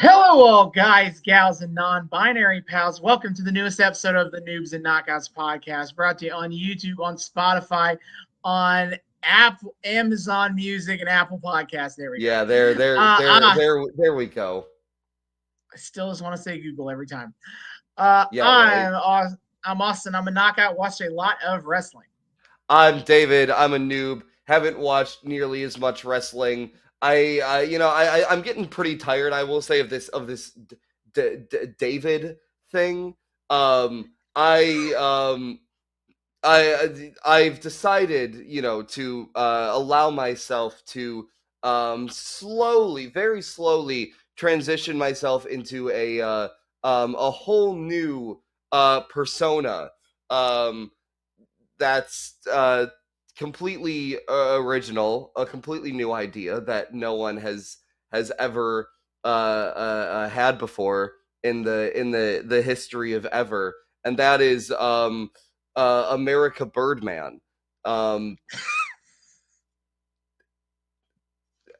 Hello, all guys, gals, and non-binary pals. Welcome to the newest episode of the Noobs and Knockouts podcast, brought to you on YouTube, on Spotify, on Apple, Amazon Music, and Apple Podcasts. There we go. Yeah, there we go. I still just want to say Google every time. Yeah, right. I'm Austin. I'm a knockout. Watched a lot of wrestling. I'm David. I'm a noob. Haven't watched nearly as much wrestling. I'm getting pretty tired. I will say of this David thing. Um, I um, I've decided, to allow myself to slowly, very slowly transition myself into a whole new persona. Um, that's completely original, a completely new idea that no one has ever had before in the history of ever, and that is America Birdman. Um,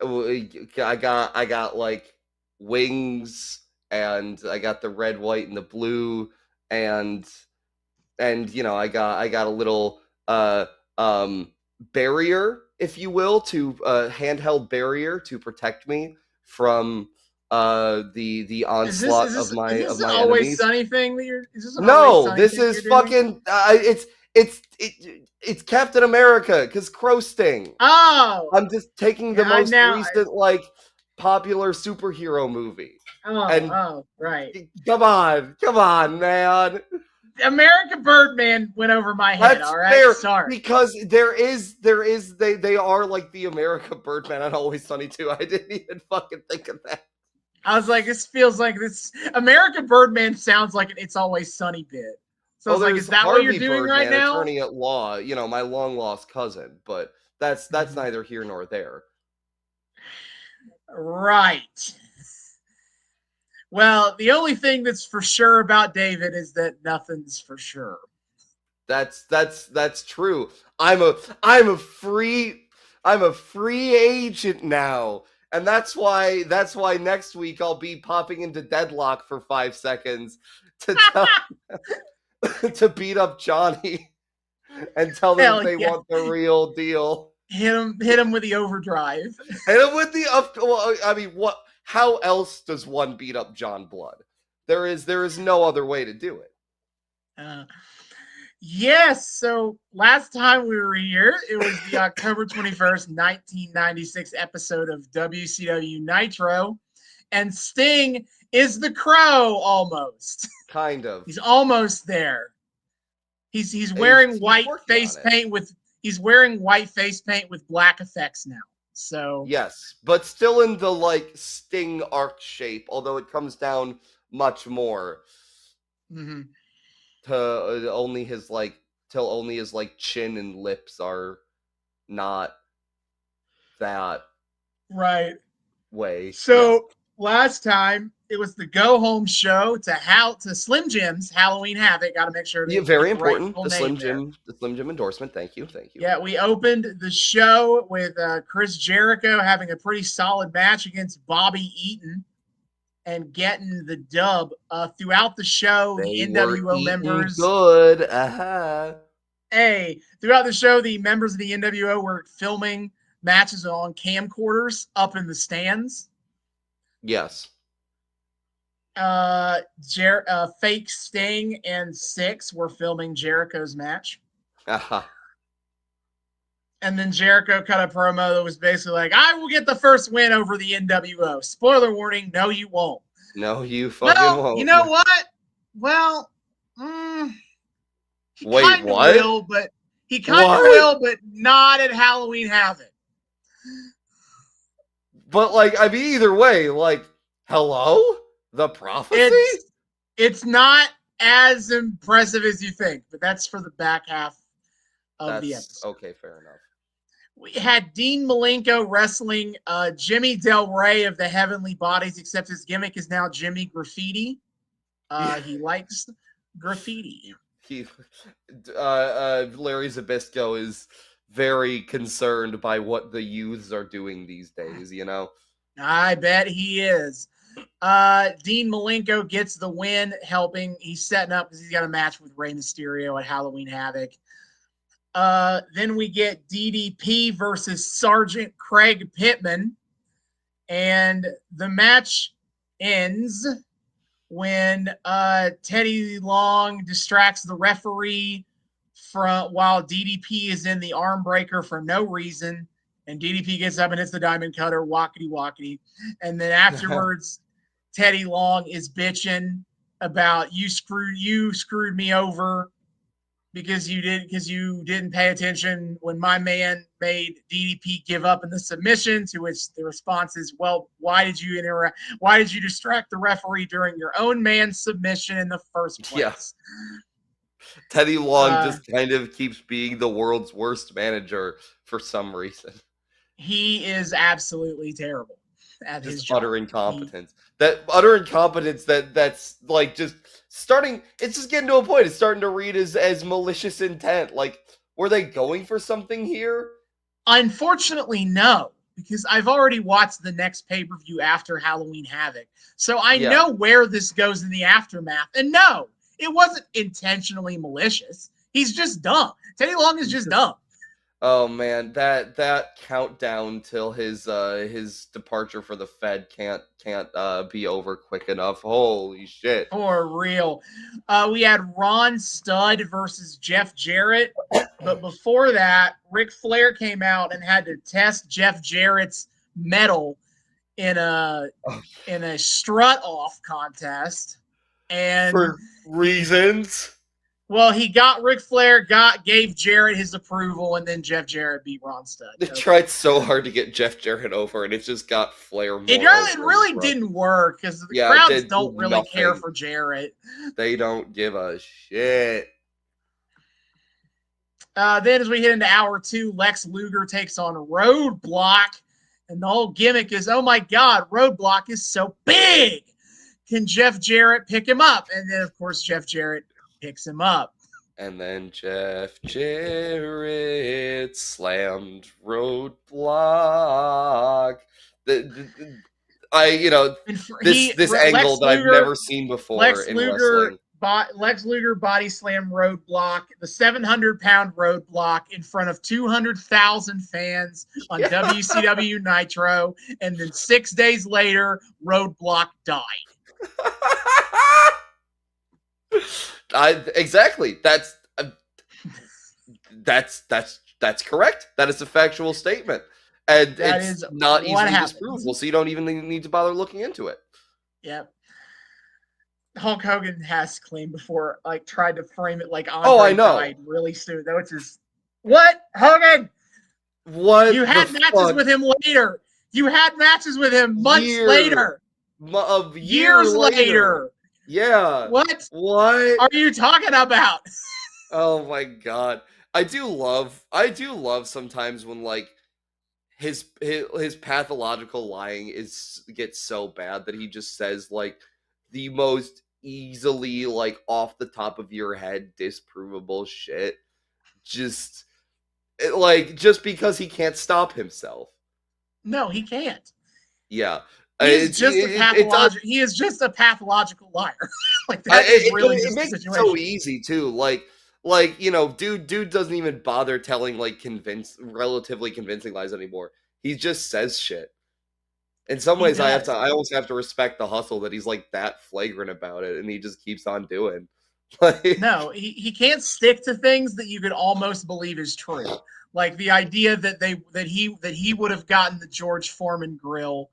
I got like wings, and I got the red, white, and the blue, and I got a little barrier, if you will, to handheld barrier to protect me from the Is this onslaught is of this my is of this an my always enemies. sunny thing that you're? Is this an always No, sunny this thing you're is doing? fucking it's Captain America, because Crow Sting. Oh, I'm just taking the yeah. I most now. recent like popular superhero movie, and Right. come on, man. America Birdman went over my head. That's All right, fair, sorry. because there is they are like the America Birdman on Always Sunny too. I didn't even fucking think of that. I was like, this feels like this. America Birdman sounds like an It's Always Sunny bit. So I Oh, was like, there's is that what you're Harvey doing right Birdman, now? attorney at law, my long lost cousin, but that's Mhm. neither here nor there. Right. Well, the only thing that's for sure about David is that nothing's for sure. That's true. I'm a free agent now. And that's why next week I'll be popping into Deadlock for 5 seconds to tell to beat up Johnny and tell them if Hell they yeah. want the real deal. Hit him with the overdrive. And with the up, well, I mean, what? How else does one beat up John Blood? There is no other way to do it. Uh, yes, so last time we were here, it was the October 21st, 1996 episode of WCW Nitro, and Sting is the Crow almost. Kind of. He's almost there. He's He's wearing he's white working face on it. paint with he's wearing white face paint with black effects now. So Yes, but still in the like Sting arc shape, although it comes down much more mhm. to only his like till only his like chin and lips are not that Right. way. Yeah. So last time it was the go home show to Slim Jim's Halloween Havoc. Got to make sure Yeah, to very get the right important. full The name Slim there. Jim, the Slim Jim endorsement. Thank you, thank you. Yeah, we opened the show with Chris Jericho having a pretty solid match against Bobby Eaton and getting the dub. Throughout the show, the They were NWO eating members, good. Uh-huh. throughout the show, the members of the NWO were filming matches on camcorders up in the stands. Yes. Fake Sting and Six were filming Jericho's match. Uh-huh. And then Jericho cut a promo that was basically like, I will get the first win over the NWO. Spoiler warning, no, you won't. No, you fucking Well, you won't. know what? Well, he Wait, kind of what? will, but What? not at Halloween Havoc. But like, I mean, either way, like, hello? The prophecy? It's not as impressive as you think, but that's for the back half of the That's episode. okay, fair enough. We had Dean Malenko wrestling Jimmy Del Rey of the Heavenly Bodies, except his gimmick is now Jimmy Graffiti. He likes graffiti. He Larry Zabisco is very concerned by what the youths are doing these days, I bet he is. Dean Malenko gets the win, helping. He's setting up because he's got a match with Rey Mysterio at Halloween Havoc. Then we get DDP versus Sergeant Craig Pittman. And the match ends when Teddy Long distracts the referee while DDP is in the arm breaker for no reason. And DDP gets up and hits the diamond cutter, walkity. And then afterwards, Teddy Long is bitching about you screwed me over because you didn't pay attention when my man made DDP give up in the submission, to which the response is, well, why did you distract the referee during your own man's submission in the first place? Yeah. Teddy Long just kind of keeps being the world's worst manager for some reason. He is absolutely terrible at his job. Utter incompetence. That's like just starting. It's just getting to a point. It's starting to read as malicious intent. Like, were they going for something here? Unfortunately, no, because I've already watched the next pay-per-view after Halloween Havoc, so I know where this goes in the aftermath. And no, it wasn't intentionally malicious. He's just dumb. Teddy Long is just dumb. Oh man, that countdown till his departure for the Fed can't be over quick enough. Holy shit. For real. We had Ron Studd versus Jeff Jarrett, but before that, Ric Flair came out and had to test Jeff Jarrett's metal in a strut off contest. And for reasons. Well, Ric Flair gave Jarrett his approval, and then Jeff Jarrett beat Ron Studd. They tried so hard to get Jeff Jarrett over, and it just got Flair more. It really didn't work because the crowds don't really care for Jarrett. They don't give a shit. Then as we hit into hour 2, Lex Luger takes on Roadblock, and the whole gimmick is, oh my God, Roadblock is so big. Can Jeff Jarrett pick him up? And then, of course, Jeff Jarrett picks him up. And then Jeff Jarrett slammed Roadblock. This angle that I've never seen before in wrestling. Lex Luger body slam Roadblock, the 700-pound Roadblock in front of 200,000 fans on WCW Nitro, and then 6 days later, Roadblock died. Exactly. That's correct. That is a factual statement, and it's not easily disprovable. So you don't even need to bother looking into it. Yep. Hulk Hogan has claimed before, like, tried to frame it like Andre died really soon, though. It's just what Hogan. What you had matches with him later. You had matches with him months later. Years later. Yeah. What are you talking about? Oh my God. I do love sometimes when like his pathological lying gets so bad that he just says like the most easily like off the top of your head disprovable shit. Just because he can't stop himself. No, he can't. Yeah. He is just a pathological liar. Like that it makes it so easy too. Like dude doesn't even bother telling like relatively convincing lies anymore. He just says shit. In some ways, I almost have to respect the hustle that he's like that flagrant about it, and he just keeps on doing. No, he can't stick to things that you could almost believe is true. Like the idea that he would have gotten the George Foreman grill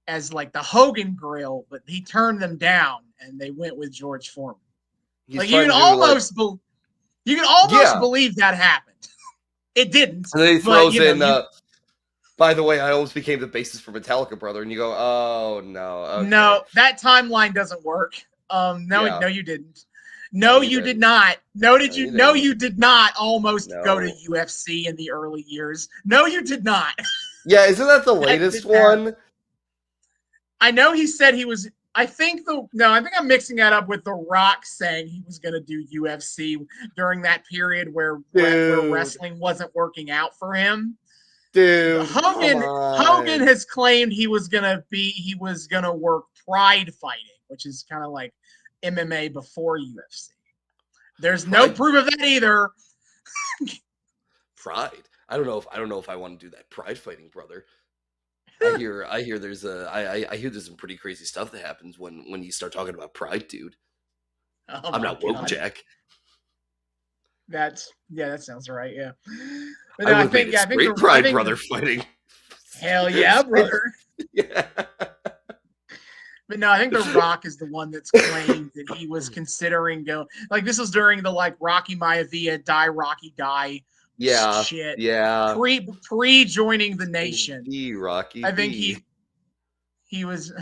as like the Hogan grill, but he turned them down and they went with George Foreman. Like you can almost believe that happened. It didn't. And then he throws by the way, I almost became the bassist for Metallica, brother. And you go, oh no. Okay. No, that timeline doesn't work. No, you didn't. No, you did not. No, did you? No, you did not almost go to UFC in the early years. No, you did not. Yeah, isn't that the latest one? I know he said he was. I think I'm mixing that up with The Rock saying he was going to do UFC during that period where wrestling wasn't working out for him. Dude, come Hogan on. has claimed he was gonna work Pride fighting, which is kind of like MMA before UFC. There's no Pride? proof of that either. Pride? I don't know if I want to do that pride fighting, brother. I hear there's I hear there's some pretty crazy stuff that happens when you start talking about pride, dude. Oh I'm my not woke, god, Jack. that sounds right. Yeah, but I no, would have made it straight pride brother fighting. Hell yeah, brother. Yeah. But no, I think The Rock is the one that's claimed that he was considering going. Like this was during the like Rocky Maivia die Rocky die Yeah. shit. Yeah. Pre joining the Nation. The Rocky I think D. he was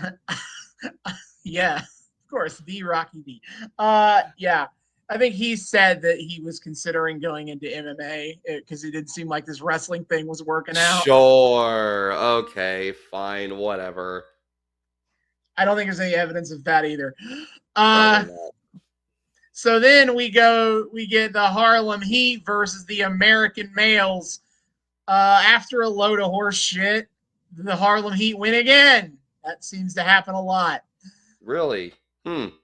yeah, of course, the Rocky D. Yeah. I think he said that he was considering going into MMA because it didn't seem like this wrestling thing was working out. Sure. Okay, fine, whatever. I don't think there's any evidence of that either. Probably not. So then we get the Harlem Heat versus the American Males. After a load of horse shit, the Harlem Heat win again. That seems to happen a lot. Really?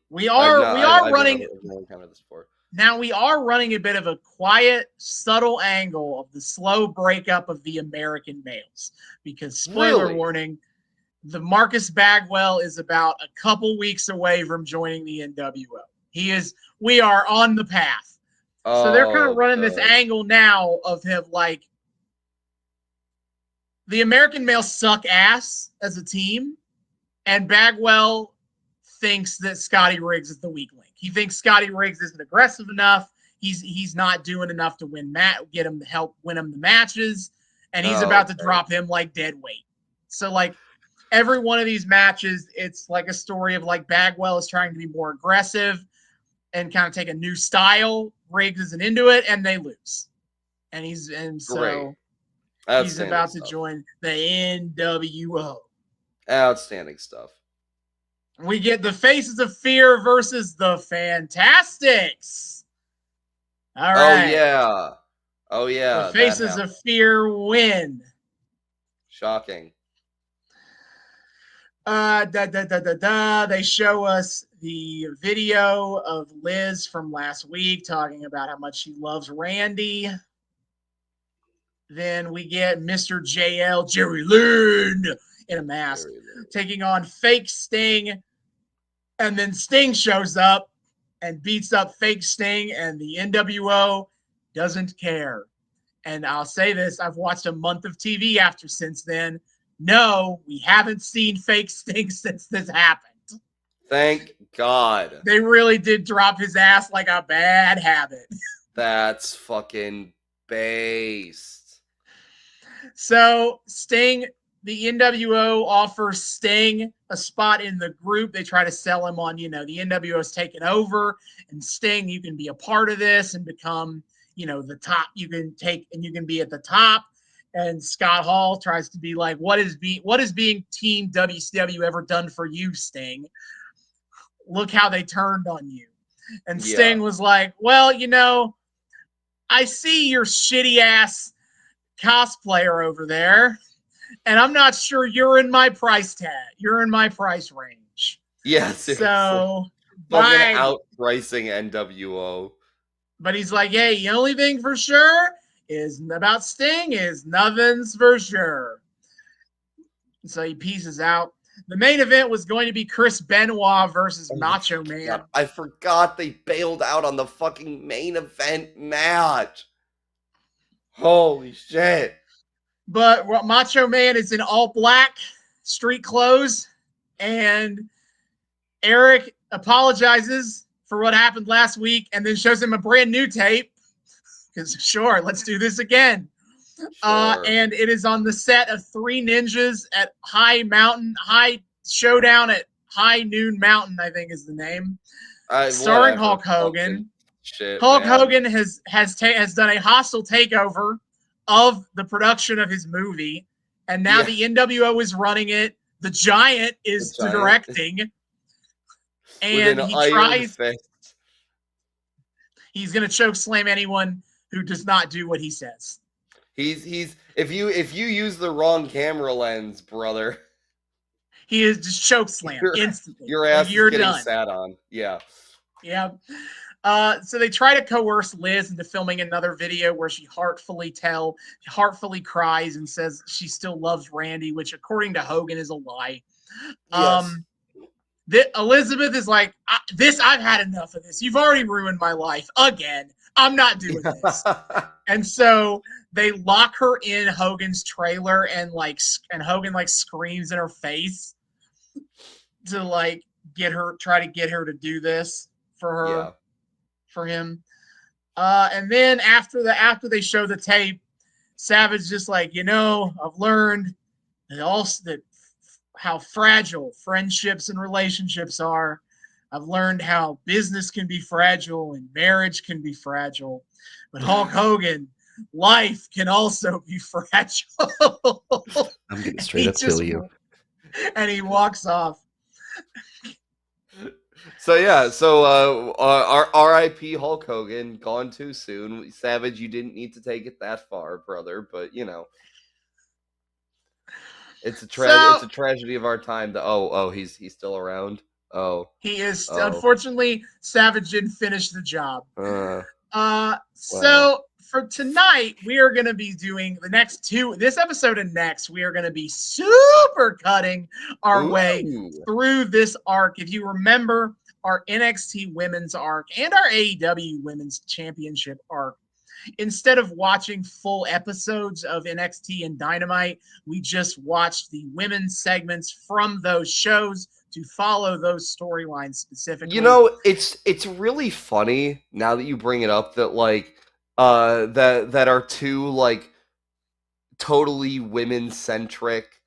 We are I've running never encountered this before. now. We are running a bit of a quiet, subtle angle of the slow breakup of the American Males because spoiler warning, the Marcus Bagwell is about a couple weeks away from joining the NWO. We are on the path. So they're kind of running this angle now of him like the American Males suck ass as a team, and Bagwell thinks that Scotty Riggs is the weak link. He thinks Scotty Riggs isn't aggressive enough. He's not doing enough to get him to help win him the matches, and he's about to drop him like dead weight. So like every one of these matches, it's like a story of like Bagwell is trying to be more aggressive and kind of take a new style. Riggs isn't into it, and they lose. And he's about to join the NWO. Outstanding stuff. We get the Faces of Fear versus the Fantastics. All right. Oh yeah. The Faces of Fear win. Shocking. They show us the video of Liz from last week talking about how much she loves Randy. Then we get Mr. JL, Jerry Lynn, in a mask, taking on fake Sting. And then Sting shows up and beats up fake Sting, and the NWO doesn't care. And I'll say this, I've watched a month of TV since then. No, we haven't seen fake Sting since this happened. Thank God. They really did drop his ass like a bad habit. That's fucking based. So Sting, the NWO offers Sting a spot in the group. They try to sell him on, the NWO's taken over, and Sting, you can be a part of this and become, the top. You can be at the top. And Scott Hall tries to be like, what is being Team WCW ever done for you, Sting? Look how they turned on you. And Sting was like, well, I see your shitty ass cosplayer over there, and I'm not sure you're in my price tag. You're in my price range. Yeah, seriously. So fucking outpricing NWO. But he's like, hey, the only thing for sure is about Sting is nothing's for sure. So he pieces out. The main event was going to be Chris Benoit versus Macho Man. God, I forgot they bailed out on the fucking main event match. Holy shit. But Macho Man is in all black street clothes, and Eric apologizes for what happened last week and then shows him a brand new tape. Because sure, let's do this again. Sure. And it is on the set of Three Ninjas at High Showdown at High Noon Mountain, I think is the name. Starring Hulk Hogan. Hulk Hogan has done a hostile takeover of the production of his movie, and now the NWO is running it. The Giant is directing, and he's going to choke slam anyone who does not do what he says. He's if you use the wrong camera lens, brother, He is just choke slam instantly. your Like, ass is you're getting done. sat on. Yeah. Yeah. So they try to coerce Liz into filming another video where she heartfully cries and says she still loves Randy, which according to Hogan is a lie. Yes. Elizabeth is like, I've had enough of this. You've already ruined my life again. I'm not doing this. And so they lock her in Hogan's trailer, and Hogan like screams in her face to like try to get her to do this Yeah. for him. And then after they show the tape, Savage just like, I've learned that how fragile friendships and relationships are. I've learned how business can be fragile and marriage can be fragile. But Hulk Hogan, life can also be fragile. I'm gonna straight up kill you. And he walks off. So yeah, our R.I.P. Hulk Hogan, gone too soon. Savage, you didn't need to take it that far, brother. But it's a tragedy of our time. He's still around. He is unfortunately Savage didn't finish the job. So for tonight, we are going to be doing this episode and next, we are going to be super cutting our way through this arc. If you remember our NXT women's arc and our AEW women's championship arc, instead of watching full episodes of NXT and Dynamite, we just watched the women's segments from those shows to follow those storylines specifically. It's really funny now that you bring it up that that are two like totally women centric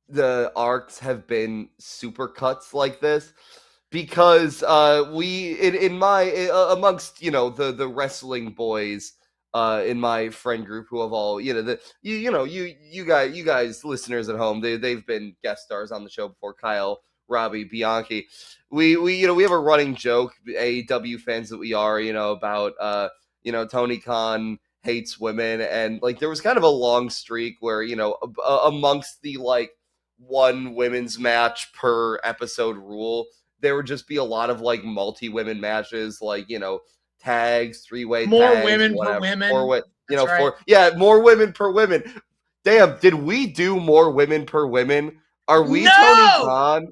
the arcs have been super cuts like this, because we in my amongst the wrestling boys in my friend group who have all you guys listeners at home, they've been guest stars on the show before, Kyle, Robbie, Bianchi. We have a running joke, AEW fans that we are, about Tony Khan hates women, and like there was kind of a long streak where amongst the like one women's match per episode rule, there would just be a lot of like multi-women matches, like tags, three-way more tags, women whatever. per women. More women per women. Damn, did we do more women per women? Are we Tony Khan?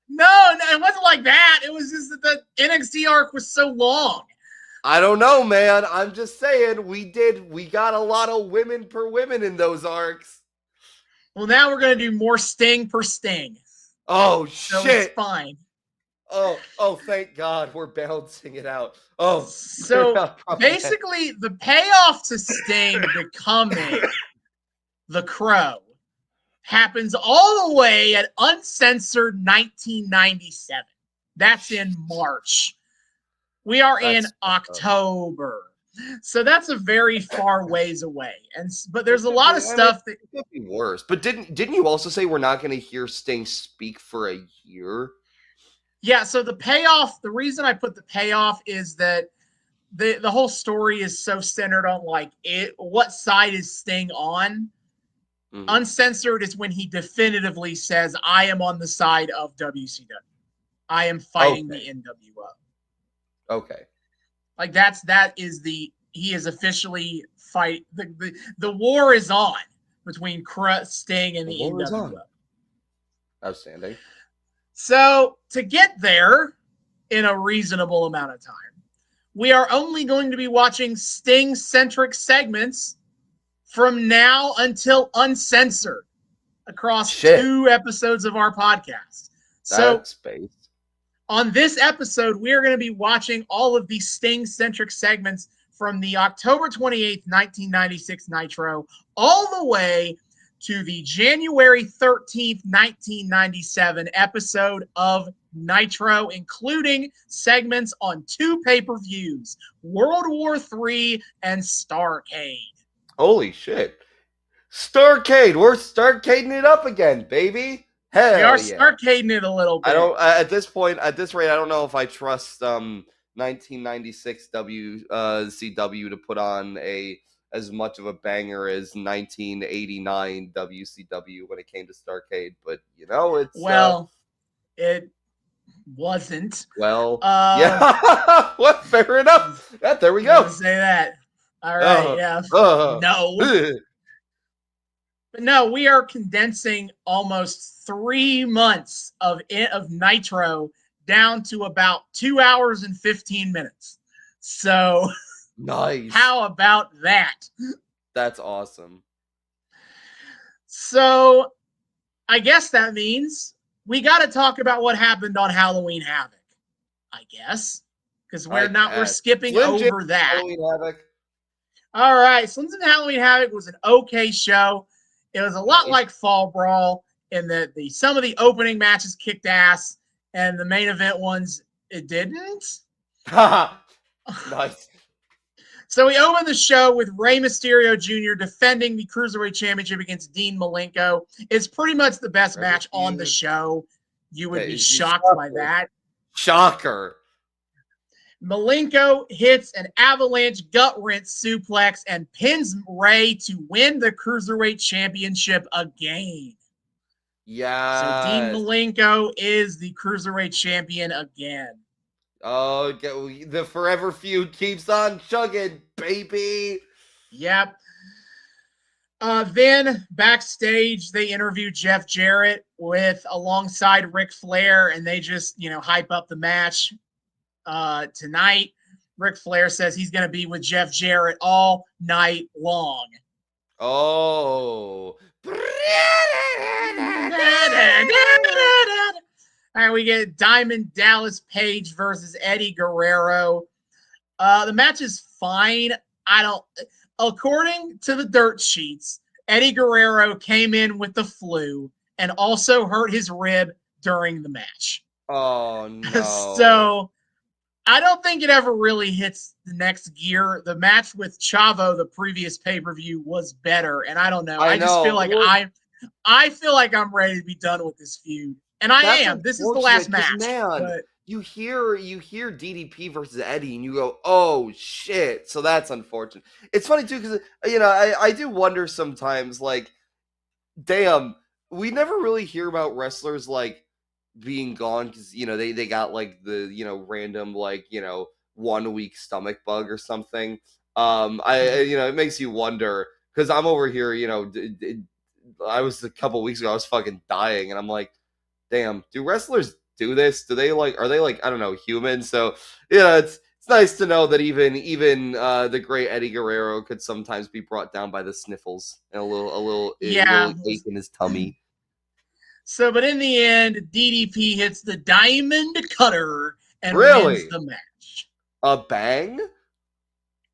No, it wasn't like that. It was just that the NXT arc was so long. I don't know, man. I'm just saying we got a lot of women per women in those arcs. Well, now we're going to do more Sting per Sting. Oh, so shit. It's fine. Oh, thank God. We're balancing it out. Oh. So basically, the payoff to Sting becoming the Crow happens all the way at Uncensored 1997. That's in March. We are in October. So that's a very far ways away, but there's a lot of stuff that could be worse. But didn't you also say we're not going to hear Sting speak for a year? Yeah. So the payoff, the reason I put the payoff is that the whole story is so centered on what side is Sting on. Mm-hmm. Uncensored is when he definitively says, "I am on the side of WCW. I am fighting the NWO." Okay. Like he is officially fight. The war is on between Sting and the NWO. Outstanding. So to get there in a reasonable amount of time, we are only going to be watching Sting-centric segments from now until Uncensored across 2 episodes of our podcast. That's space. On this episode, we are going to be watching all of these Sting-centric segments from the October 28th, 1996 Nitro, all the way to the January 13th, 1997 episode of Nitro, including segments on 2 pay-per-views, World War III and Starrcade. Holy shit. Starrcade! We're Starrcading it up again, baby! Hell we are Starrcading it a little bit. I don't at this rate, I don't know if I trust 1996 WCW to put on as much of a banger as 1989 WCW when it came to Starrcade, but it's it wasn't. yeah. Well, fair enough. Yeah, there we Gonna go. say that. All right, yeah. No. But no, we are condensing almost 3 months of Nitro down to about 2 hours and 15 minutes. So, Nice. how about that? That's awesome. So, I guess that means we got to talk about what happened on Halloween Havoc. I guess because we're skipping Slim Jim over that. Halloween Havoc. All right, Slim Jim Halloween Havoc was an okay show. It was a lot like Fall Brawl in that some of the opening matches kicked ass, and the main event ones it didn't. Nice. So we opened the show with Rey Mysterio Jr. defending the Cruiserweight Championship against Dean Malenko. It's pretty much the best match on the show. You would be shocked by that. Shocker. Malenko hits an avalanche gut wrench suplex and pins Rey to win the Cruiserweight Championship again. Yeah. So Dean Malenko is the Cruiserweight Champion again. Oh, the forever feud keeps on chugging, baby. Yep. Then backstage, they interview Jeff Jarrett alongside Ric Flair, and they just hype up the match. Tonight, Ric Flair says he's going to be with Jeff Jarrett all night long. Oh. All right, we get Diamond Dallas Page versus Eddie Guerrero. The match is fine. According to the dirt sheets, Eddie Guerrero came in with the flu and also hurt his rib during the match. Oh, no. So I don't think it ever really hits the next gear. The match with Chavo, the previous pay-per-view, was better, and I don't know. I just feel like I feel like I'm ready to be done with this feud, and I am. This is the last match. Man, but you hear DDP versus Eddie, and you go, "Oh shit!" So that's unfortunate. It's funny too because I do wonder sometimes, like, damn, we never really hear about wrestlers like being gone because they got like the random 1 week stomach bug or something. It makes you wonder because I'm over here. I was a couple weeks ago. I was fucking dying, and I'm like, damn, do wrestlers do this? Do they are they I don't know, human? So it's nice to know that even the great Eddie Guerrero could sometimes be brought down by the sniffles and a little ache in his tummy. So, but in the end, DDP hits the Diamond Cutter and wins the match. A bang?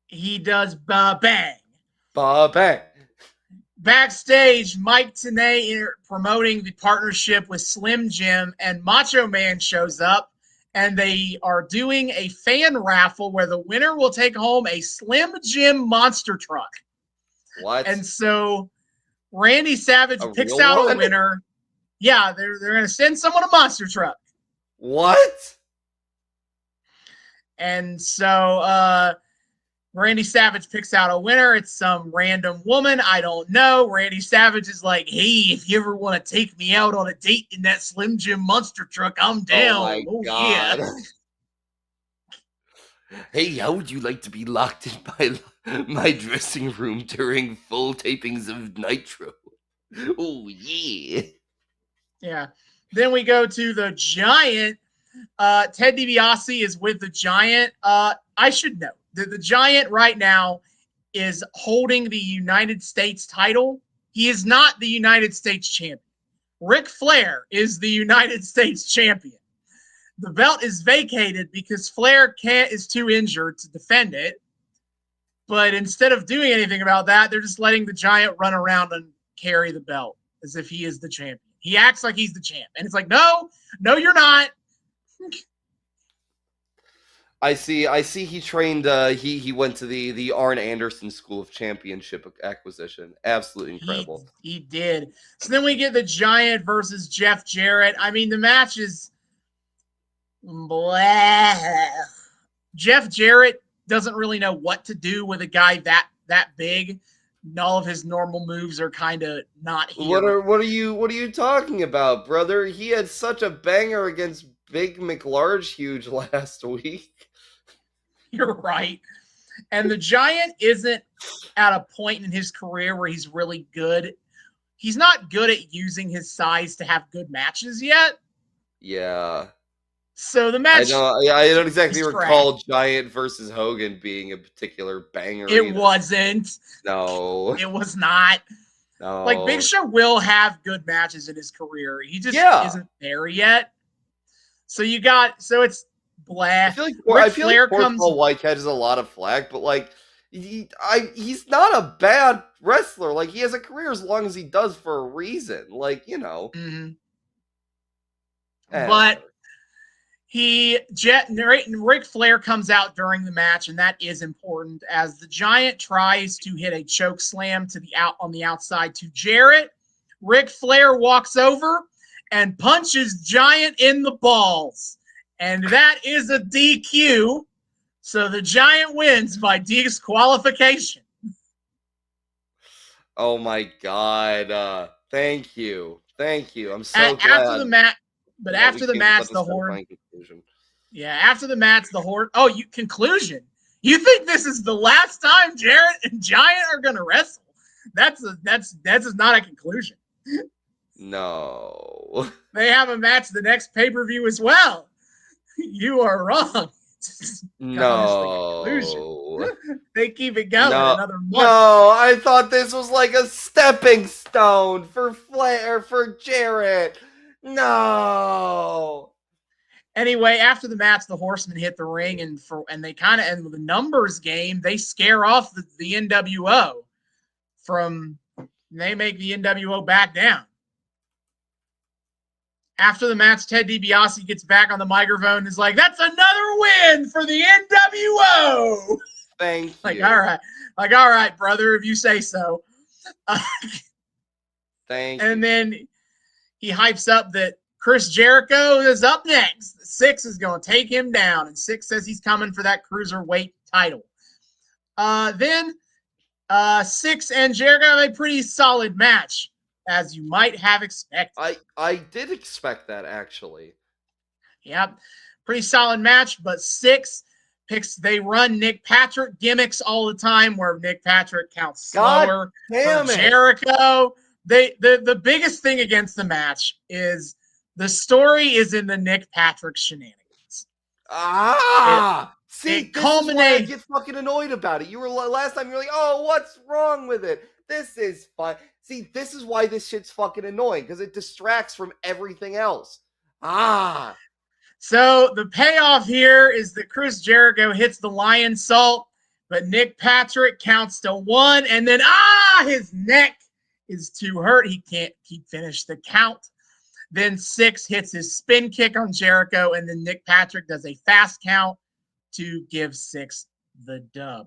He does bang. Bang. Backstage, Mike Tenay promoting the partnership with Slim Jim, and Macho Man shows up, and they are doing a fan raffle where the winner will take home a Slim Jim monster truck. What? And so Randy Savage picks out a winner. Yeah, they're going to send someone a monster truck. What? And so Randy Savage picks out a winner. It's some random woman. I don't know. Randy Savage is like, hey, if you ever want to take me out on a date in that Slim Jim monster truck, I'm down. Oh, my God. Yeah. Hey, how would you like to be locked in my dressing room during full tapings of Nitro? Oh, yeah. Yeah. Then we go to the Giant. Ted DiBiase is with the Giant. I should know that the Giant right now is holding the United States title. He is not the United States champion. Ric Flair is the United States champion. The belt is vacated because Flair is too injured to defend it. But instead of doing anything about that, they're just letting the Giant run around and carry the belt as if he is the champion. He acts like he's the champ. And it's like, no, you're not. I see he trained he went to the Arn Anderson School of Championship Acquisition. Absolutely incredible. He did. So then we get the Giant versus Jeff Jarrett. I mean, the match is blah. Jeff Jarrett doesn't really know what to do with a guy that big. All of his normal moves are kind of not here. What are you talking about, brother? He had such a banger against Big McLarge Huge last week. You're right. And the Giant isn't at a point in his career where he's really good. He's not good at using his size to have good matches yet. Yeah. So the match, I don't exactly is trash. recall Giant versus Hogan being a particular banger It either. wasn't. No. It was not. Like, Big No. Show will have good matches in his career. He just Yeah. isn't there yet. So it's blah. I Ric feel like Flair Poor comes. Paul White catches a lot of flack, but like he's not a bad wrestler. Like he has a career as long as he does for a reason. Like, you know. Mhm. But Whatever. Ric Flair comes out during the match, and that is important as the Giant tries to hit a choke slam on the outside to Jarrett. Ric Flair walks over and punches Giant in the balls, and that is a DQ. So the Giant wins by disqualification. Oh my god. Thank you. I'm so After the glad match, but that we after the came to match, such a the Horde. satisfying conclusion. Yeah, after the match, the Horde. Oh, conclusion. You think this is the last time Jarrett and Giant are gonna wrestle? That's not a conclusion. No. They have a match the next pay per view as well. You are wrong. Calling this the conclusion. No. They keep it going No. another month. No, I thought this was like a stepping stone for Flair, for Jarrett. No. Anyway, after the match, the Horsemen hit the ring, and they kind of end with a numbers game. They scare off the NWO they make the NWO back down. After the match, Ted DiBiase gets back on the microphone and is like, "That's another win for the NWO." Thank you. All right, brother, if you say so. Thank And you. then he hypes up that Chris Jericho is up next. Six is going to take him down, and Six says he's coming for that cruiserweight title. Then Six and Jericho have a pretty solid match, as you might have expected. I did expect that, actually. Yep, pretty solid match, but Six they run Nick Patrick gimmicks all the time, where Nick Patrick counts slower damn for it. Jericho. The biggest thing against the match is the story is in the Nick Patrick shenanigans. See, it this is why I culminates. get fucking annoyed about it. You were last time you were like, "Oh, what's wrong with it? This is fun." See, this is why this shit's fucking annoying, because it distracts from everything else. So the payoff here is that Chris Jericho hits the lion salt, but Nick Patrick counts to one, and then his neck is too hurt. He can't finish the count. Then Six hits his spin kick on Jericho, and then Nick Patrick does a fast count to give Six the dub.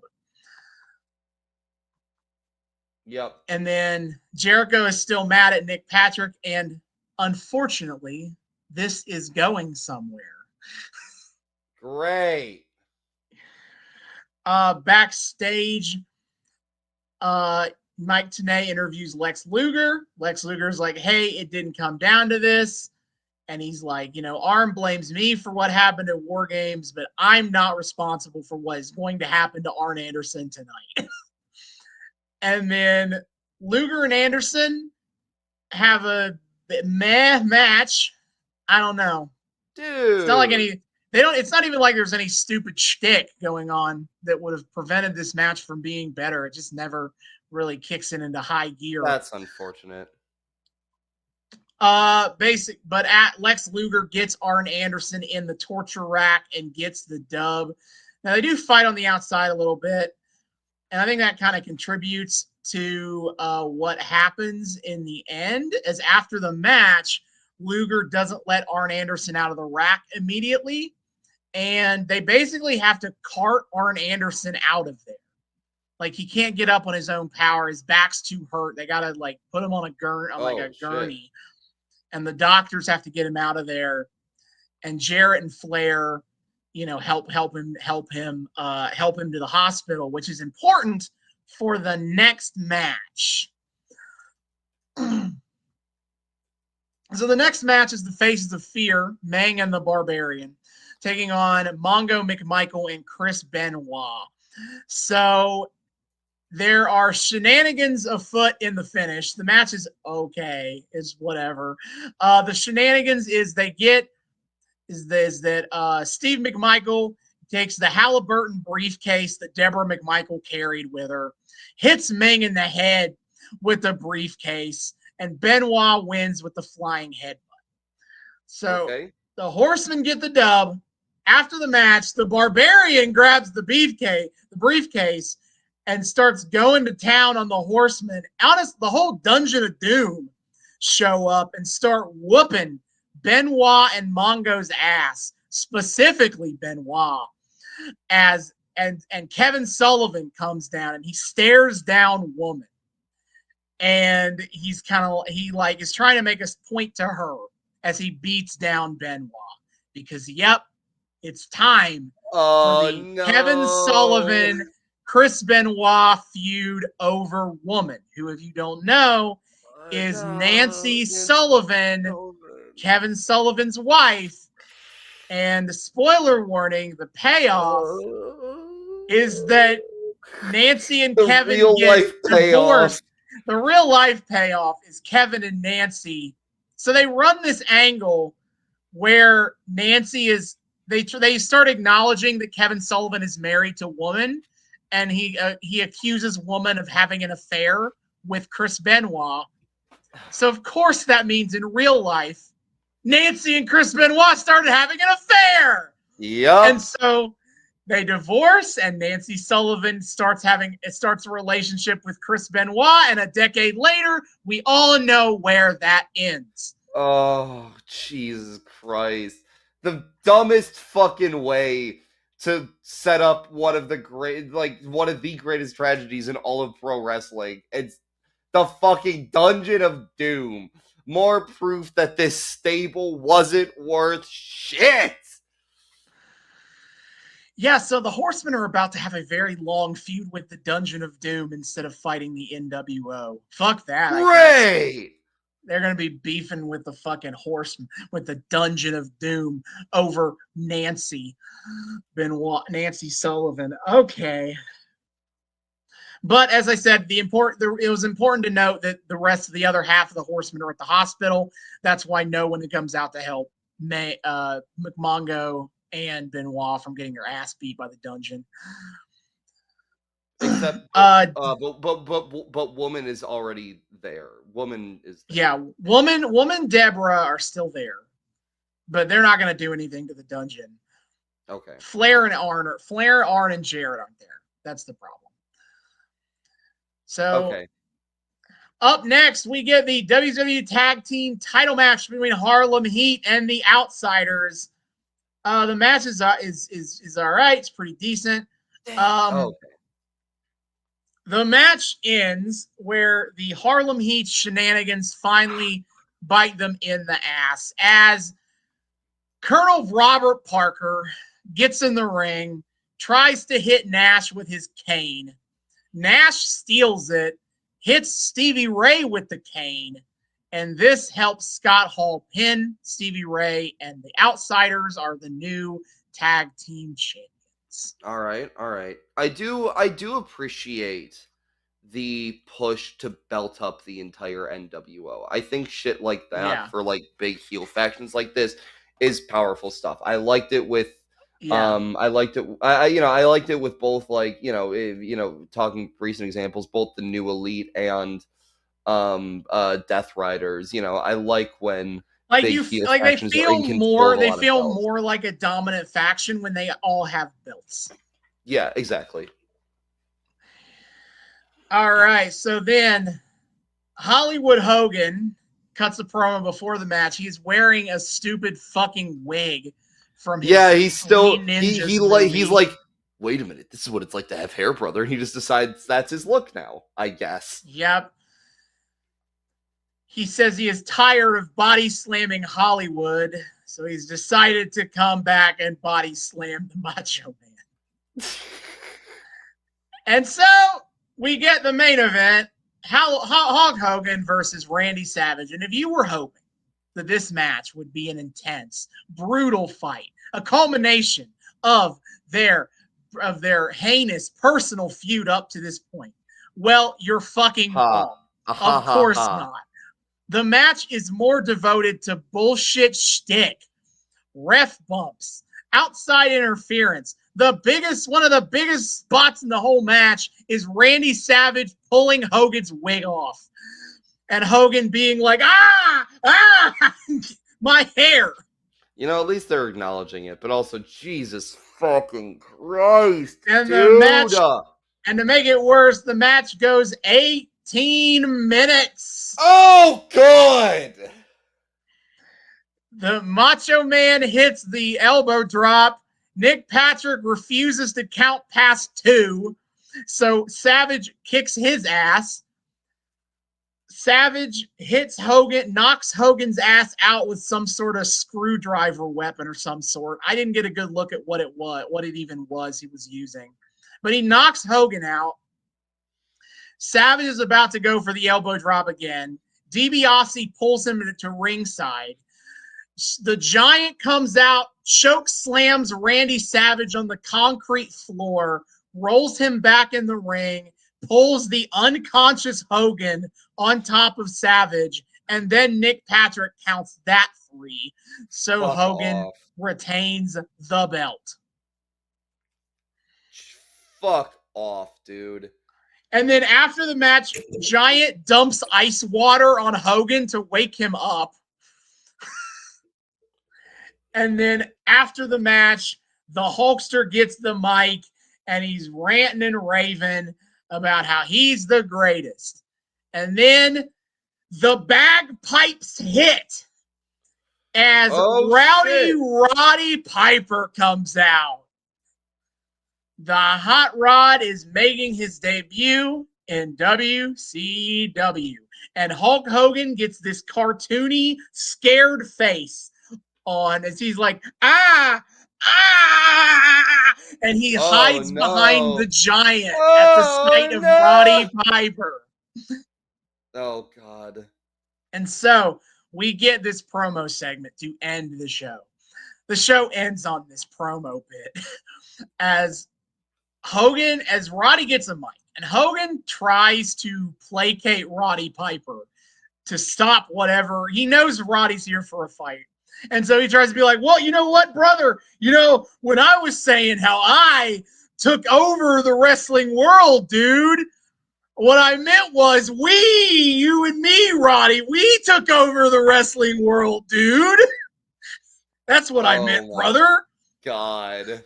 Yep. And then Jericho is still mad at Nick Patrick, and unfortunately, this is going somewhere. Great. Backstage, Mike Tenay interviews Lex Luger. Lex Luger is like, "Hey, it didn't come down to this." And he's like, Arn blames me for what happened at War Games, but I'm not responsible for what is going to happen to Arn Anderson tonight. And then Luger and Anderson have a meh match. I don't know. Dude. It's not like it's not even like there's any stupid shtick going on that would have prevented this match from being better. It just never really kicks into high gear. That's unfortunate. But Lex Luger gets Arn Anderson in the torture rack and gets the dub. Now they do fight on the outside a little bit, and I think that kind of contributes to what happens in the end. As after the match, Luger doesn't let Arn Anderson out of the rack immediately, and they basically have to cart Arn Anderson out of there. Like, he can't get up on his own power. His back's too hurt. They gotta put him on a gurney. Shit. And the doctors have to get him out of there. And Jarrett and Flair help him to the hospital, which is important for the next match. So the next match is the Faces of Fear, Mang and the Barbarian, taking on Mongo McMichael and Chris Benoit. So there are shenanigans afoot in the finish. The match is okay, is whatever. The shenanigans is that Steve McMichael takes the Halliburton briefcase that Deborah McMichael carried with her, hits Meng in the head with the briefcase, and Benoit wins with the flying headbutt. So the Horsemen get the dub. After the match, the Barbarian grabs the briefcase, and starts going to town on the Horsemen. The whole Dungeon of Doom show up and start whooping Benoit and Mongo's ass, specifically Benoit. And Kevin Sullivan comes down and he stares down Woman. And he's is trying to make us point to her as he beats down Benoit. Because, it's time for the Kevin Sullivan, Chris Benoit feud over Woman, who, if you don't know, is Nancy Sullivan, Kevin Sullivan's wife. And spoiler warning, the payoff is that Nancy and Kevin get divorced. The real life payoff is Kevin and Nancy. So they run this angle where Nancy is, they start acknowledging that Kevin Sullivan is married to Woman, and he accuses Woman of having an affair with Chris Benoit. So of course that means in real life, Nancy and Chris Benoit started having an affair. Yep. And so they divorce, and Nancy Sullivan starts a relationship with Chris Benoit, and a decade later, we all know where that ends. Oh, Jesus Christ. The dumbest fucking way to set up one of the greatest tragedies in all of pro wrestling. It's the fucking Dungeon of Doom. More proof that this stable wasn't worth shit. Yeah, so the Horsemen are about to have a very long feud with the Dungeon of Doom instead of fighting the NWO. Fuck that. Great! They're going to be beefing with the fucking Horsemen, with the Dungeon of Doom over Nancy Sullivan. Okay. But as I said, it was important to note that the rest of the other half of the Horsemen are at the hospital. That's why no one comes out to help McMongo and Benoit from getting their ass beat by the Dungeon. Except, but Woman is already there. Woman is there. Yeah, Woman, Deborah are still there, but they're not going to do anything to the Dungeon. Okay. Flair, Arn, and Jarrett aren't there. That's the problem. So, up next, we get the WCW Tag Team title match between Harlem Heat and the Outsiders. The match is all right. It's pretty decent. The match ends where the Harlem Heat shenanigans finally bite them in the ass as Colonel Robert Parker gets in the ring, tries to hit Nash with his cane. Nash steals it, hits Stevie Ray with the cane, and this helps Scott Hall pin Stevie Ray, and the Outsiders are the new tag team champions. All right. I do appreciate the push to belt up the entire NWO. I think shit like that for like big heel factions like this is powerful stuff. I liked it with I liked it with both, like, talking recent examples, both the New Elite and Death Riders. I like when they feel more like a dominant faction when they all have belts. Yeah, exactly. All right, so then Hollywood Hogan cuts a promo before the match. He's wearing a stupid fucking wig from his he's like, wait a minute, this is what it's like to have hair, brother. And he just decides that's his look now, I guess. Yep. He says he is tired of body slamming Hollywood. So he's decided to come back and body slam the Macho Man. And so we get the main event, Hulk Hogan versus Randy Savage. And if you were hoping that this match would be an intense, brutal fight, a culmination of their heinous personal feud up to this point, well, you're fucking wrong. Of course not. The match is more devoted to bullshit shtick, ref bumps, outside interference. One of the biggest spots in the whole match is Randy Savage pulling Hogan's wig off. And Hogan being like, my hair. You know, at least they're acknowledging it, but also, Jesus fucking Christ, and dude. The match, and to make it worse, the match goes 18 minutes. Oh, God. The Macho Man hits the elbow drop. Nick Patrick refuses to count past 2. So Savage kicks his ass. Savage hits Hogan, knocks Hogan's ass out with some sort of screwdriver weapon or some sort. I didn't get a good look at what it even was he was using. But he knocks Hogan out. Savage is about to go for the elbow drop again. DiBiase pulls him to ringside. The Giant comes out, choke slams Randy Savage on the concrete floor, rolls him back in the ring, pulls the unconscious Hogan on top of Savage, and then Nick Patrick counts that 3. So Hogan retains the belt. Fuck off, dude. And then after the match, Giant dumps ice water on Hogan to wake him up. And then after the match, the Hulkster gets the mic and he's ranting and raving about how he's the greatest. And then the bagpipes hit as Roddy Piper comes out. The Hot Rod is making his debut in WCW. And Hulk Hogan gets this cartoony, scared face on as he's like, and he hides behind the Giant at the sight of Roddy Piper. Oh, God. And so we get this promo segment to end the show. The show ends on this promo bit as Roddy gets a mic, and Hogan tries to placate Roddy Piper to stop whatever. He knows Roddy's here for a fight. And so he tries to be like, well, you know what, brother? You know, when I was saying how I took over the wrestling world, dude, what I meant was you and me, Roddy, we took over the wrestling world, dude. That's what I meant, brother. God.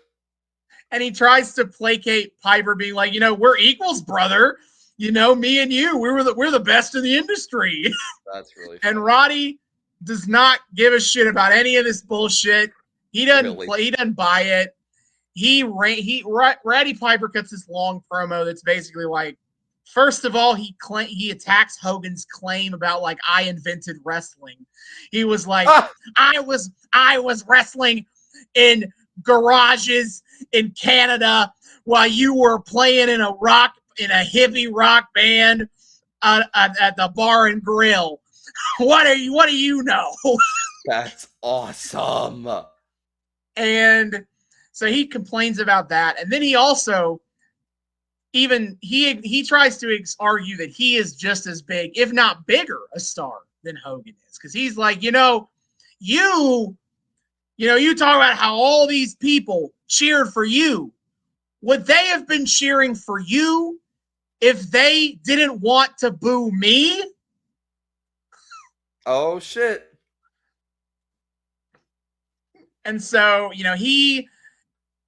And he tries to placate Piper, being like, you know, we're equals, brother. You know, me and you, we're the best in the industry. That's really funny. And Roddy does not give a shit about any of this bullshit. He doesn't He doesn't buy it. Roddy Piper cuts this long promo that's basically like, first of all, he attacks Hogan's claim about like I invented wrestling. He was like, I was wrestling in garages in Canada while you were playing in a hippie rock band at the bar and grill. What do you know? That's awesome. And so he complains about that. And then he also he tries to argue that he is just as big, if not bigger, a star than Hogan is. Because he's like, you talk about how all these people cheered for you. Would they have been cheering for you if they didn't want to boo me? Oh, shit. And so, he,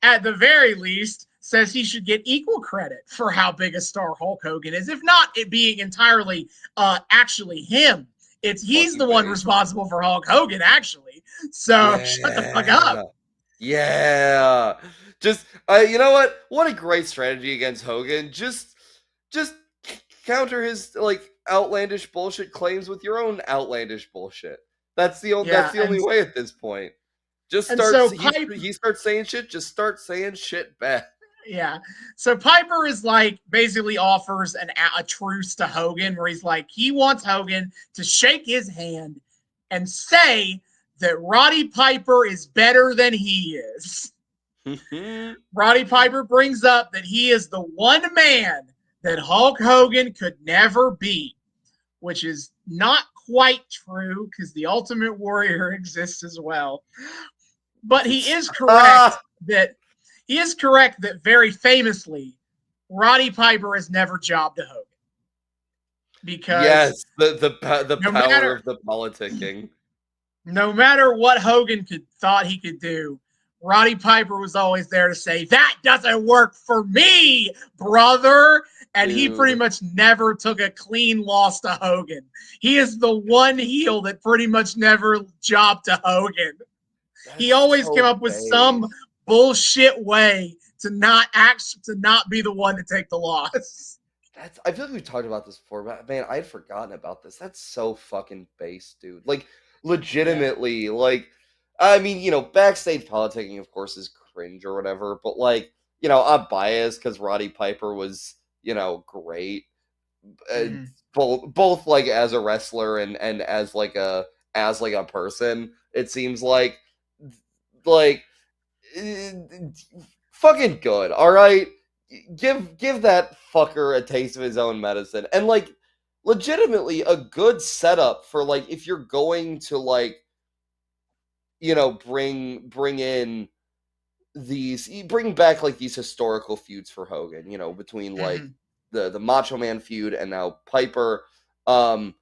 at the very least, says he should get equal credit for how big a star Hulk Hogan is, if not it being entirely actually him. He's the one responsible for Hulk Hogan, actually. So shut the fuck up. Yeah. Just, you know what? What a great strategy against Hogan. Just counter his, outlandish bullshit claims with your own outlandish bullshit. That's the only way at this point. Just And start. so Piper, He starts saying shit. Just start saying shit back. yeah. So Piper is like basically offers a truce to Hogan, where he's like he wants Hogan to shake his hand and say that Roddy Piper is better than he is. Roddy Piper brings up that he is the one man that Hulk Hogan could never beat, which is not quite true because the Ultimate Warrior exists as well. But he is correct that very famously Roddy Piper has never jobbed a Hogan because yes, the no power matter of the politicking. no matter what Hogan thought he could do, Roddy Piper was always there to say, that doesn't work for me, brother. And he pretty Dude. much never took a clean loss to Hogan. He is the one heel that pretty much never jobbed to Hogan. He always came up with some bullshit way to not be the one to take the loss. I feel like we've talked about this before, but man, I had forgotten about this. That's so fucking base, dude. Like, legitimately, like, I mean, backstage politicking, of course, is cringe or whatever, but like, I'm biased because Roddy Piper was, great. Mhm. Both like as a wrestler and as like a person. It seems like eh, fucking good. All right, give that fucker a taste of his own medicine, and like legitimately a good setup for like if you're going to like bring in bring back like these historical feuds for Hogan, between like Mhm. the Macho Man feud and now Piper. Um,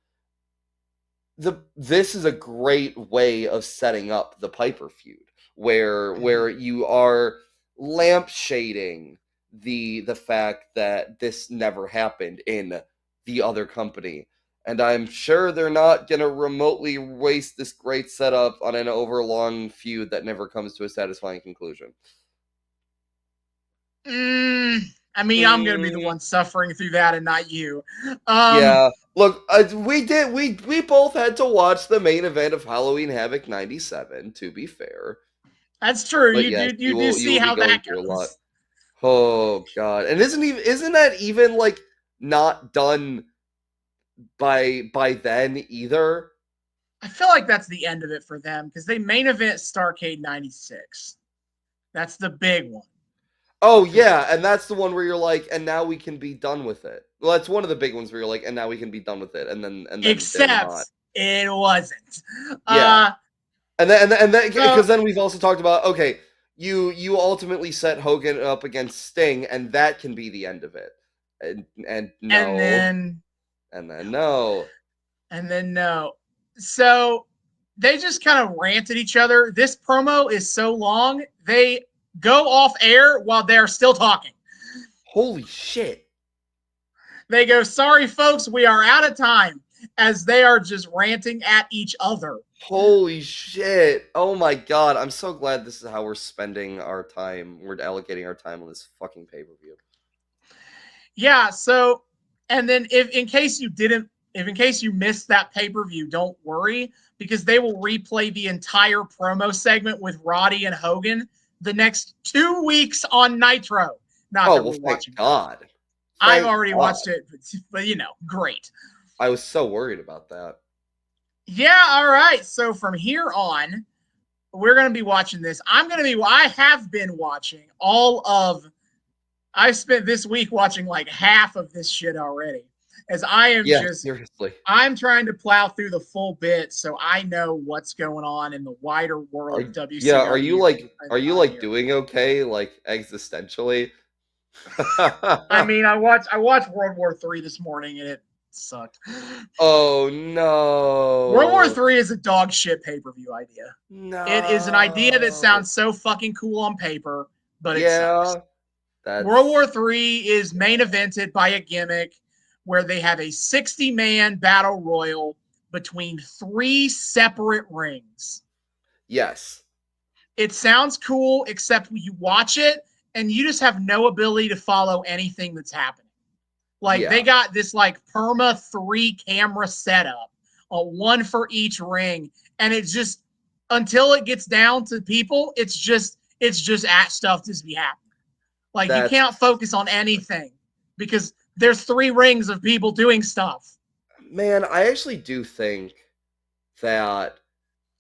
this is a great way of setting up the Piper feud, where you are lampshading the fact that this never happened in the other company. And I'm sure they're not going to remotely waste this great setup on an overlong feud that never comes to a satisfying conclusion. I mean, I'm going to be the one suffering through that and not you. Yeah. Look, we both had to watch the main event of Halloween Havoc '97. To be fair, That's true. but You yes, do you do you see will be how going that through a lot. goes. Oh God! And isn't that even like not done by then either? I feel like that's the end of it for them because they main event Starrcade '96. That's the big one. Oh yeah, and that's the one where you're like, and now we can be done with it. Well, that's one of the big ones where you're like, and now we can be done with it, and then they're not. Except it wasn't. Yeah. And then So because then we've also talked about, okay, you ultimately set Hogan up against Sting, and that can be the end of it. And and no, then and then no. no. So they just kind of rant at each other. This promo is so long, they go off air while they're still talking. Holy shit. They go, sorry, folks, we are out of time, as they are just ranting at each other. Holy shit. Oh my god. I'm so glad this is how we're spending our time. We're allocating our time on this fucking pay-per-view. Yeah, so, and then if in case you missed that pay-per-view, don't worry, because they will replay the entire promo segment with Roddy and Hogan the next 2 weeks on Nitro. Not Oh, that well, we're thank watching it. God. I've Thank already God. watched it, but great. I was so worried about that. Yeah, all right. So from here on, we're going to be watching this. I have been watching I've spent this week watching like half of this shit already. As Yeah, seriously. I'm trying to plow through the full bit so I know what's going on in the wider world of Yeah, WCW. are you like doing okay, like existentially? I mean, I watched World War III this morning and it sucked. Oh World War no. III is a dog shit pay per view idea. It is an idea that No. sounds so fucking cool on paper, but it sucks. Yeah, World War that's III is main evented by a gimmick where they have a 60-man battle royal between 3 separate rings. yes. It sounds cool, except you watch it and you just have no ability to follow anything that's happening. Like they Yeah. got this like perma 3 camera setup, one for each ring, and it's just until it gets down to people, it's just at stuff to be happening. Like, you can't focus on anything because there's 3 rings of people doing stuff. Man, I actually do think that.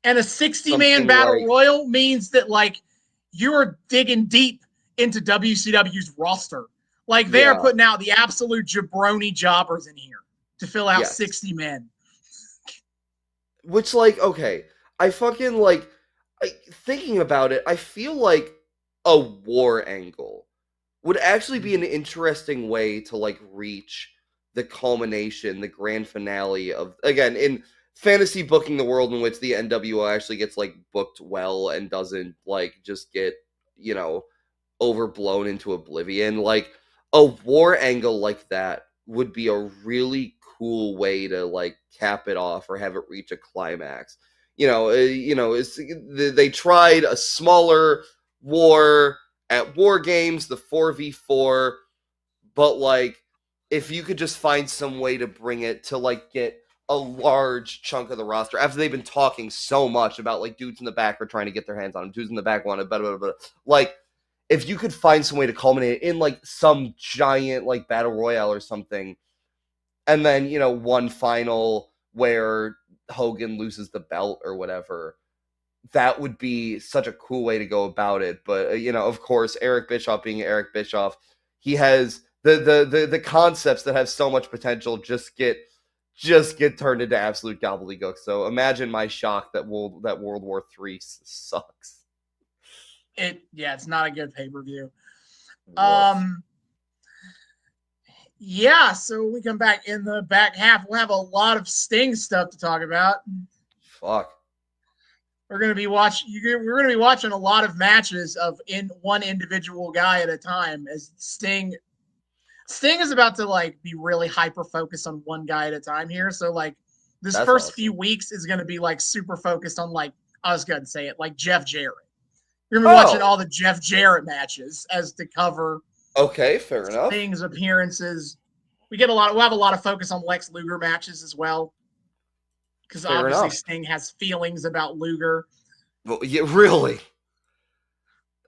And a 60-man battle royal means that, like, you're digging deep into WCW's roster. Like, they are putting out the absolute jabroni jobbers in here to fill out 60 men. Which, like, okay, I fucking, like, thinking about it, I feel like a war angle would actually be an interesting way to, like, reach the culmination, the grand finale of, again, in fantasy booking, the world in which the NWO actually gets, like, booked well and doesn't, like, just get, you know, overblown into oblivion. Like, a war angle like that would be a really cool way to, like, cap it off or have it reach a climax. They tried a smaller war at War Games, the 4v4, but, like, if you could just find some way to bring it to, like, get a large chunk of the roster after they've been talking so much about, like, dudes in the back are trying to get their hands on them, dudes in the back want it, blah, blah, blah. Like, if you could find some way to culminate in, like, some giant, like, battle royale or something, and then, one final where Hogan loses the belt or whatever, that would be such a cool way to go about it. But, of course, Eric Bischoff being Eric Bischoff, he has the concepts that have so much potential just get turned into absolute gobbledygook. So imagine my shock that World War III sucks. It's not a good pay-per-view. So we come back in the back half. We'll have a lot of Sting stuff to talk about. Fuck. We're gonna be watching a lot of matches of in one individual guy at a time, as Sting is about to, like, be really hyper focused on one guy at a time here. So, like, this first few weeks is gonna be, like, super focused on, like, I was gonna say it, like, Jeff Jarrett. You're gonna be watching all the Jeff Jarrett matches as to cover. Okay, fair enough. Sting's appearances. We'll have a lot of focus on Lex Luger matches as well, because obviously Sting has feelings about Luger. Well, yeah, really.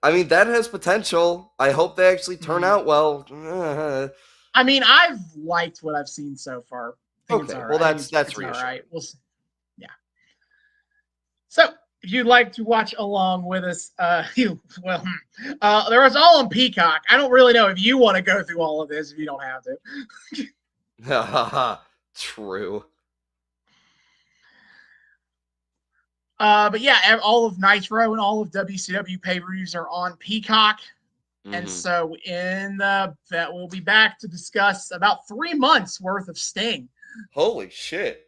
I mean, that has potential. I hope they actually turn out well. I mean, I've liked what I've seen so far. Okay, well, that's reassuring. All right. We'll see. Yeah. So, if you'd like to watch along with us, there was all on Peacock. I don't really know if you want to go through all of this if you don't have to. True. But yeah, all of Nitro and all of WCW pay-per-views are on Peacock. Mm-hmm. And so we'll be back to discuss about 3 months worth of Sting. Holy shit.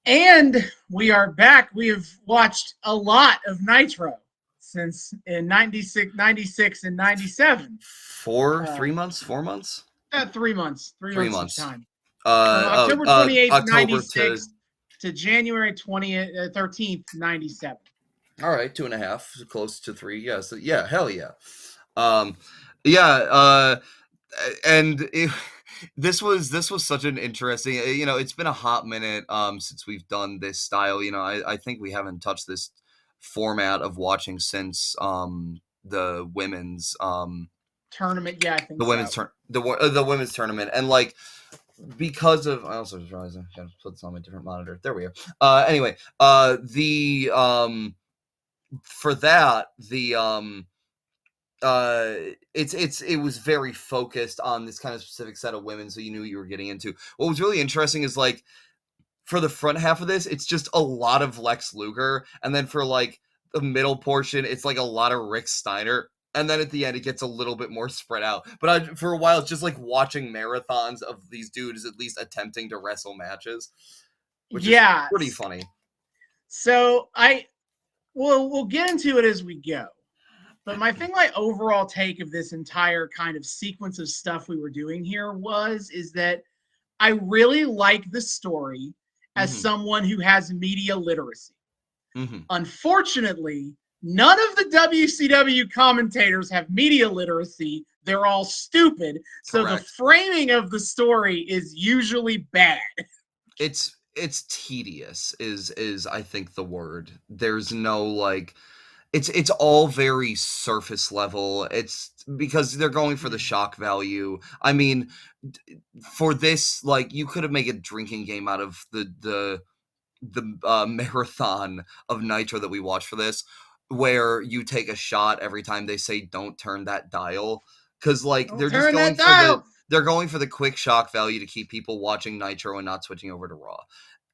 And we are back. We have watched a lot of Nitro since in 96 and 97. 3 months? 4 months? 3 months. 3 months each time. October 28th, 96 to January 13th, 97. All right, 2.5, close to 3. Yeah, so yeah, hell yeah. This was such an interesting, it's been a hot minute since we've done this style. I think we haven't touched this format of watching since the women's tournament. Yeah, I think the women's the women's tournament, and like because of I also was realizing I gotta put this on my different monitor. There we are. Anyway, for that it was very focused on this kind of specific set of women, so you knew what you were getting into. What was really interesting is, like, for the front half of this, it's just a lot of Lex Luger, and then for, like, the middle portion, it's like a lot of Rick Steiner, and then at the end it gets a little bit more spread out. But for a while, it's just like watching marathons of these dudes at least attempting to wrestle matches, which is pretty funny. So we'll get into it as we go. But my overall take of this entire kind of sequence of stuff we were doing here is that I really like the story as someone who has media literacy. Mm-hmm. Unfortunately, none of the WCW commentators have media literacy they're all stupid. So the Correct. framing of the story is usually bad. It's tedious is I think the word. There's no like it's all very surface level. It's because they're going for the shock value. I mean, for this, like, you could have made a drinking game out of the marathon of Nitro that we watched for this, where you take a shot every time they say don't turn that dial, because like Don't they're just turn going that for dial. they're going for the quick shock value to keep people watching Nitro and not switching over to Raw.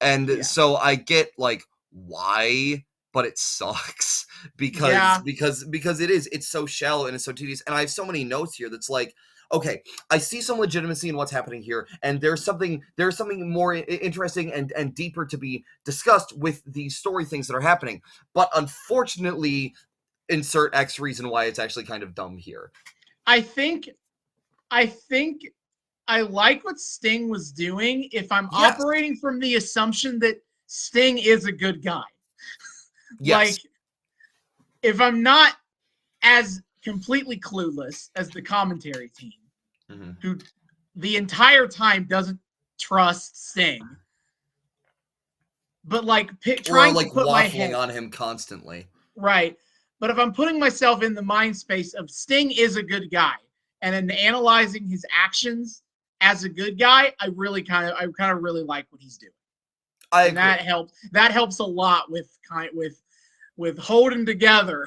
And Yeah. so I get like why, but it sucks Yeah. because it's so shallow and it's so tedious. And I have so many notes here that's like, okay, I see some legitimacy in what's happening here, and there's something more interesting and deeper to be discussed with these story things that are happening. But unfortunately, insert X reason why it's actually kind of dumb here. I think I like what Sting was doing if I'm Yes. operating from the assumption that Sting is a good guy. Yes. Like, if I'm not as completely clueless as the commentary team, who the entire time doesn't trust Sting, but like trying to put my head waffling on him constantly. right. But if I'm putting myself in the mind space of Sting is a good guy, and in analyzing his actions as a good guy, I kind of really like what he's doing. And that helps a lot with holding together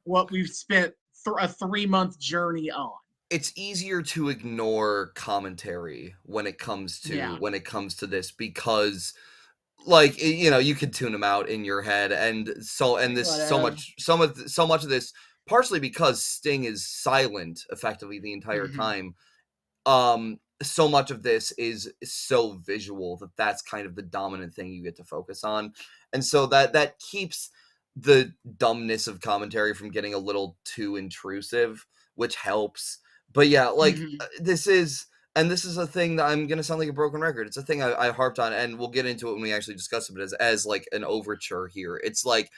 what we've spent a 3-month journey on. It's easier to ignore commentary when it comes to this, because like, you know, you could tune them out in your head, and so much of this, partially because Sting is silent effectively the entire time. So much of this is so visual that's kind of the dominant thing you get to focus on, and so that keeps the dumbness of commentary from getting a little too intrusive, which helps. But yeah, like, this is a thing that I'm gonna sound like a broken record. It's a thing I harped on, and we'll get into it when we actually discuss it. But as like an overture here, it's like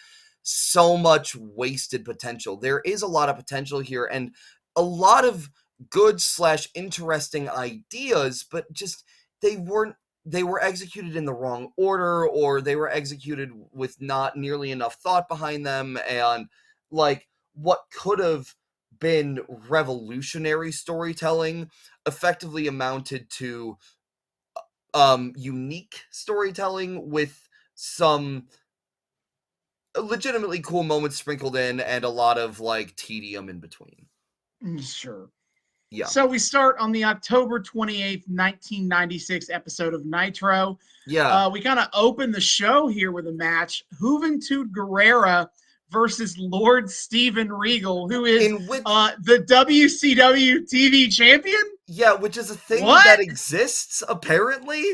so much wasted potential. There is a lot of potential here, and a lot of good / interesting ideas, but just they were executed in the wrong order, or they were executed with not nearly enough thought behind them, and like what could have been revolutionary storytelling effectively amounted to unique storytelling with some legitimately cool moments sprinkled in and a lot of like tedium in between. Sure. Yeah. So we start on the October 28th, 1996 episode of Nitro. Yeah. We kind of open the show here with a match. Juventud Guerrera versus Lord Steven Regal, who is the WCW TV champion. Yeah, which is a thing that exists, apparently.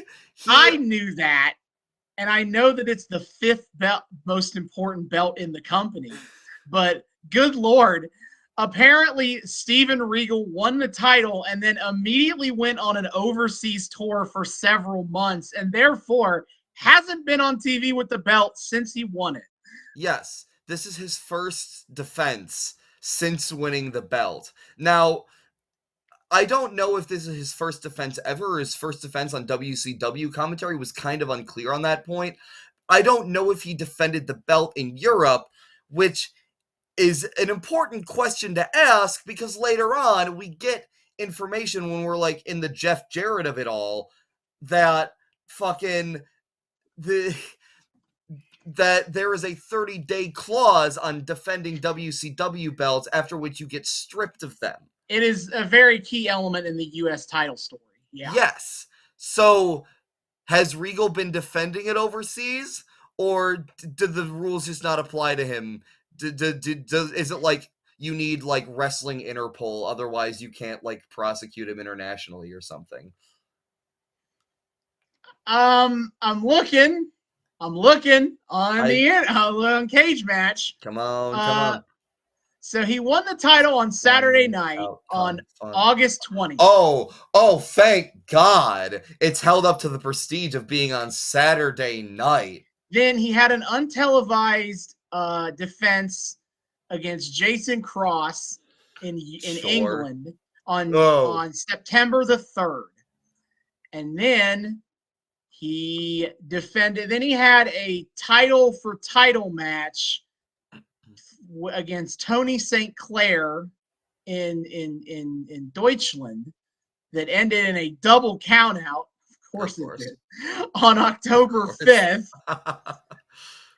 I knew that. And I know that it's the 5th most important belt in the company. But good Lord. Apparently, Steven Regal won the title and then immediately went on an overseas tour for several months, and therefore hasn't been on TV with the belt since he won it. Yes, this is his first defense since winning the belt. Now, I don't know if this is his first defense ever, or his first defense on WCW. Commentary was kind of unclear on that point. I don't know if he defended the belt in Europe, which is an important question to ask, because later on we get information when we're like in the Jeff Jarrett of it all that fucking that there is a 30-day clause on defending WCW belts, after which you get stripped of them. It is a very key element in the U.S. title story. Yeah. Yes. So has Regal been defending it overseas, or do the rules just not apply to him? Is it like you need like wrestling Interpol, otherwise you can't like prosecute him internationally or something? I'm looking on Cage Match. Come on. So he won the title on Saturday night on August 20th. Oh, thank God. It's held up to the prestige of being on Saturday night. Then he had an untelevised defense against Jason Cross in England on September the 3rd. And then he defended. Then he had a title for title match against Tony St. Clair in Deutschland that ended in a double countout. Of course it did. On October 5th.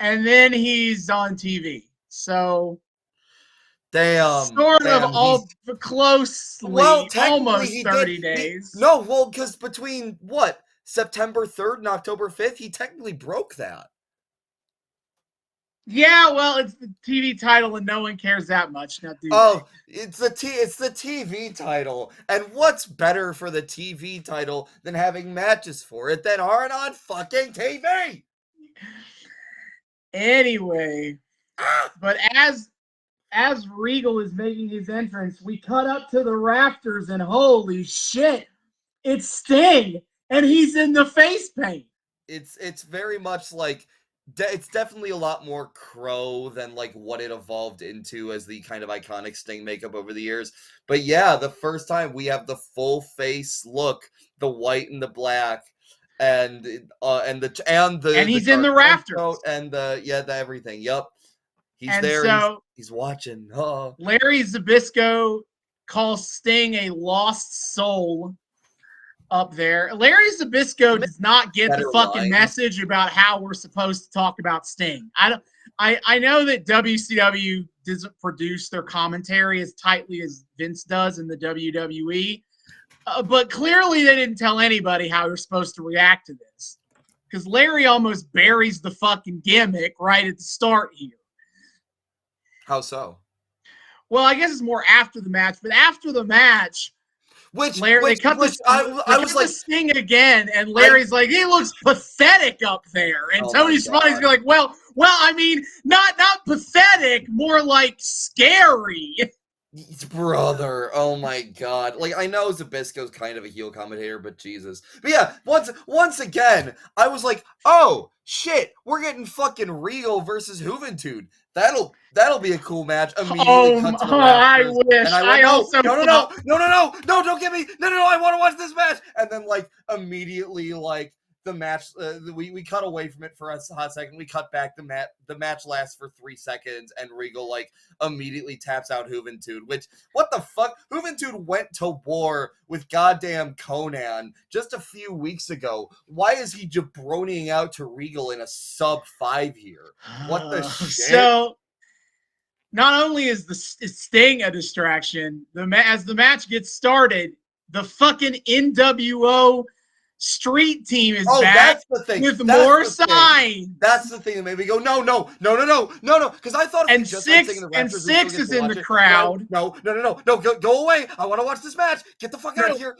And then he's on TV. So sort of all closely, almost 30 days. Because between what? September 3rd and October 5th, he technically broke that. Yeah, well, it's the TV title and no one cares that much. Now, it's the TV title. And what's better for the TV title than having matches for it that aren't on fucking TV? Anyway, but as Regal is making his entrance, we cut up to the rafters and holy shit, it's Sting and he's in the face paint. It's very much like it's definitely a lot more Crow than like what it evolved into as the kind of iconic Sting makeup over the years. But yeah, the first time we have the full face look, the white and the black, and he's in the rafters and the everything. Yep, he's and there. So he's watching. Larry Zbyszko calls Sting a lost soul. Up there, Larry Zbyszko does not get the fucking message about how we're supposed to talk about Sting. I know that WCW doesn't produce their commentary as tightly as Vince does in the WWE, but clearly they didn't tell anybody how you're supposed to react to this because Larry almost buries the fucking gimmick right at the start here. How so? Well, I guess it's more after the match, but after the match. They cut the Sting again, and Larry's like, he looks pathetic up there, and Tony Schiavone's be like, well, I mean, not pathetic, more like scary. Brother, oh my god! Like I know Zbyszko's kind of a heel commentator, but Jesus, but yeah, once again, I was like, oh shit, we're getting fucking Regal versus Juventud. That'll be a cool match. Immediately cut to the I wish. No, don't get me. No, I want to watch this match. And then like immediately like the match, we cut away from it for a hot second. We cut back the match lasts for 3 seconds, and Regal like immediately taps out Juventud. Which what the fuck? Juventud went to war with goddamn Conan just a few weeks ago. Why is he jabroniing out to Regal in a sub-5 here? What the shit? So not only is Sting a distraction, as the match gets started, the fucking NWO street team is back with more signs. That's the thing that made me go, no, because I thought and Six is in the crowd. No, go away. I want to watch this match. Get the fuck out of here.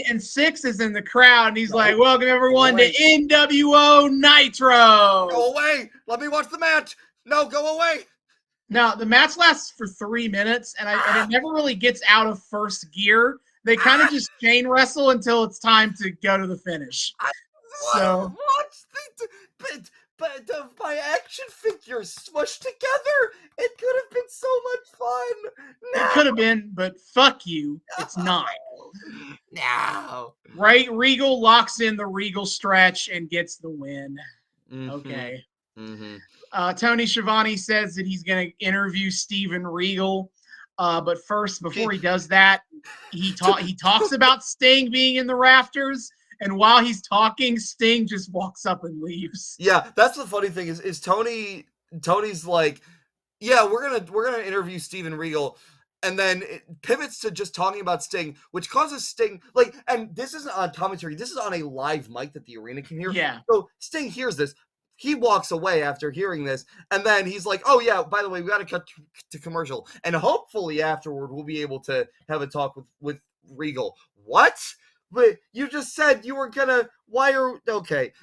And Six is in the crowd, and he's like, welcome everyone to NWO Nitro. Go away. Let me watch the match. No, go away. Now, the match lasts for 3 minutes, and it never really gets out of first gear. They kind of just chain wrestle until it's time to go to the finish. But my action figures smushed together, it could have been so much fun. No. It could have been, but fuck you, it's not. No. Right, Regal locks in the Regal stretch and gets the win. Mm-hmm. Okay. Mm-hmm. Tony Schiavone says that he's going to interview Steven Regal. But first, before he does that, he talks about Sting being in the rafters, and while he's talking, Sting just walks up and leaves. Yeah, that's the funny thing is Tony's like, yeah, we're gonna interview Steven Regal, and then it pivots to just talking about Sting, which causes Sting like, and this isn't on commentary, this is on a live mic that the arena can hear. Yeah. So Sting hears this. He walks away after hearing this, and then he's like, oh, yeah, by the way, we got to cut to commercial. And hopefully afterward, we'll be able to have a talk with Regal. What? But you just said you were going to – okay.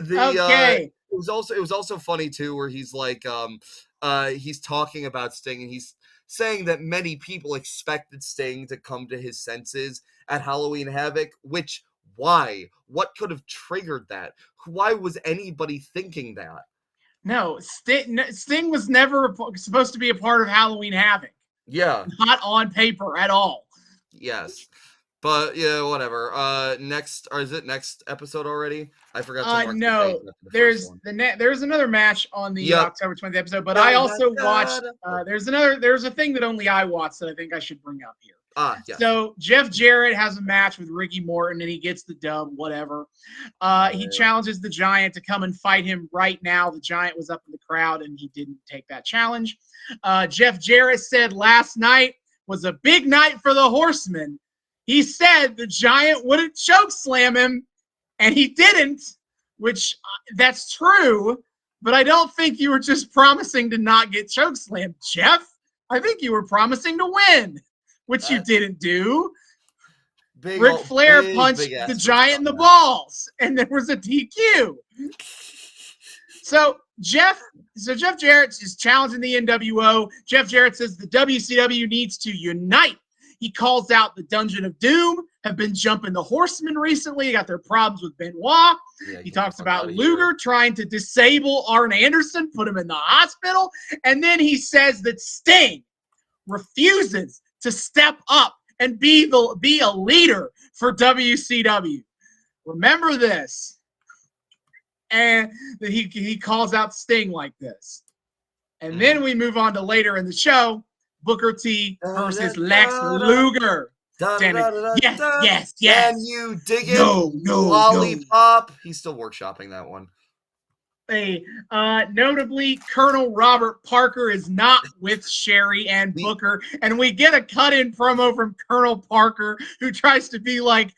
Okay. It was also funny, too, where he's like he's talking about Sting, and he's saying that many people expected Sting to come to his senses at Halloween Havoc, which – why? What could have triggered that? Why was anybody thinking that? No, Sting was never supposed to be a part of Halloween Havoc. Yeah. Not on paper at all. Yes. But yeah, whatever. Next, or is it next episode already? I forgot to mark No, the date after the first one. there's another match on the October 20th episode, but I also watched. There's a thing that only I watched that I think I should bring up here. Yes. So Jeff Jarrett has a match with Ricky Morton and he gets the dub, whatever. He challenges the Giant to come and fight him right now. The Giant was up in the crowd and he didn't take that challenge. Jeff Jarrett said last night was a big night for the Horsemen. He said the Giant wouldn't choke slam him, and he didn't, which that's true, but I don't think you were just promising to not get choke slammed, Jeff. I think you were promising to win, which you didn't do. Ric Flair punched the Giant in the balls, and there was a DQ. So Jeff Jarrett is challenging the NWO. Jeff Jarrett says the WCW needs to unite. He calls out the Dungeon of Doom, have been jumping the Horsemen recently. Got their problems with Benoit. He talks about Luger trying to disable Arn Anderson, put him in the hospital. And then he says that Sting refuses to step up and be a leader for WCW. Remember this. And he calls out Sting like this. And then we move on to later in the show. Booker T versus Lex Luger. Yes. Can you dig it? No. Lollipop. He's still workshopping that one. Notably, Colonel Robert Parker is not with Sherry and Booker, and we get a cut-in promo from Colonel Parker, who tries to be like,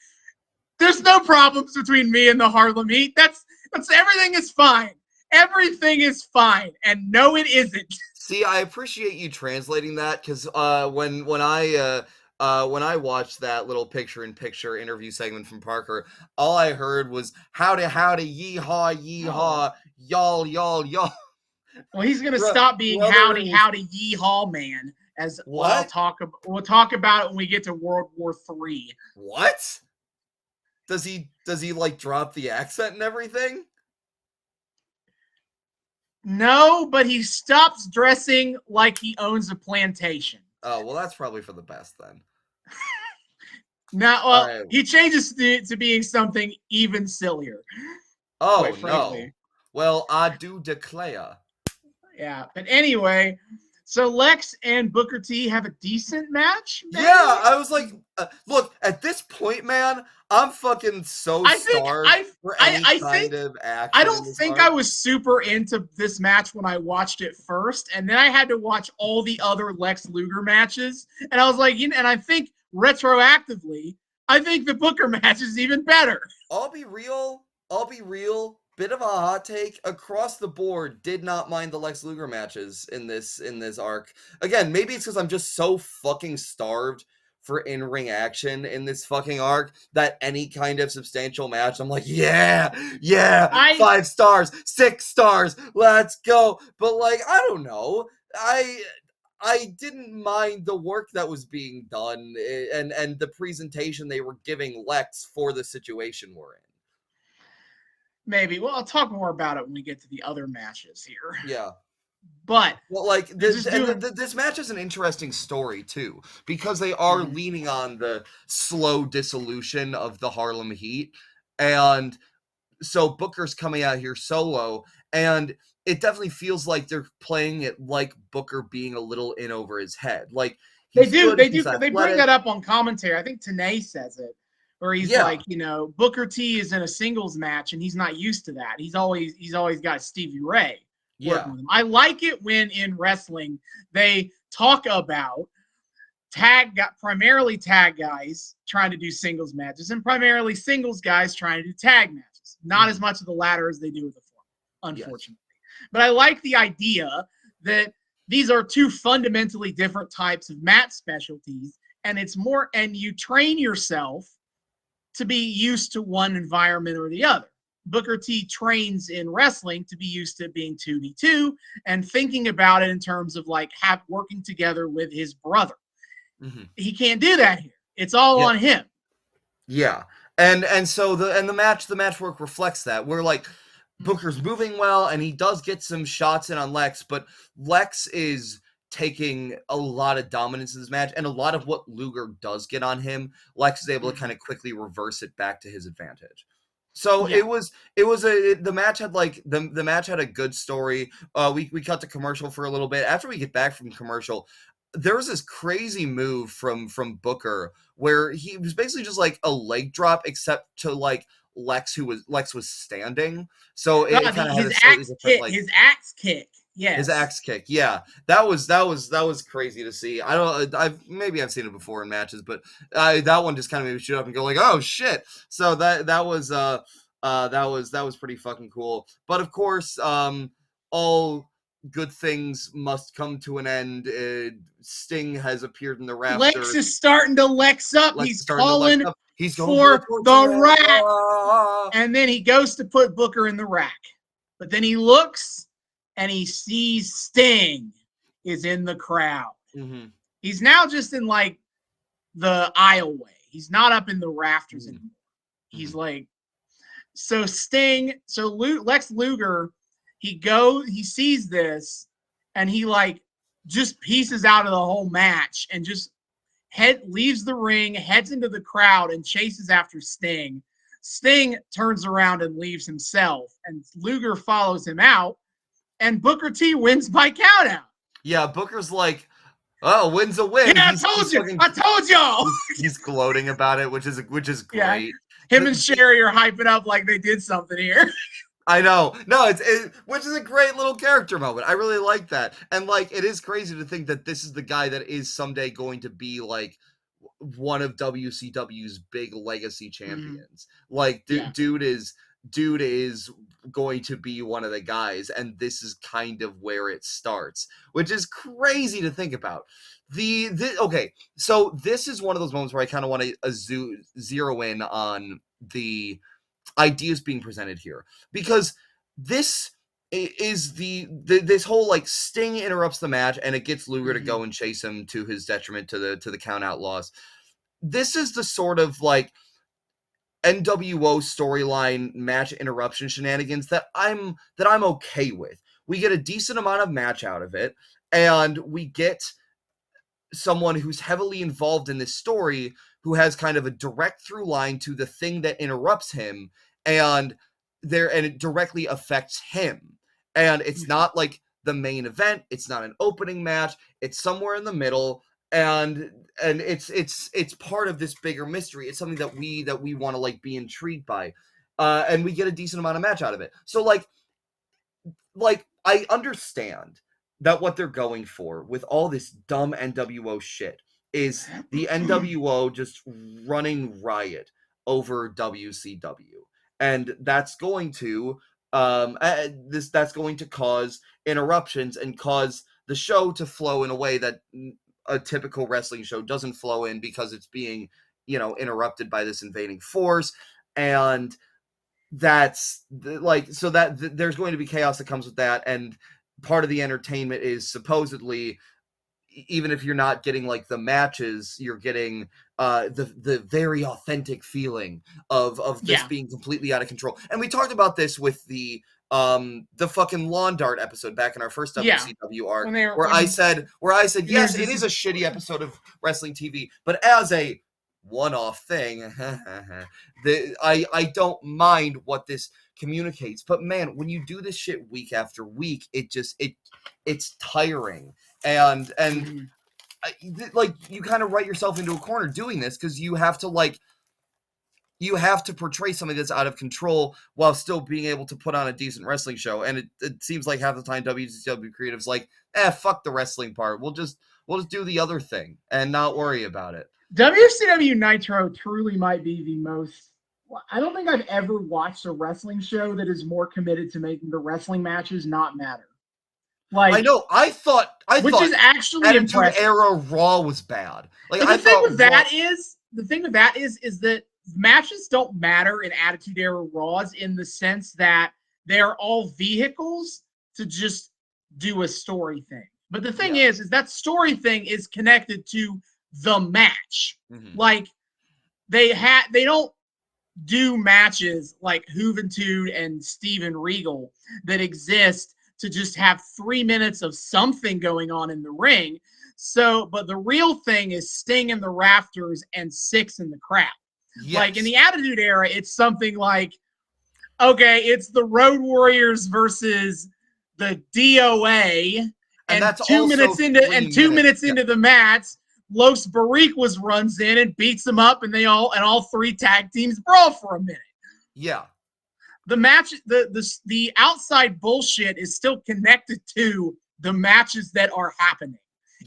"There's no problems between me and the Harlem Heat. That's everything is fine. Everything is fine." And no, it isn't. See, I appreciate you translating that, because when I watched that little picture-in-picture interview segment from Parker, all I heard was howdy, yeehaw, y'all. Well, he's gonna stop being howdy, yeehaw, man. As what? We'll talk about it when we get to World War III. What? Does he like drop the accent and everything? No, but he stops dressing like he owns a plantation. Oh, well, that's probably for the best then. Now, right. He changes to being something even sillier. Oh, no. Well, I do declare. Yeah, but anyway, so Lex and Booker T have a decent match. Maybe? Yeah, I was like, look, at this point, man, I'm fucking so starved for any kind of action. I don't think I was super into this match when I watched it first, and then I had to watch all the other Lex Luger matches, and I was like, and I think retroactively, I think the Booker match is even better. I'll be real. Bit of a hot take. Across the board, did not mind the Lex Luger matches in this arc. Again, maybe it's because I'm just so fucking starved for in-ring action in this fucking arc that any kind of substantial match, I'm like, yeah, 5 stars, 6 stars, let's go. But like, I don't know. I didn't mind the work that was being done and the presentation they were giving Lex for the situation we're in. Maybe. Well, I'll talk more about it when we get to the other matches here. Yeah. But well, like this match is an interesting story too, because they are leaning on the slow dissolution of the Harlem Heat, and so Booker's coming out here solo, and it definitely feels like they're playing it like Booker being a little in over his head. Like they bring that up on commentary. I think Tenay says it. Where he's like, Booker T is in a singles match and he's not used to that. He's always got Stevie Ray working with him. I like it when in wrestling they talk about primarily tag guys trying to do singles matches and primarily singles guys trying to do tag matches. Not as much of the latter as they do with the former, unfortunately. Yes. But I like the idea that these are two fundamentally different types of match specialties, and you train yourself to be used to one environment or the other. Booker T trains in wrestling to be used to being 2v2 and thinking about it in terms of like working together with his brother. Mm-hmm. He can't do that here. It's all on him. Yeah. And so the match work reflects that. We're like, Booker's moving well and he does get some shots in on Lex, but Lex is taking a lot of dominance in this match, and a lot of what Luger does get on him, Lex is able to kind of quickly reverse it back to his advantage. So Yeah. the match had like the match had a good story. We cut to commercial for a little bit. After we get back from commercial, there was this crazy move from Booker where he was basically just like a leg drop, except to like Lex was standing. So it kind of had a slightly different like his axe kick. Yes. his axe kick. Yeah. That was crazy to see. I've seen it before in matches, but that one just kind of made me shoot up and go like, "Oh shit." So that was pretty fucking cool. But of course, all good things must come to an end. Sting has appeared in the rafters. Lex is starting to Lex up. He's calling He's for the rack. And then he goes to put Booker in the rack. But then he looks and he sees Sting is in the crowd. Mm-hmm. He's now just in like the aisleway. He's not up in the rafters anymore. He's like, so Lex Luger, he sees this and he like just pieces out of the whole match and just leaves the ring, heads into the crowd and chases after Sting. Sting turns around and leaves himself, and Luger follows him out, and Booker T wins by countout. Yeah, Booker's like, oh, win's a win. Yeah, I told y'all. He's gloating about it, which is great. Yeah. Him and Sherry are hyping up like they did something here. I know. No, which is a great little character moment. I really like that. And like, it is crazy to think that this is the guy that is someday going to be like one of WCW's big legacy champions. Like, dude is going to be one of the guys, and this is kind of where it starts, which is crazy to think about. Okay, so this is one of those moments where I kind of want to zero in on the ideas being presented here, because this is this whole like Sting interrupts the match and it gets Luger to go and chase him to his detriment to the count out loss. This is the sort of like NWO storyline match interruption shenanigans that I'm okay with. We get a decent amount of match out of it, and we get someone who's heavily involved in this story who has kind of a direct through line to the thing that interrupts him, and it directly affects him. And it's not like the main event, it's not an opening match, it's somewhere in the middle, and it's part of this bigger mystery. It's something that we want to like be intrigued by, and we get a decent amount of match out of it. So like I understand that what they're going for with all this dumb NWO shit is the NWO just running riot over WCW, and that's going to that's going to cause interruptions and cause the show to flow in a way that a typical wrestling show doesn't flow in, because it's being, interrupted by this invading force. And that's there's going to be chaos that comes with that. And part of the entertainment is supposedly, even if you're not getting like the matches, you're getting the very authentic feeling of this being completely out of control. And we talked about this with the fucking lawn dart episode back in our first WCW arc, where I said yes, it is a shitty episode of wrestling TV, but as a one-off thing, I don't mind what this communicates. But man, when you do this shit week after week, it's tiring, and like you kind of write yourself into a corner doing this, because you have to portray something that's out of control while still being able to put on a decent wrestling show. And it seems like half the time WCW creatives like, fuck the wrestling part. We'll just do the other thing and not worry about it. WCW Nitro truly might be the most. I don't think I've ever watched a wrestling show that is more committed to making the wrestling matches not matter. Like, I know. I thought is actually Attitude impressive. Era Raw was bad. Like, the thing with that is that matches don't matter in Attitude Era Raws, in the sense that they're all vehicles to just do a story thing. But the thing is that story thing is connected to the match. Mm-hmm. Like they don't do matches like Juventud and Steven Regal that exist to just have 3 minutes of something going on in the ring. So, but the real thing is Sting in the rafters and Six in the crowd. Yes. Like in the Attitude Era, it's something like, okay, it's the Road Warriors versus the DOA, and that's 2 minutes into 3 minutes into the match, Los Barriquas runs in and beats them up, and all three tag teams brawl for a minute. Yeah. The match, the outside bullshit is still connected to the matches that are happening.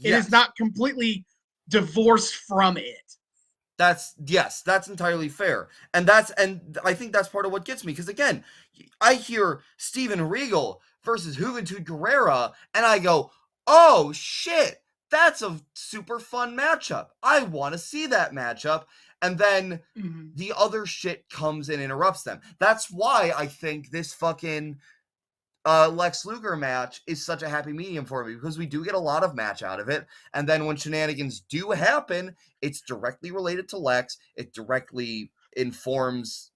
It is not completely divorced from it. That's entirely fair. And I think that's part of what gets me. Because again, I hear Steven Regal versus Juventud Guerrera, and I go, oh shit, that's a super fun matchup. I want to see that matchup. And then the other shit comes and interrupts them. That's why I think this fucking Lex Luger match is such a happy medium for me, because we do get a lot of match out of it. And then when shenanigans do happen, it's directly related to Lex. It directly informs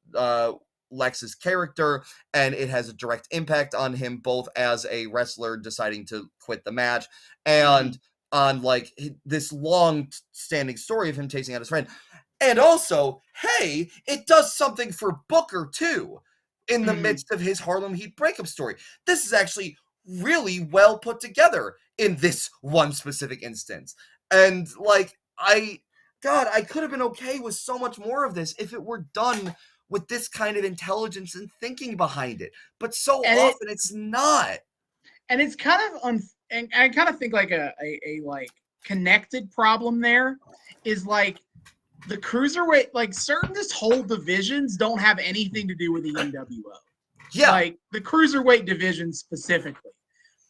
Lex's character, and it has a direct impact on him, both as a wrestler deciding to quit the match and on like this long standing story of him chasing out his friend. And also, hey, it does something for Booker too, in the midst of his Harlem Heat breakup story. This is actually really well put together in this one specific instance. And like, I could have been okay with so much more of this if it were done with this kind of intelligence and thinking behind it. But so often it's not. And it's kind of and I kind of think like a like connected problem there is like the cruiserweight, like certain just whole divisions don't have anything to do with the NWO. Yeah. Like the cruiserweight division specifically.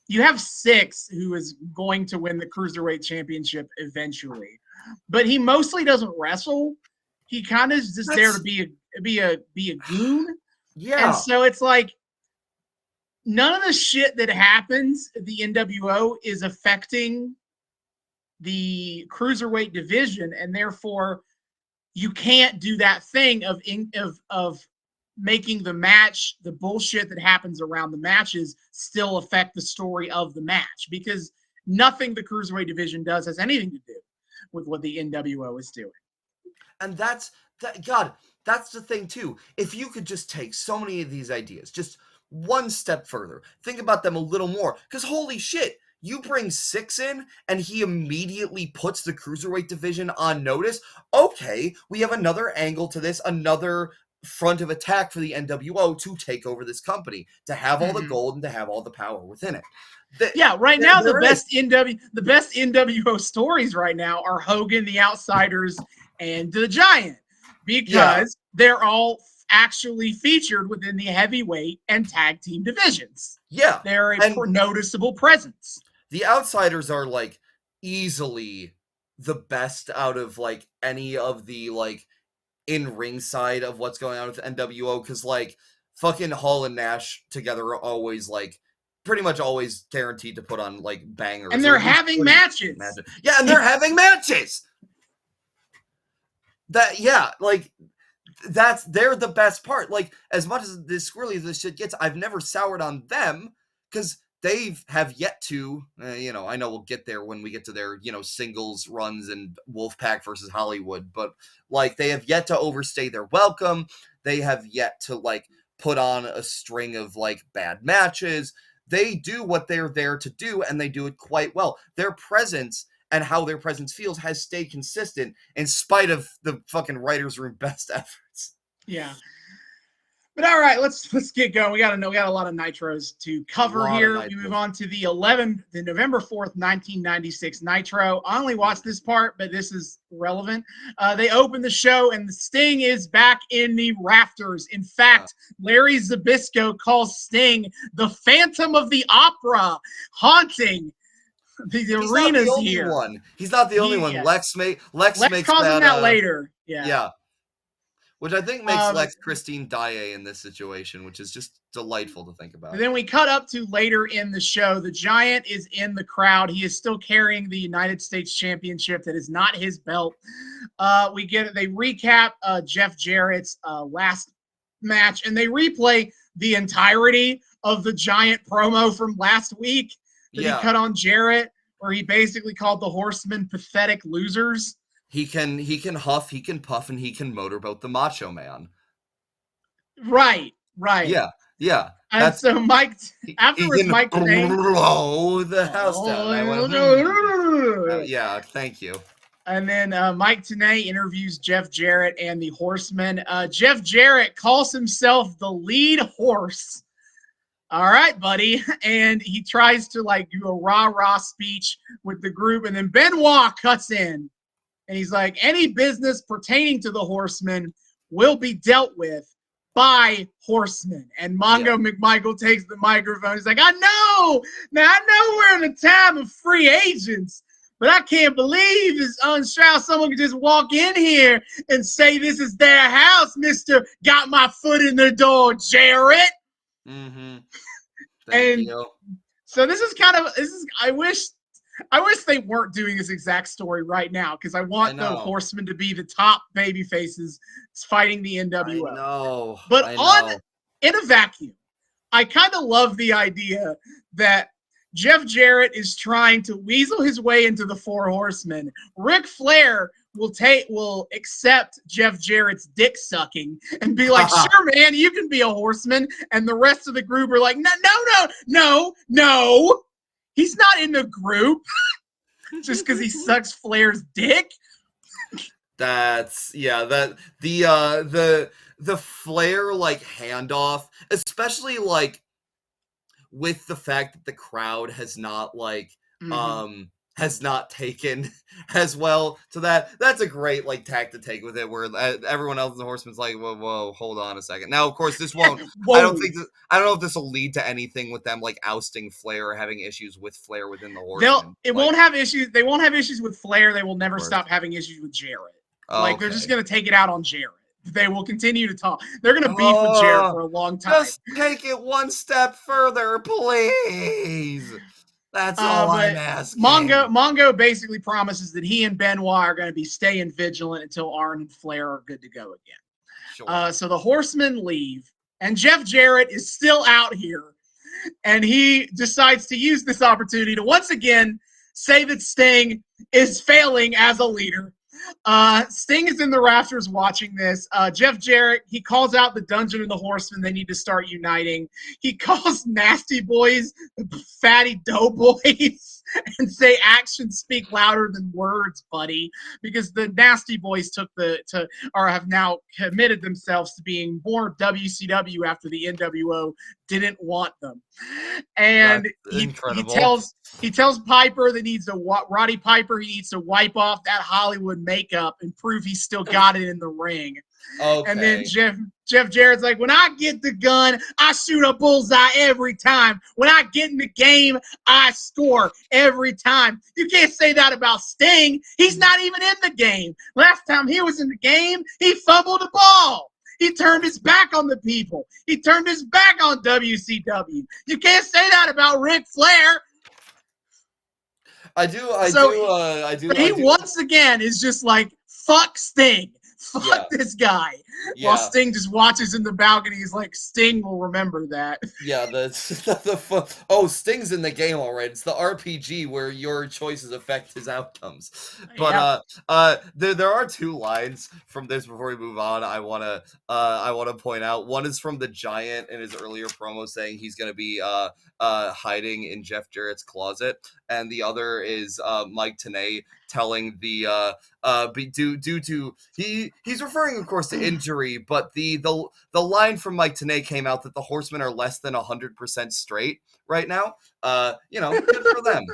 You have Six, who is going to win the cruiserweight championship eventually, but he mostly doesn't wrestle. He kind of is just there to be a goon. Yeah. And so it's like none of the shit that happens at the NWO is affecting the cruiserweight division, and therefore you can't do that thing of making the match, the bullshit that happens around the matches, still affect the story of the match, because nothing the cruiserweight division does has anything to do with what the NWO is doing. And that's the thing too. If you could just take so many of these ideas just one step further, think about them a little more, because holy shit, you bring Six in and he immediately puts the cruiserweight division on notice. Okay, we have another angle to this, another front of attack for the NWO to take over this company, to have all the gold and to have all the power within it. Right now the best NWO stories right now are Hogan, the Outsiders, and the Giant, because they're all actually featured within the heavyweight and tag team divisions. Yeah. They're a noticeable presence. The Outsiders are like easily the best out of like any of the like in-ring side of what's going on with NWO, because like fucking Hall and Nash together are always like pretty much always guaranteed to put on like bangers. And they're having matches. Yeah, and they're having matches. They're the best part. Like, as much as this squirrely as this shit gets, I've never soured on them, because they have yet to, I know we'll get there when we get to their, singles runs and Wolfpack versus Hollywood, but like they have yet to overstay their welcome. They have yet to like put on a string of like bad matches. They do what they're there to do, and they do it quite well. Their presence and how their presence feels has stayed consistent in spite of the fucking writers' room best efforts. Yeah. But all right, let's get going. We got a lot of nitros to cover here. We move on to the November 4th, 1996 Nitro. I only watched this part, but this is relevant. They open the show, and the Sting is back in the rafters. In fact, Larry Zbyszko calls Sting the Phantom of the Opera, haunting the arenas here. He's not the only one. Lex makes calls him that later. Yeah. Which I think makes Lex Christine Daae in this situation, which is just delightful to think about. And then we cut up to later in the show. The Giant is in the crowd. He is still carrying the United States Championship. That is not his belt. They recap Jeff Jarrett's last match, and they replay the entirety of the giant promo from last week that he cut on Jarrett, where he basically called the Horsemen pathetic losers. He can huff, he can puff, and he can motorboat the Macho Man. Right. Yeah. And so Mike, afterwards, Mike Tenay blow the house down. I went, yeah, thank you. And then Mike Tenay interviews Jeff Jarrett and the Horsemen. Jeff Jarrett calls himself the lead horse. All right, buddy. And he tries to do a rah-rah speech with the group. And then Benoit cuts in. And he's like, any business pertaining to the Horsemen will be dealt with by Horsemen. And Mongo McMichael takes the microphone. He's like, I know we're in a time of free agents, but I can't believe it's unshroud. Someone could just walk in here and say this is their house, Mr. Got my foot in the door, Jarrett. Mm-hmm. Thank you. So I wish they weren't doing this exact story right now, because I want the Horsemen to be the top baby faces fighting the NWO. I know. But in a vacuum, I kind of love the idea that Jeff Jarrett is trying to weasel his way into the Four Horsemen. Ric Flair will accept Jeff Jarrett's dick sucking and be like, sure, man, you can be a Horseman. And the rest of the group are like, no. He's not in the group just because he sucks Flair's dick. The Flair handoff, especially with the fact that the crowd has not taken as well to that. That's a great tack to take with it, where everyone else in the Horsemen's like, whoa, hold on a second. Now, of course, this won't. I don't know if this will lead to anything with them ousting Flair or having issues with Flair within the Horsemen. Won't have issues. They won't have issues with Flair. They will never stop having issues with Jarrett. They're just gonna take it out on Jarrett. They will continue to talk. They're gonna beef with Jarrett for a long time. Just take it one step further, please. That's all I'm asking. Mongo basically promises that he and Benoit are going to be staying vigilant until Arn and Flair are good to go again. Sure. So the Horsemen leave, and Jeff Jarrett is still out here, and he decides to use this opportunity to once again say that Sting is failing as a leader. Sting is in the rafters watching this. Jeff Jarrett, he calls out the Dungeon and the Horsemen. They need to start uniting. He calls Nasty Boys the fatty doughboys and say actions speak louder than words, buddy, because the Nasty Boys have now committed themselves to being more WCW after the NWO didn't want them. And he tells Piper that Roddy Piper, he needs to wipe off that Hollywood makeup and prove he's still got it in the ring. Okay. And then Jeff Jarrett's like, when I get the gun, I shoot a bullseye every time. When I get in the game, I score every time. You can't say that about Sting. He's not even in the game. Last time he was in the game, he fumbled the ball. He turned his back on the people. He turned his back on WCW. You can't say that about Ric Flair. I do. Once again is just like, fuck Sting. Fuck this guy. Yeah. While Sting just watches in the balcony, he's like, Sting will remember that. Yeah, Sting's in the game already. It's the RPG where your choices affect his outcomes. But there are two lines from this before we move on. I wanna point out. One is from the Giant in his earlier promo saying he's gonna be hiding in Jeff Jarrett's closet, and the other is Mike Tenay telling the due to he's referring of course to injury, but the line from Mike Tenay came out that the Horsemen are less than 100% straight right now. Good for them.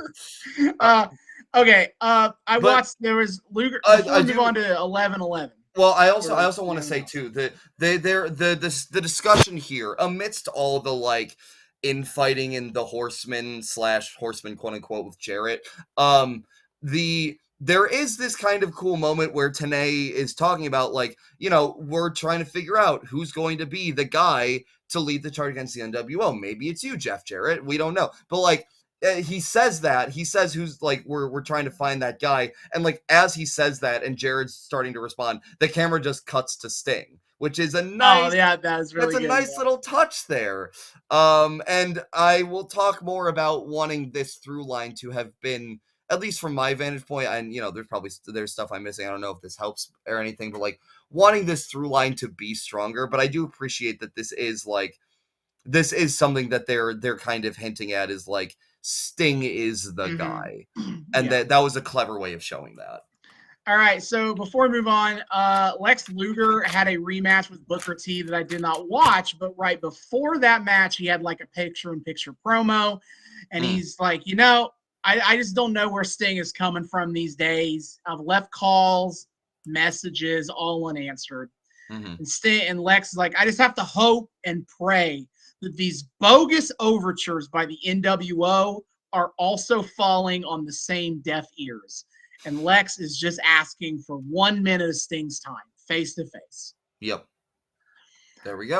Okay. Watched. There was Luger. Before we move on to 11-11. Well, I also want to say too that the discussion here amidst all the infighting in the Horsemen quote unquote with Jarrett, there is this kind of cool moment where Tenay is talking about we're trying to figure out who's going to be the guy to lead the charge against the NWO. Maybe it's you, Jeff Jarrett. We don't know, but he says who's we're trying to find that guy, and as he says that and Jarrett's starting to respond, the camera just cuts to Sting, which is a nice. Oh yeah, that was really That's a good. nice little touch there. And I will talk more about wanting this through line to have been, at least from my vantage point, and there's stuff I'm missing. I don't know if this helps or anything, but like wanting this through line to be stronger. But I do appreciate that this is something that they're kind of hinting at, is like Sting is the guy, and that was a clever way of showing that. All right, so before we move on, Lex Luger had a rematch with Booker T that I did not watch, but right before that match, he had like a picture-in-picture promo, and he's like, I just don't know where Sting is coming from these days. I've left calls, messages, all unanswered. And Sting and Lex is like, I just have to hope and pray that these bogus overtures by the NWO are also falling on the same deaf ears. And Lex is just asking for 1 minute of Sting's time, face to face. Yep. There we go.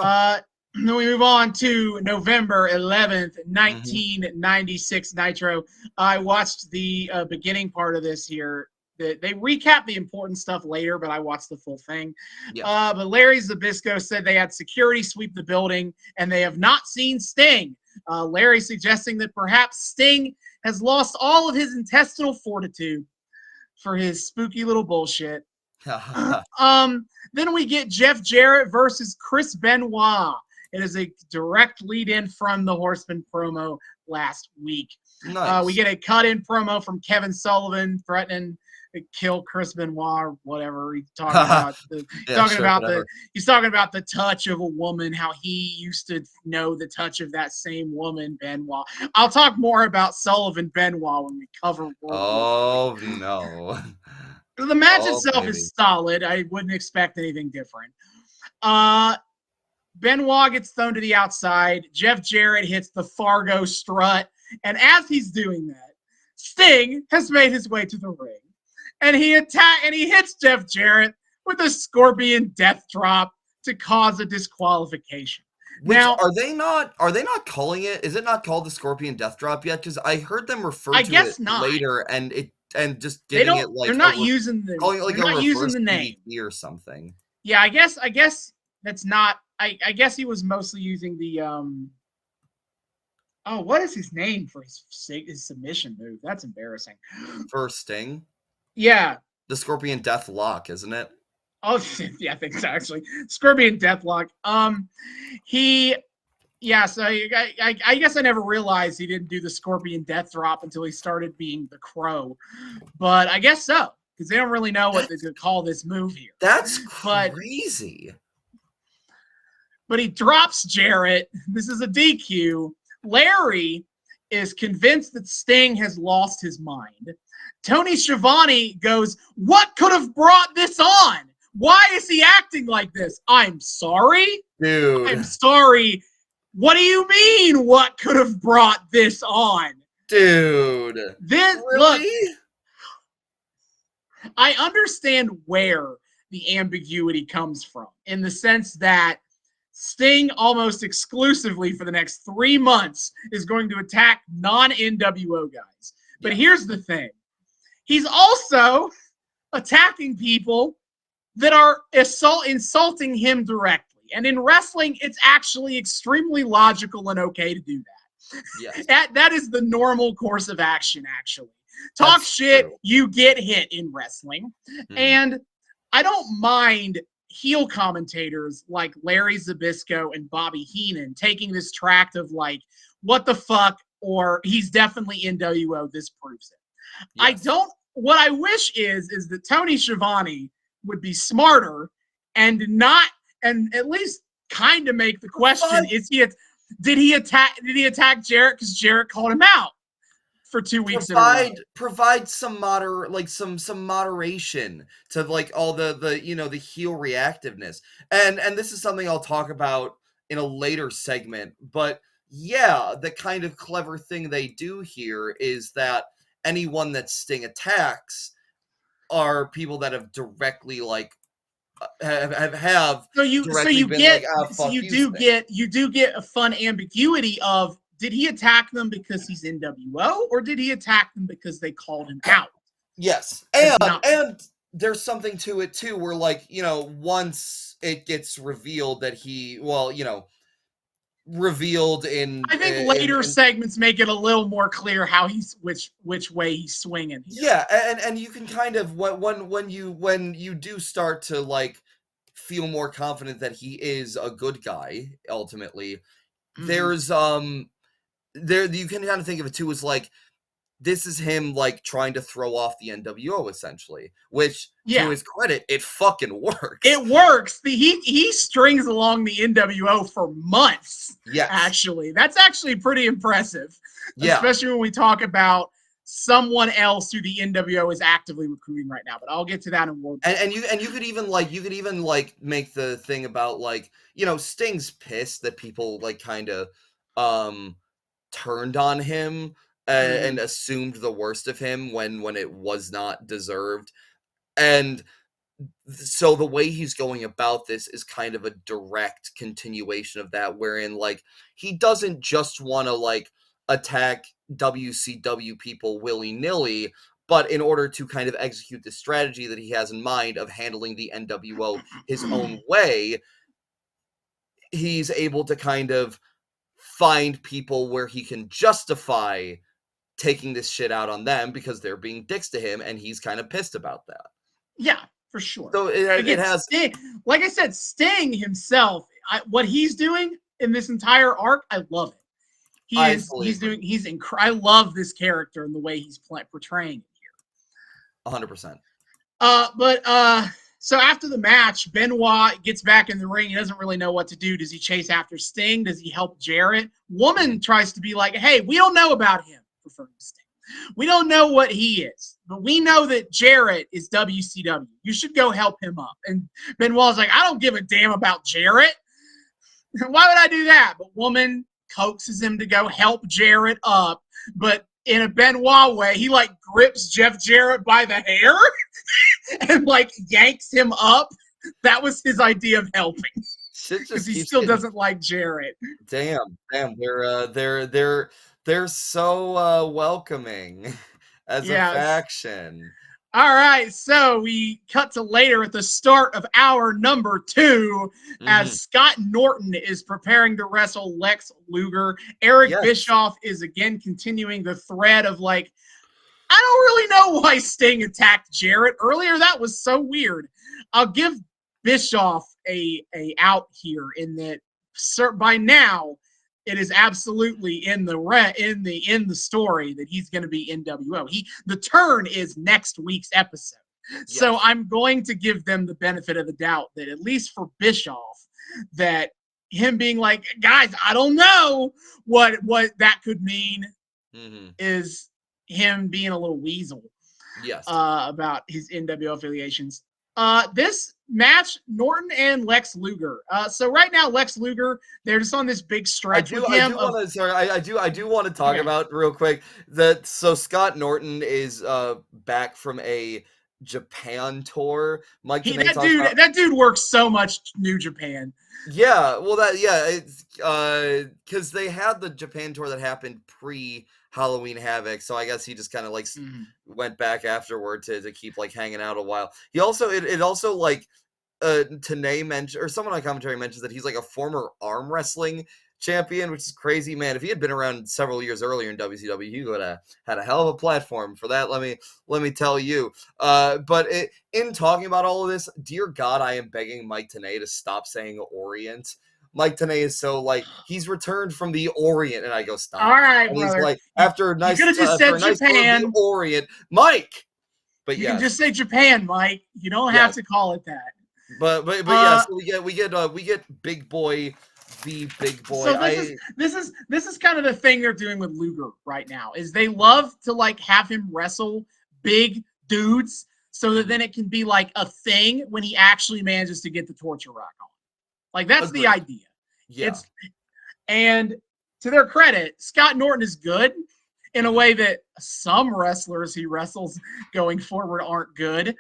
Then we move on to November 11th, 1996 Nitro. I watched the beginning part of this here. They recap the important stuff later, but I watched the full thing. Yeah. But Larry Zbyszko said they had security sweep the building, and they have not seen Sting. Larry suggesting that perhaps Sting has lost all of his intestinal fortitude for his spooky little bullshit. Then we get Jeff Jarrett versus Chris Benoit. It is a direct lead-in from the Horseman promo last week. Nice. We get a cut-in promo from Kevin Sullivan threatening to kill Chris Benoit or whatever. He's talking about he's talking about the touch of a woman, how he used to know the touch of that same woman, Benoit. I'll talk more about Sullivan Benoit when we cover World War III. No. The match itself is solid. I wouldn't expect anything different. Benoit gets thrown to the outside. Jeff Jarrett hits the Fargo strut. And as he's doing that, Sting has made his way to the ring. And he hits Jeff Jarrett with a Scorpion death drop to cause a disqualification. Now, are they not calling it? Is it not called the Scorpion death drop yet? Because I heard them refer to it later, and just giving it like they're not using the calling it like they're a not using the reverse name DDT or something. Yeah, I guess that's not. I guess he was mostly using the Oh, what is his name for his submission move? That's embarrassing. For Sting? Yeah. The Scorpion Death Lock, isn't it? Oh, yeah, I think so, actually. Scorpion Deathlock. So I guess I never realized he didn't do the Scorpion Death Drop until he started being the Crow. But I guess so, because they don't really know what to call this move here. That's crazy. But he drops Jarrett. This is a DQ. Larry is convinced that Sting has lost his mind. Tony Schiavone goes, "What could have brought this on? Why is he acting like this?" I'm sorry? Dude. I'm sorry. What do you mean, what could have brought this on? Dude. Look, I understand where the ambiguity comes from, in the sense that Sting almost exclusively for the next 3 months is going to attack non-NWO guys. But here's the thing. He's also attacking people that are insulting him directly. And in wrestling, it's actually extremely logical and okay to do that. Yes. That is the normal course of action, actually. Talk shit, you get hit in wrestling. Mm-hmm. And I don't mind heel commentators like Larry Zbyszko and Bobby Heenan taking this tract of like, what the fuck, or he's definitely NWO, this proves it. Yes. What I wish is that Tony Schiavone would be smarter and at least kind of make the question, did he attack Jarrett because Jarrett called him out for 2 weeks in a row? Provide some some moderation to like all the heel reactiveness. And this is something I'll talk about in a later segment, but yeah, the kind of clever thing they do here is that anyone that Sting attacks are people that have directly like you do get a fun ambiguity of, did he attack them because he's NWO, or did he attack them because they called him out? Yes. And there's something to it too, where like, you know, once it gets revealed that revealed I think later segments make it a little more clear how he's which way he's swinging here. Yeah, and you can kind of when you do start to like feel more confident that he is a good guy ultimately, there's there you can kind of think of it too as like this is him like trying to throw off the NWO essentially, which to his credit, it fucking works. It works. He strings along the NWO for months. Yes. Actually, that's actually pretty impressive. Yeah. Especially when we talk about someone else who the NWO is actively recruiting right now. But I'll get to that in World. And you could even make the thing about like, you know, Sting's pissed that people like kind of turned on him and assumed the worst of him when it was not deserved. And so the way he's going about this is kind of a direct continuation of that, wherein like he doesn't just want to like attack WCW people willy-nilly, but in order to kind of execute the strategy that he has in mind of handling the NWO his own way, he's able to kind of find people where he can justify taking this shit out on them because they're being dicks to him, and he's kind of pissed about that. Yeah, for sure. So it has Sting, like I said, Sting himself, what he's doing in this entire arc, I love it. I love this character and the way he's portraying it here. 100%. So after the match, Benoit gets back in the ring. He doesn't really know what to do. Does he chase after Sting? Does he help Jarrett? Woman tries to be like, hey, we don't know about him, referring to Sting. We don't know what he is, but we know that Jarrett is WCW. You should go help him up. And Benoit's like, I don't give a damn about Jarrett. Why would I do that? But woman coaxes him to go help Jarrett up. But in a Benoit way, he like grips Jeff Jarrett by the hair and like yanks him up. That was his idea of helping. Because he still doesn't like Jarrett. Damn, they're so welcoming as a faction. All right, so we cut to later at the start of hour number 2 as Scott Norton is preparing to wrestle Lex Luger. Eric Bischoff is again continuing the thread of like, I don't really know why Sting attacked Jarrett earlier. That was so weird. I'll give Bischoff a out here in that by now it is absolutely in the story that he's going to be NWO. The turn is next week's episode. Yes. So I'm going to give them the benefit of the doubt that at least for Bischoff, that him being like, guys, I don't know what that could mean is him being a little weasel. Yes. About his NWO affiliations. This match, Norton and Lex Luger. So right now, Lex Luger, they're just on this big stretch with him. I do want to talk about real quick that Scott Norton is back from a Japan tour. That dude works so much New Japan. Yeah, well it's because they had the Japan tour that happened pre-Halloween Havoc, so I guess he just kind of like went back afterward to keep like hanging out a while. He also it also like Tanay mentioned, or someone on commentary mentions that he's like a former arm wrestling champion, which is crazy, man. If he had been around several years earlier in WCW, he would have had a hell of a platform for that. Let me tell you. But in talking about all of this, dear God, I am begging Mike Tanay to stop saying Orient. Mike Tanay is so like he's returned from the Orient, and I go stop. All right, and brother. He's like after a nice, you could have just said Japan. The Orient, Mike. But you can just say Japan, Mike. You don't have to call it that. But yeah, so we get Big Boy. The Big Boy. So this is kind of the thing they're doing with Luger right now is they love to like have him wrestle big dudes so that then it can be like a thing when he actually manages to get the torture rack on. Like that's the idea. Yeah. And to their credit, Scott Norton is good in a way that some wrestlers he wrestles going forward aren't good.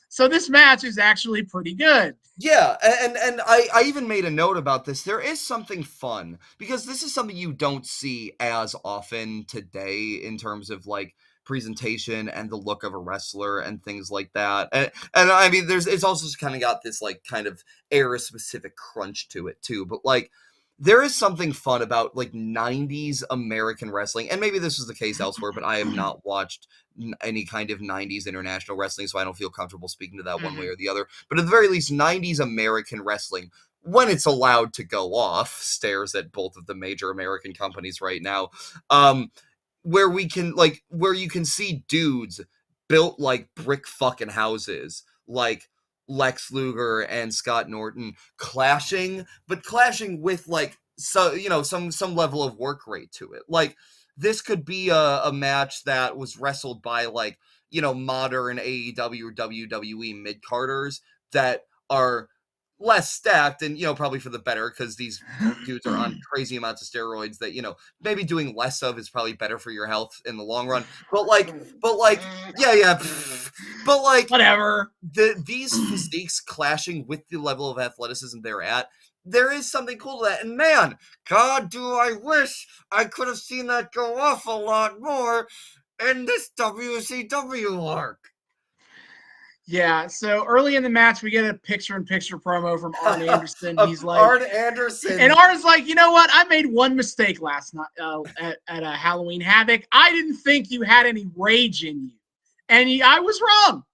So this match is actually pretty good. Yeah, and I even made a note about this. There is something fun because this is something you don't see as often today in terms of like presentation and the look of a wrestler and things like that. And I mean, it's also kind of got this like kind of era specific crunch to it too. But like, there is something fun about like 90s American wrestling, and maybe this is the case elsewhere, but I have not watched any kind of 90s international wrestling, so I don't feel comfortable speaking to that one way or the other. But at the very least, 90s American wrestling, when it's allowed to go off, stares at both of the major American companies right now, where you can see dudes built like brick fucking houses, like Lex Luger and Scott Norton clashing, but clashing with like some level of work rate to it. Like this could be a match that was wrestled by like modern AEW or WWE mid-carders that are less stacked and probably for the better, because these dudes are on crazy amounts of steroids that maybe doing less of is probably better for your health in the long run. But yeah, but like whatever. These physiques clashing with the level of athleticism they're at, there is something cool to that. And man, God, do I wish I could have seen that go off a lot more in this WCW arc. Yeah, so early in the match, we get a picture-in-picture promo from Arn Anderson. He's like, Arn Anderson. And Arn's like, you know what? I made one mistake last night at a Halloween Havoc. I didn't think you had any rage in you. And I was wrong.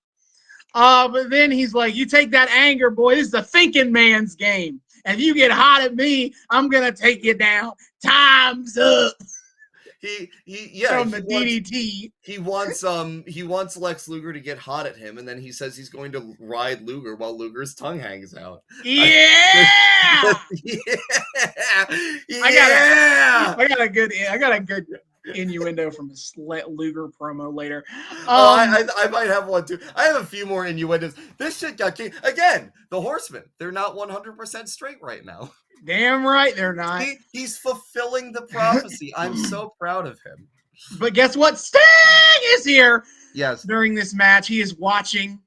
But then he's like, you take that anger, boy. This is a thinking man's game. And if you get hot at me, I'm going to take you down. Time's up. From the DDT. He wants Lex Luger to get hot at him, and then he says he's going to ride Luger while Luger's tongue hangs out. Yeah. I got a good innuendo from his Luger promo later. I might have one too. I have a few more innuendos. This shit got again. The Horsemen, they're not 100% straight right now. Damn right they're not. He's fulfilling the prophecy. I'm so proud of him. But guess what? Sting is here. Yes. During this match, he is watching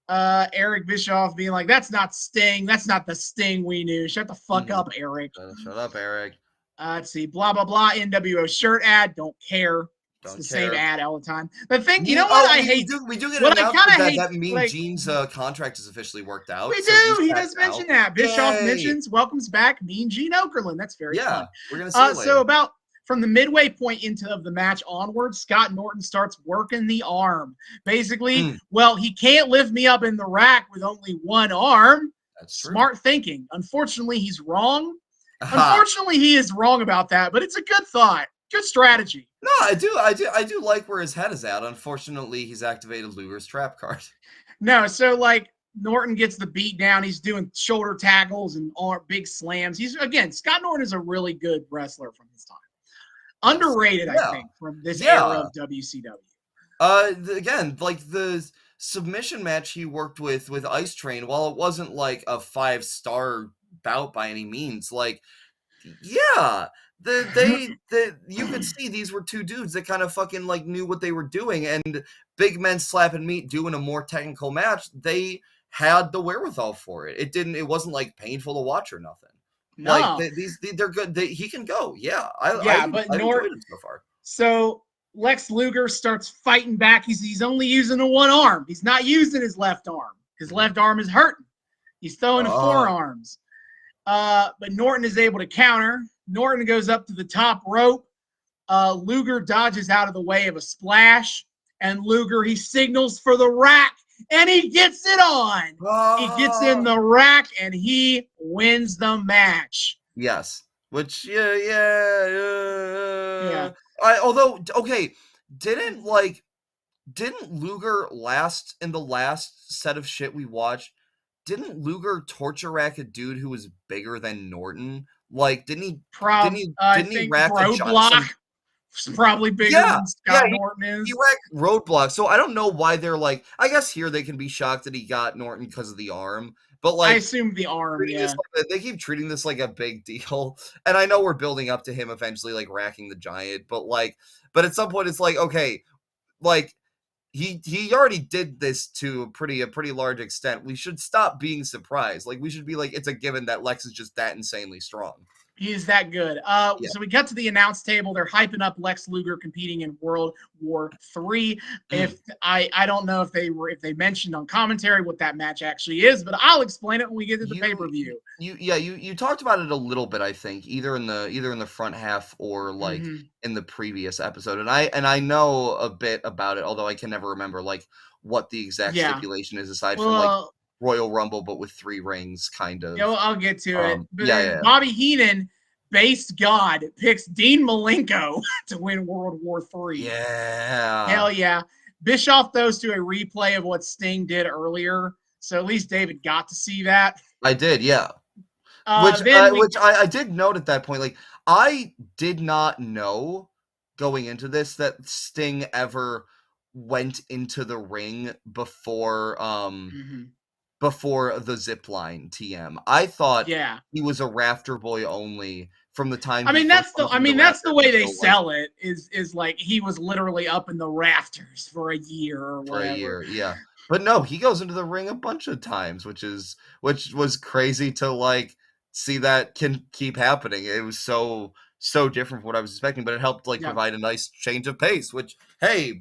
Eric Bischoff being like, that's not Sting. That's not the Sting we knew. Shut the fuck up, Eric. Shut up, Eric. Let's see. Blah, blah, blah. NWO shirt ad. Don't care. It's the same ad all the time. The thing, you know what I hate? We do get an announcement that Mean Gene's contract is officially worked out. We do. He does mention that. Bischoff welcomes back Mean Gene Okerlund. That's very fun. We're going to see it later. So from the midway point of the match onward, Scott Norton starts working the arm. Basically, well, he can't lift me up in the rack with only one arm. That's true. Smart thinking. Unfortunately, he's wrong. Unfortunately, he is wrong about that, but it's a good thought. Good strategy. No, I do like where his head is at. Unfortunately, he's activated Luger's trap card. No, so like Norton gets the beat down. He's doing shoulder tackles and big slams. Scott Norton is a really good wrestler from his time. Underrated, I think, from this era of WCW. Again, like the submission match he worked with Ice Train, while it wasn't like a 5-star bout by any means, like, yeah. You could see these were two dudes that kind of fucking like knew what they were doing, and big men slapping meat doing a more technical match. They had the wherewithal for it. It wasn't like painful to watch or nothing. No. Like they're good. He can go. Yeah. I enjoyed him so far. So Lex Luger starts fighting back. He's only using a one arm. He's not using his left arm. His left arm is hurting. He's throwing forearms. But Norton is able to counter. Norton goes up to the top rope. Luger dodges out of the way of a splash. And Luger, he signals for the rack. And he gets it on. He gets in the rack. And he wins the match. Yes. Which, yeah. Didn't Luger in the last set of shit we watched, didn't Luger torture rack a dude who was bigger than Norton? Like, didn't he rack Roadblock? Probably bigger than Scott Norton is. He racked Roadblock. So I don't know why they're like, I guess here they can be shocked that he got Norton because of the arm. But like, I assume the arm, they keep treating this like a big deal. And I know we're building up to him eventually like racking the giant, but at some point it's like, okay, like he already did this to a pretty large extent. We should stop being surprised. Like, we should be like, it's a given that Lex is just that insanely strong. He's that good. Yeah. So we got to the announce table. They're hyping up Lex Luger competing in World War III. If I don't know if they mentioned on commentary what that match actually is, but I'll explain it when we get to the pay-per-view. You talked about it a little bit, I think, either in the front half or like in the previous episode. And I know a bit about it, although I can never remember like what the exact stipulation is aside from like Royal Rumble, but with 3 rings, kind of. Yeah, well, I'll get to it. But yeah, then yeah. Bobby Heenan, based God, picks Dean Malenko to win World War III. Yeah. Hell yeah. Bischoff goes to a replay of what Sting did earlier. So at least David got to see that. I did, yeah. Which I did note at that point. Like, I did not know going into this that Sting ever went into the ring before before the zipline TM. I thought he was a rafter boy only from the time. That's the way they sell it. Is like he was literally up in the rafters for a year or whatever. Yeah. But no, he goes into the ring a bunch of times, which was crazy to like see that can keep happening. It was so different from what I was expecting, but it helped like provide a nice change of pace, which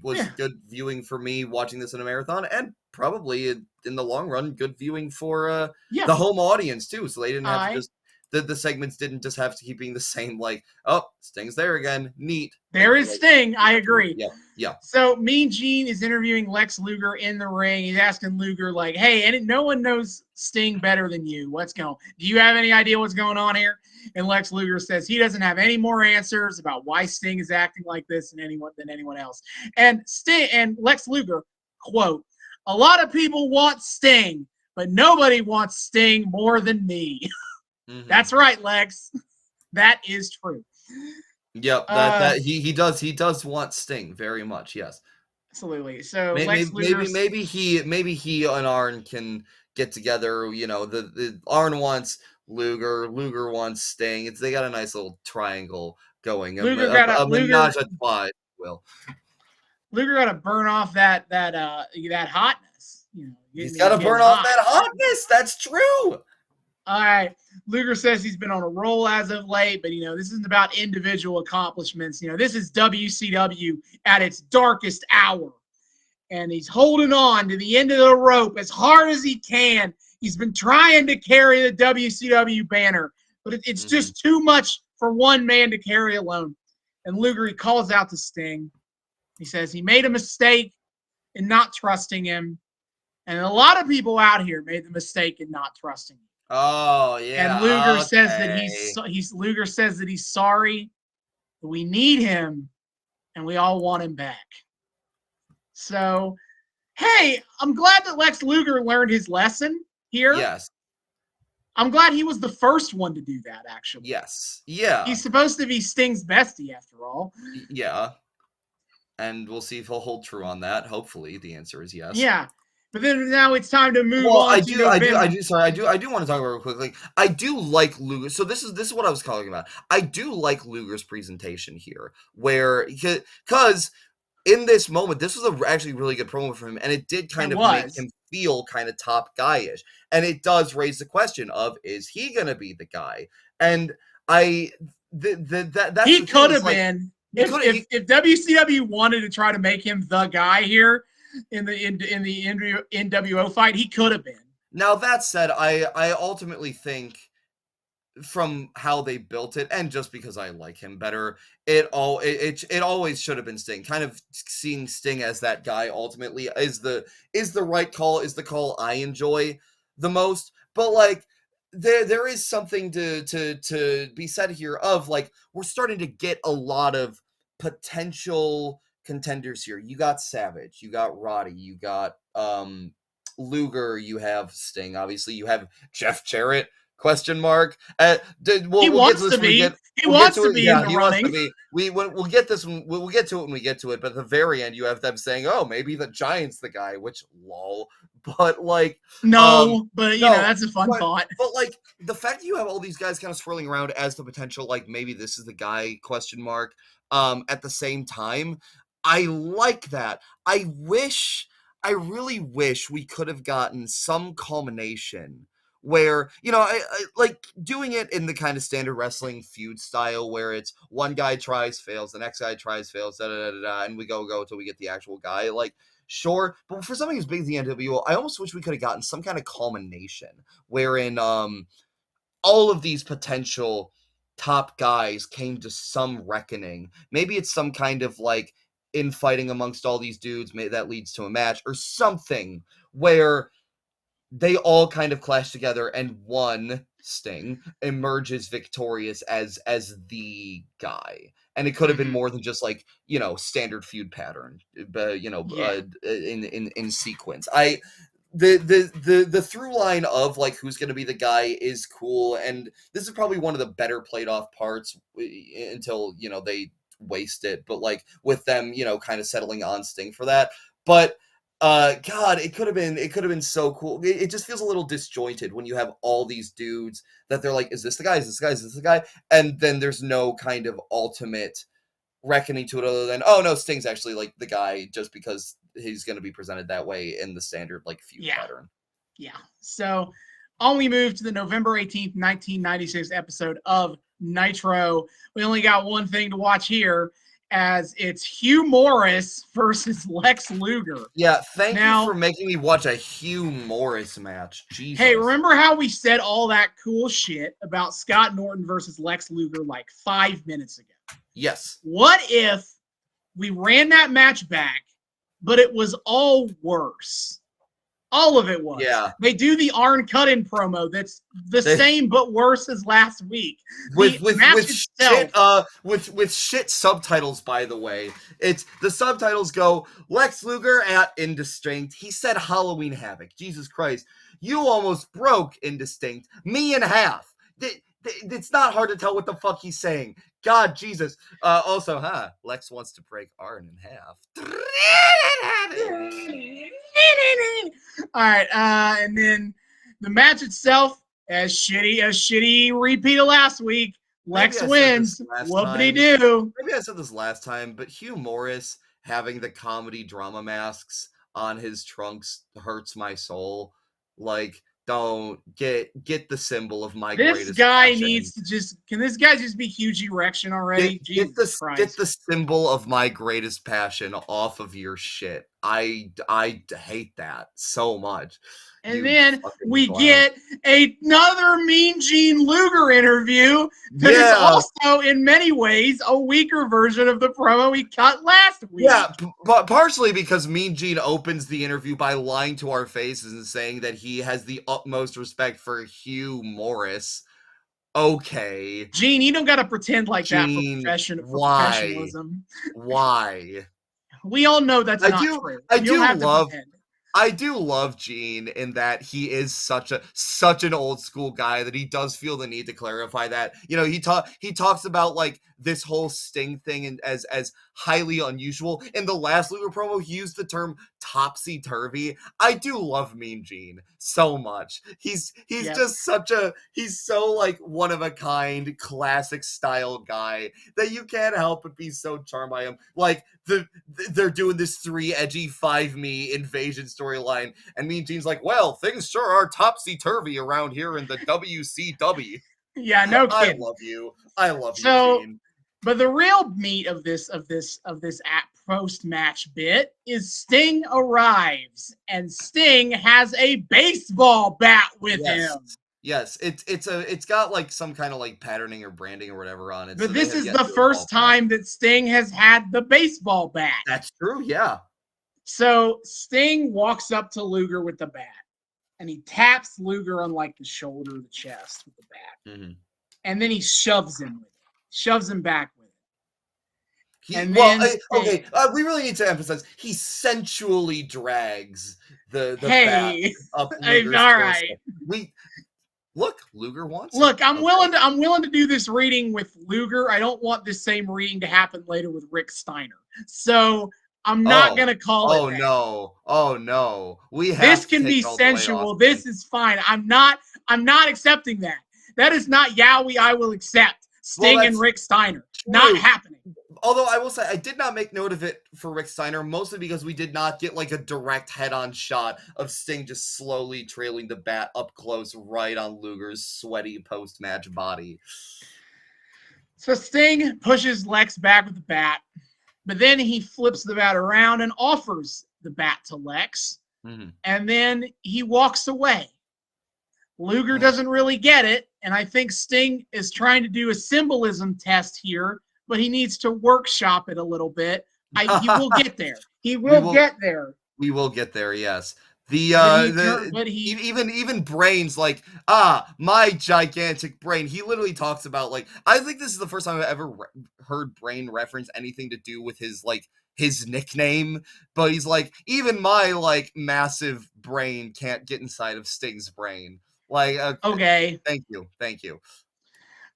was good viewing for me watching this in a marathon, and probably in the long run good viewing for the home audience too, so they didn't have to just the segments didn't just have to keep being the same, like, oh, Sting's there again, neat. There is Sting, I agree. Yeah. So Mean Gene is interviewing Lex Luger in the ring. He's asking Luger, like, hey, and no one knows Sting better than you. What's going on? Do you have any idea what's going on here? And Lex Luger says he doesn't have any more answers about why Sting is acting like this than anyone else. And Lex Luger, quote, a lot of people want Sting, but nobody wants Sting more than me. That's right, Lex. That is true. Yep, that he does want Sting very much. Yes, absolutely. So maybe he and Arn can get together. You know, the Arn wants Luger wants Sting. They got a nice little triangle going. Luger a menage a trois, will. Luger got to burn off that hotness. You know, he's got to burn off that hotness. That's true. All right. Luger says he's been on a roll as of late, but, this isn't about individual accomplishments. This is WCW at its darkest hour. And he's holding on to the end of the rope as hard as he can. He's been trying to carry the WCW banner, but it's just too much for one man to carry alone. And Luger, he calls out to Sting. He says he made a mistake in not trusting him. And a lot of people out here made the mistake in not trusting him. Oh yeah. And Luger says that Luger says that he's sorry, but we need him, and we all want him back. So, hey, I'm glad that Lex Luger learned his lesson here. Yes. I'm glad he was the first one to do that, actually. Yes. Yeah. He's supposed to be Sting's bestie, after all. Yeah. And we'll see if he'll hold true on that. Hopefully, the answer is yes. Yeah. But then now it's time to move on. I do want to talk about real quick. Like, I do like Luger. So this is what I was talking about. I do like Luger's presentation here, where because in this moment, this was actually really good promo for him, and it did kind of make him feel kind of top guy-ish. And it does raise the question of, is he going to be the guy? And he could have been. If WCW wanted to try to make him the guy here in the NWO fight, he could have been. Now that said, I ultimately think from how they built it, and just because I like him better, it always should have been Sting. Kind of seeing Sting as that guy ultimately is the right call, is the call I enjoy the most. But like there is something to be said here of like, we're starting to get a lot of potential contenders here. You got Savage, you got Roddy, you got Luger, you have Sting, obviously you have Jeff Jarrett, question mark. He wants to be in the running. We'll get to it when we get to it. But at the very end, you have them saying, "Oh, maybe the Giant's the guy," which lol. But like, that's a fun thought. But like, the fact that you have all these guys kind of swirling around as the potential, like maybe this is the guy, question mark. At the same time, I like that. I really wish we could have gotten some culmination where, I like doing it in the kind of standard wrestling feud style where it's one guy tries, fails, the next guy tries, fails, and we go until we get the actual guy. Like, sure, but for something as big as the NWO, I almost wish we could have gotten some kind of culmination wherein all of these potential top guys came to some reckoning. Maybe it's some kind of like infighting amongst all these dudes that leads to a match or something where they all kind of clash together and one Sting emerges victorious as the guy. And it could have been more than just like, standard feud pattern, in sequence. The through line of like who's going to be the guy is cool, and this is probably one of the better played off parts until they waste it, but like with them kind of settling on Sting for that. But God, it could have been so cool. It just feels a little disjointed when you have all these dudes that they're like, is this the guy, is this the guy, is this the guy, and then there's no kind of ultimate reckoning to it other than, oh no, Sting's actually like the guy just because he's going to be presented that way in the standard like feud pattern. Yeah. So on we move to the November 18th, 1996 episode of Nitro. We only got one thing to watch here, as it's Hugh Morris versus Lex Luger. Yeah, thank you for making me watch a Hugh Morris match. Jesus. Hey, remember how we said all that cool shit about Scott Norton versus Lex Luger like 5 minutes ago? Yes. What if we ran that match back, but it was all worse? All of it was. Yeah. They do the Arn Cut-In promo that's the same but worse as last week. With shit subtitles, by the way. It's the subtitles go, Lex Luger at Indistinct. He said Halloween Havoc. Jesus Christ. You almost broke Indistinct. Me in half. It's not hard to tell what the fuck he's saying. God, Jesus. Also, Lex wants to break Arn in half. All right, and then the match itself, as shitty repeat of last week. Lex wins. Whoopity-doo. Maybe I said this last time, but Hugh Morris having the comedy drama masks on his trunks hurts my soul. Like, don't get the symbol of my greatest This guy passion. needs to can this guy just be huge erection already? Get the symbol of my greatest passion off of your shit. I hate that so much. And then we get another Mean Gene Luger interview that is also, in many ways, a weaker version of the promo we cut last week. Yeah, but partially because Mean Gene opens the interview by lying to our faces and saying that he has the utmost respect for Hugh Morris. Okay. Gene, you don't got to pretend like that for professionalism. Why? We all know that's not true. I do love Gene in that he is such an old school guy that he does feel the need to clarify that. He talks about like this whole Sting thing and as highly unusual. In the last Luger promo, he used the term topsy-turvy. I do love Mean Gene so much. He's just he's so like one of a kind, classic style guy that you can't help but be so charmed by him. Like they're doing this 3 edgy 5 me invasion storyline, and Mean Gene's like, well, things sure are topsy-turvy around here in the WCW. Yeah, no kidding. I love you, Gene. But the real meat of this post-match bit is Sting arrives, and Sting has a baseball bat with him. Yes, it's got like some kind of like patterning or branding or whatever on it. But this is the first time that Sting has had the baseball bat. That's true, yeah. So Sting walks up to Luger with the bat, and he taps Luger on like the shoulder, the chest with the bat, and then he shoves him with it. Shoves him back with it. We really need to emphasize he sensually drags the bat up Luger's all right. Luger wants. Look, I'm willing to do this reading with Luger. I don't want this same reading to happen later with Rick Steiner. So I'm not gonna call it. Oh no! This can be sensual. This is fine. I'm not accepting that. That is not Yowie I will accept. Sting and Rick Steiner. Not happening. Although I will say, I did not make note of it for Rick Steiner, mostly because we did not get like a direct head-on shot of Sting just slowly trailing the bat up close right on Luger's sweaty post-match body. So Sting pushes Lex back with the bat, but then he flips the bat around and offers the bat to Lex, and then he walks away. Luger doesn't really get it, and I think Sting is trying to do a symbolism test here, but he needs to workshop it a little bit. He will get there. He will get there. We will get there, yes. Even Brain's like, my gigantic brain. He literally talks about, like, I think this is the first time I've ever heard Brain reference anything to do with his, like, his nickname, but he's like, even my, like, massive brain can't get inside of Sting's brain. Like, okay. Thank you.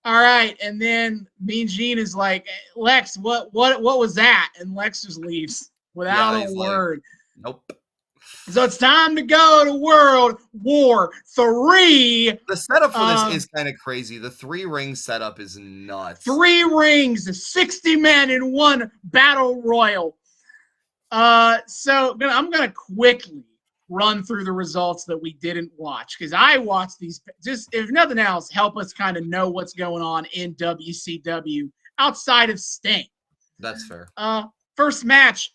All right, and then Mean Gene is like, Lex, what was that? And Lex just leaves without a word. Like, nope. So it's time to go to World War III. The setup for this is kind of crazy. The 3-ring setup is nuts. 3 rings, 60 men in one battle royal. So I'm gonna quickly run through the results that we didn't watch, because I watched these, just if nothing else, help us kind of know what's going on in WCW outside of Sting. That's fair. First match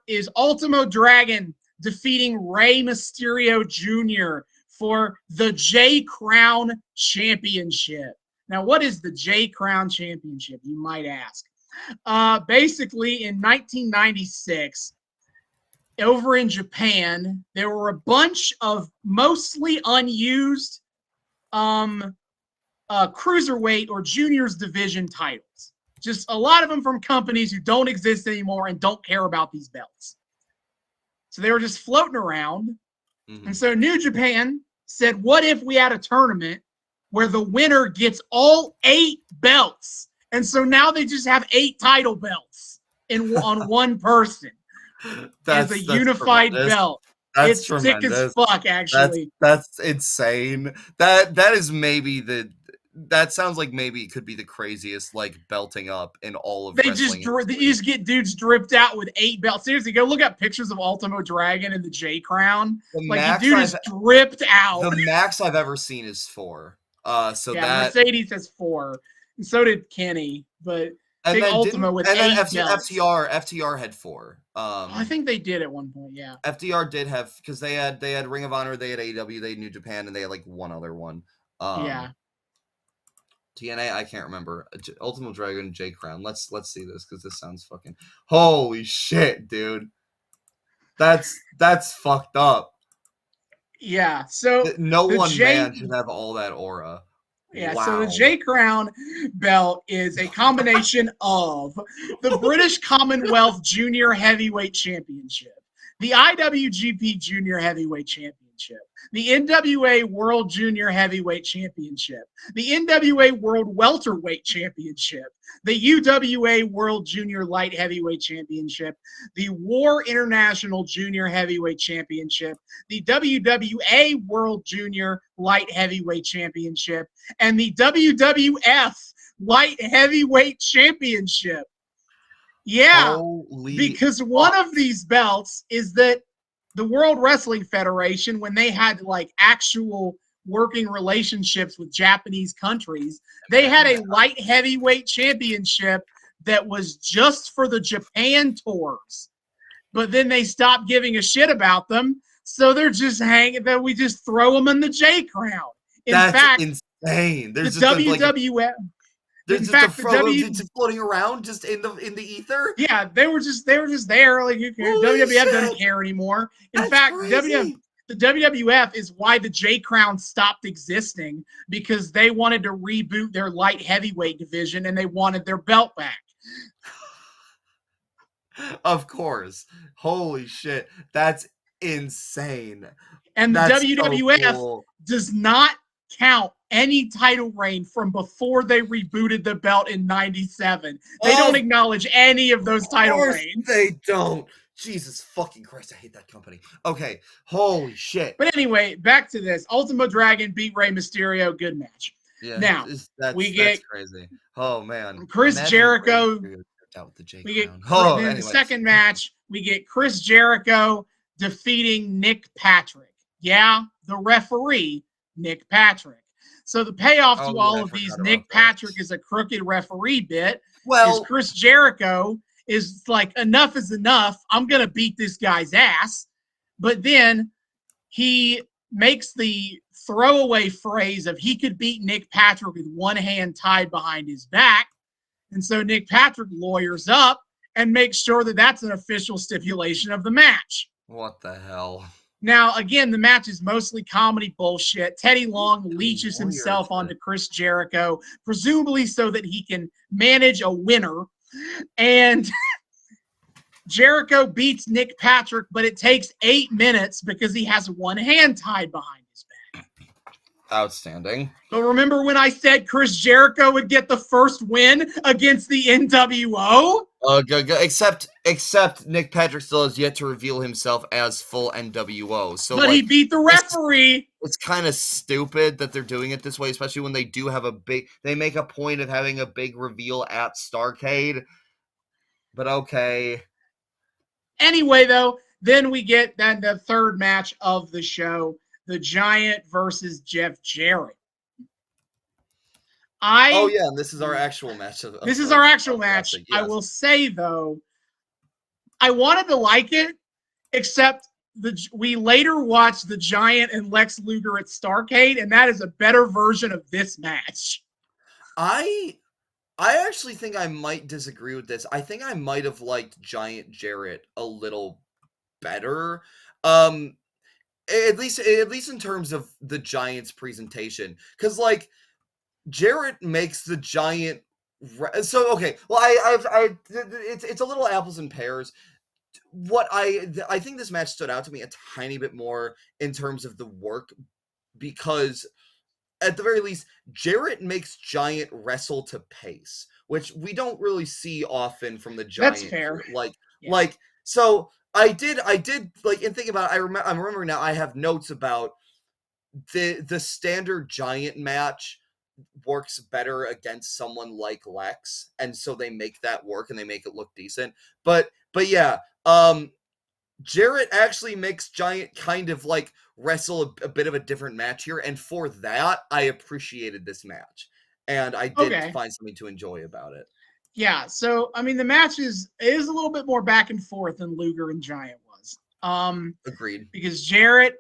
is Ultimo Dragon defeating Rey Mysterio Jr. for the J Crown Championship. Now, what is the J Crown Championship, you might ask? Basically, in 1996, over in Japan, there were a bunch of mostly unused cruiserweight or juniors division titles. Just a lot of them from companies who don't exist anymore and don't care about these belts. So they were just floating around. And so New Japan said, what if we had a tournament where the winner gets all 8 belts? And so now they just have 8 title belts on one person. As a unified belt. That's it's tremendous. Sick as fuck, actually. That's insane. That is maybe that sounds like maybe it could be the craziest, like, belting up in all of wrestling. You just get dudes dripped out with 8 belts. Seriously, go look up pictures of Ultimo Dragon and the J Crown. Like, the dude is dripped out. The max I've ever seen is 4. Mercedes has 4. And so did Kenny, but and then Ultimo with 8 belts. FTR had 4. I think they did at one point, yeah. FTR did have, because they had Ring of Honor, they had AEW, they had New Japan, and they had like one other one. Yeah. TNA, I can't remember. Ultimate Dragon, J Crown. Let's see this, because this sounds fucking holy shit, dude. That's fucked up. Yeah. So no one man should have all that aura. Yeah, wow. So the J Crown belt is a combination of the British Commonwealth Junior Heavyweight Championship, the IWGP Junior Heavyweight Championship, the NWA World Junior Heavyweight Championship, the NWA World Welterweight Championship, the UWA World Junior Light Heavyweight Championship, the War International Junior Heavyweight Championship, the WWA World Junior Light Heavyweight Championship, and the WWF Light Heavyweight Championship. Yeah, because one of these belts is that the World Wrestling Federation, when they had like actual working relationships with Japanese countries, they had a light heavyweight championship that was just for the Japan tours. But then they stopped giving a shit about them, so they're just hanging. That we just throw them in the J Crown. That's insane. There's the WWF. There's just floating around just in the ether. Yeah, they were just there. Like, WWF doesn't care anymore. In fact, the WWF is why the J Crown stopped existing, because they wanted to reboot their light heavyweight division and they wanted their belt back. Of course. Holy shit. That's insane. And the WWF does not count any title reign from before they rebooted the belt in 97. They don't acknowledge any of those title reigns. They don't. Jesus fucking Christ, I hate that company. Okay, holy shit. But anyway, back to this. Ultimo Dragon beat Rey Mysterio. Good match. Yeah. Now, that's crazy. Oh, man. Chris Jericho Out with the J We get Crown. then Anyway. the second match, we get Chris Jericho defeating Nick Patrick. Yeah, the referee, Nick Patrick. So the payoff to all of these Nick Patrick is a crooked referee bit. Is Chris Jericho is like, enough is enough. I'm going to beat this guy's ass. But then he makes the throwaway phrase of he could beat Nick Patrick with one hand tied behind his back. And so Nick Patrick lawyers up and makes sure that that's an official stipulation of the match. What the hell? Now, again, the match is mostly comedy bullshit. Teddy Long leeches himself onto Chris Jericho, presumably so that he can manage a winner. And Jericho beats Nick Patrick, but it takes 8 minutes because he has one hand tied behind his back. Outstanding. But remember when I said Chris Jericho would get the first win against the NWO? Except Nick Patrick still has yet to reveal himself as full NWO. So, but he beat the referee. It's kind of stupid that they're doing it this way, especially when they do have they make a point of having a big reveal at Starrcade. But okay. Anyway, though, then we get then the third match of the show, the Giant versus Jeff Jarrett. This is our actual match. This is our actual match. Yes. I will say, though, I wanted to like it, except we later watched the Giant and Lex Luger at Starrcade, and that is a better version of this match. I actually think I might disagree with this. I think I might have liked Giant Jarrett a little better. At least in terms of the Giant's presentation. Because, like, Jarrett makes the Giant... So, okay. Well, it's a little apples and pears. What I think this match stood out to me a tiny bit more in terms of the work, because at the very least, Jarrett makes Giant wrestle to pace, which we don't really see often from the Giant. That's fair. So I did like, in thinking about it, I'm remembering now, I have notes about the standard Giant match works better against someone like Lex, and so they make that work and they make it look decent. But yeah, Jarrett actually makes Giant kind of like wrestle a bit of a different match here, and for that, I appreciated this match, and I did find something to enjoy about it. Yeah, so I mean, the match is a little bit more back and forth than Luger and Giant was. Agreed. Because Jarrett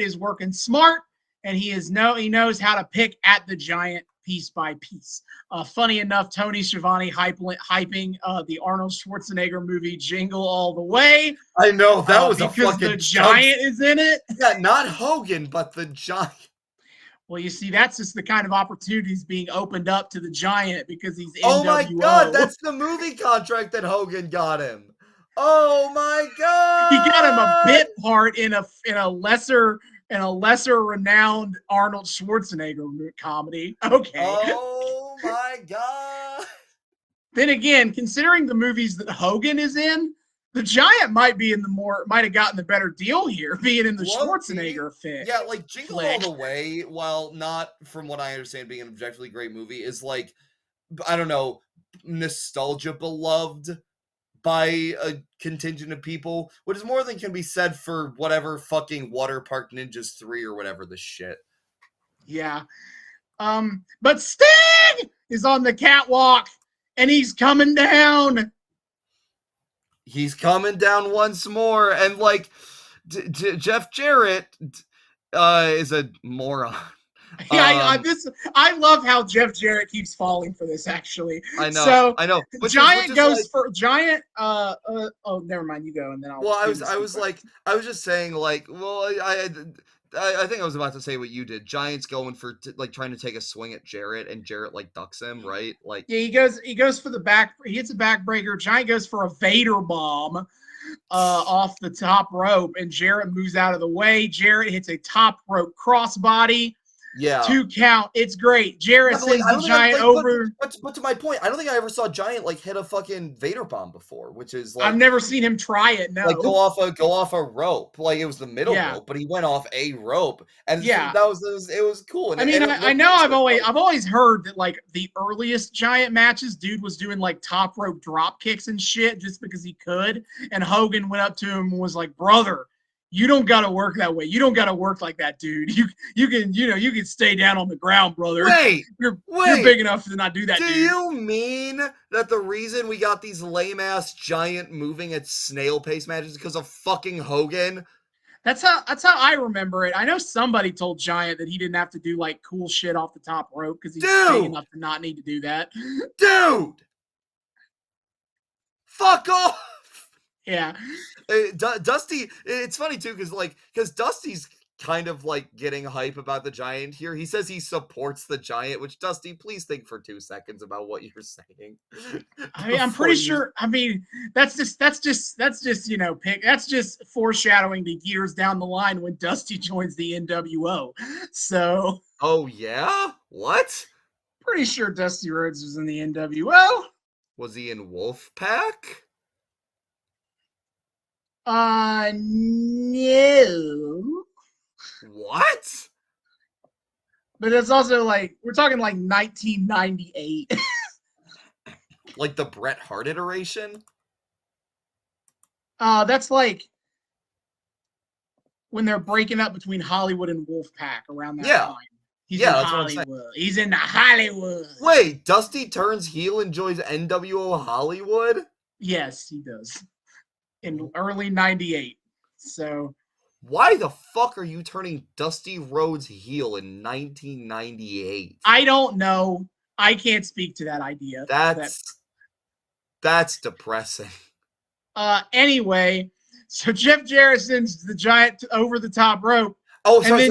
is working smart, and he knows how to pick at the Giant piece by piece. Funny enough, Tony Schiavone hyping the Arnold Schwarzenegger movie Jingle All the Way. I know, that was because the Giant is in it. Yeah, not Hogan, but the Giant. Well, you see, that's just the kind of opportunities being opened up to the Giant because he's NWO. Oh my God, that's the movie contract that Hogan got him. Oh my God, he got him a bit part in a lesser renowned Arnold Schwarzenegger comedy. Okay. Oh my God. Then again, considering the movies that Hogan is in, the Giant might have gotten the better deal here, being in the Schwarzenegger flick. Yeah, like Jingle All the Way, while not, from what I understand, being an objectively great movie, is like, I don't know, nostalgia beloved by a contingent of people, which is more than can be said for whatever fucking Water Park Ninjas 3 or whatever the shit. Yeah. But Sting is on the catwalk, and he's coming down. He's coming down once more, and like Jeff Jarrett is a moron. Yeah, I love how Jeff Jarrett keeps falling for this. Actually, I know. Giant goes for Giant. Oh, never mind. You go, and then I'll. Well, I was just saying, like, well, I think I was about to say what you did. Giant's going for trying to take a swing at Jarrett, and Jarrett like ducks him, right? Like, yeah, he goes for the back. He hits a backbreaker. Giant goes for a Vader bomb off the top rope, and Jarrett moves out of the way. Jarrett hits a top rope crossbody. Yeah. 2 count. It's great. Jarrett sends the Giant over. But to my point, I don't think I ever saw Giant like hit a fucking Vader bomb before, which is like I've never seen him try it. No, like go off a rope. Like it was the middle Yeah. rope, but he went off a rope, and Yeah. it was cool. And I mean, and it I know I've always heard that like the earliest Giant matches, dude was doing like top rope drop kicks and shit just because he could. And Hogan went up to him and was like, "Brother, you don't got to work that way. You don't got to work like that, dude. You can stay down on the ground, brother. You're big enough to not do that, dude. Do you mean that the reason we got these lame-ass Giant moving at snail pace matches is because of fucking Hogan? That's how I remember it. I know somebody told Giant that he didn't have to do like cool shit off the top rope because he's big enough to not need to do that. Dude! Fuck off! Yeah. Dusty, it's funny too, because Dusty's kind of like getting hype about the Giant here. He says he supports the Giant, which Dusty, please think for 2 seconds about what you're saying. I mean, I'm pretty sure. I mean, that's just that's just foreshadowing the years down the line when Dusty joins the NWO. So. Oh yeah, what? Pretty sure Dusty Rhodes was in the NWO. Was he in Wolfpack? No. What? But it's also like we're talking like 1998. Like the Bret Hart iteration? That's like when they're breaking up between Hollywood and Wolfpack around that time. He's in Hollywood. He's in the Hollywood. Wait, Dusty turns heel and joins NWO Hollywood? Yes, he does. In early 98. So why the fuck are you turning Dusty Rhodes heel in 1998? I don't know. I can't speak to that idea. That's depressing. Anyway, so Jeff Jarrett sends the Giant over the top rope. Oh, sorry.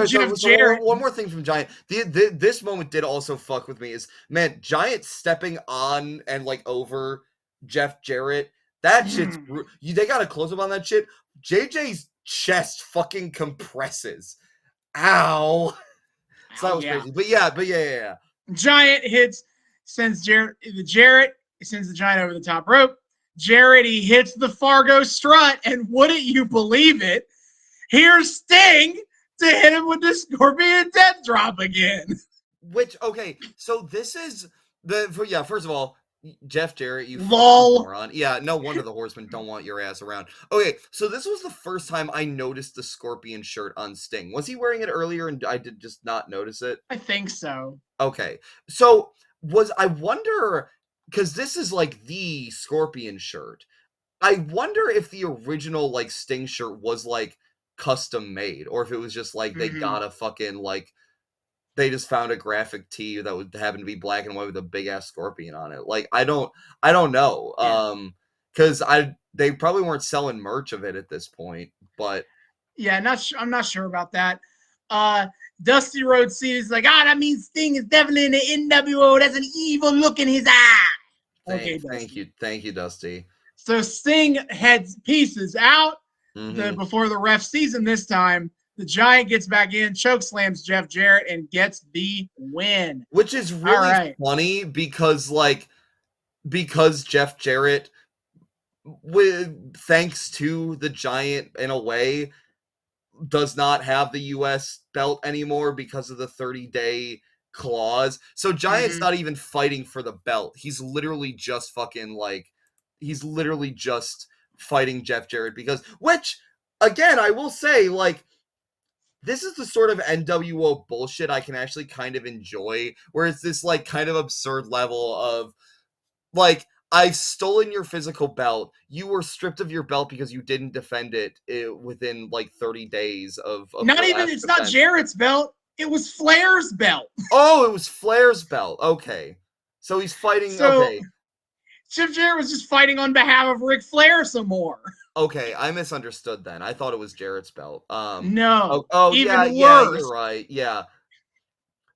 One more thing from Giant. This moment did also fuck with me. Is man, Giant stepping on and like over Jeff Jarrett. That shit's they got a close up on that shit. JJ's chest fucking compresses. Ow. So that was crazy. But yeah. Giant sends the Giant over the top rope. Jarrett, he hits the Fargo strut, and wouldn't you believe it? Here's Sting to hit him with the Scorpion Death Drop again. Which, okay, so this is first of all, Jeff Jarrett, you moron. Yeah, no wonder the Horsemen don't want your ass around. Okay, so this was the first time I noticed the Scorpion shirt on Sting. Was he wearing it earlier and I did just not notice it? I think so. Okay, so I wonder, because this is like the Scorpion shirt. I wonder if the original like Sting shirt was like custom made, or if it was just like they got a fucking like they just found a graphic tee that would happen to be black and white with a big ass scorpion on it. Like I don't know. Because they probably weren't selling merch of it at this point. But yeah, I'm not sure about that. Dusty Rhodes sees like, that means Sting is definitely in the NWO. That's an evil look in his eye. Thank you, Dusty. So Sting heads pieces out before the ref sees him this time. The Giant gets back in, chokeslams Jeff Jarrett, and gets the win. Which is really funny because Jeff Jarrett, thanks to the Giant in a way, does not have the U.S. belt anymore because of the 30-day clause. So Giant's not even fighting for the belt. He's literally just fighting Jeff Jarrett which, again, I will say, like, this is the sort of NWO bullshit I can actually kind of enjoy, where it's this, like, kind of absurd level of, like, I've stolen your physical belt. You were stripped of your belt because you didn't defend it within, like, 30 days of it's not Jarrett's belt. It was Flair's belt. Oh, it was Flair's belt. Okay. So he's fighting, okay. Jeff Jarrett was just fighting on behalf of Ric Flair some more. Okay, I misunderstood then. I thought it was Jarrett's belt. No. Even worse. Yeah, you're right. Yeah.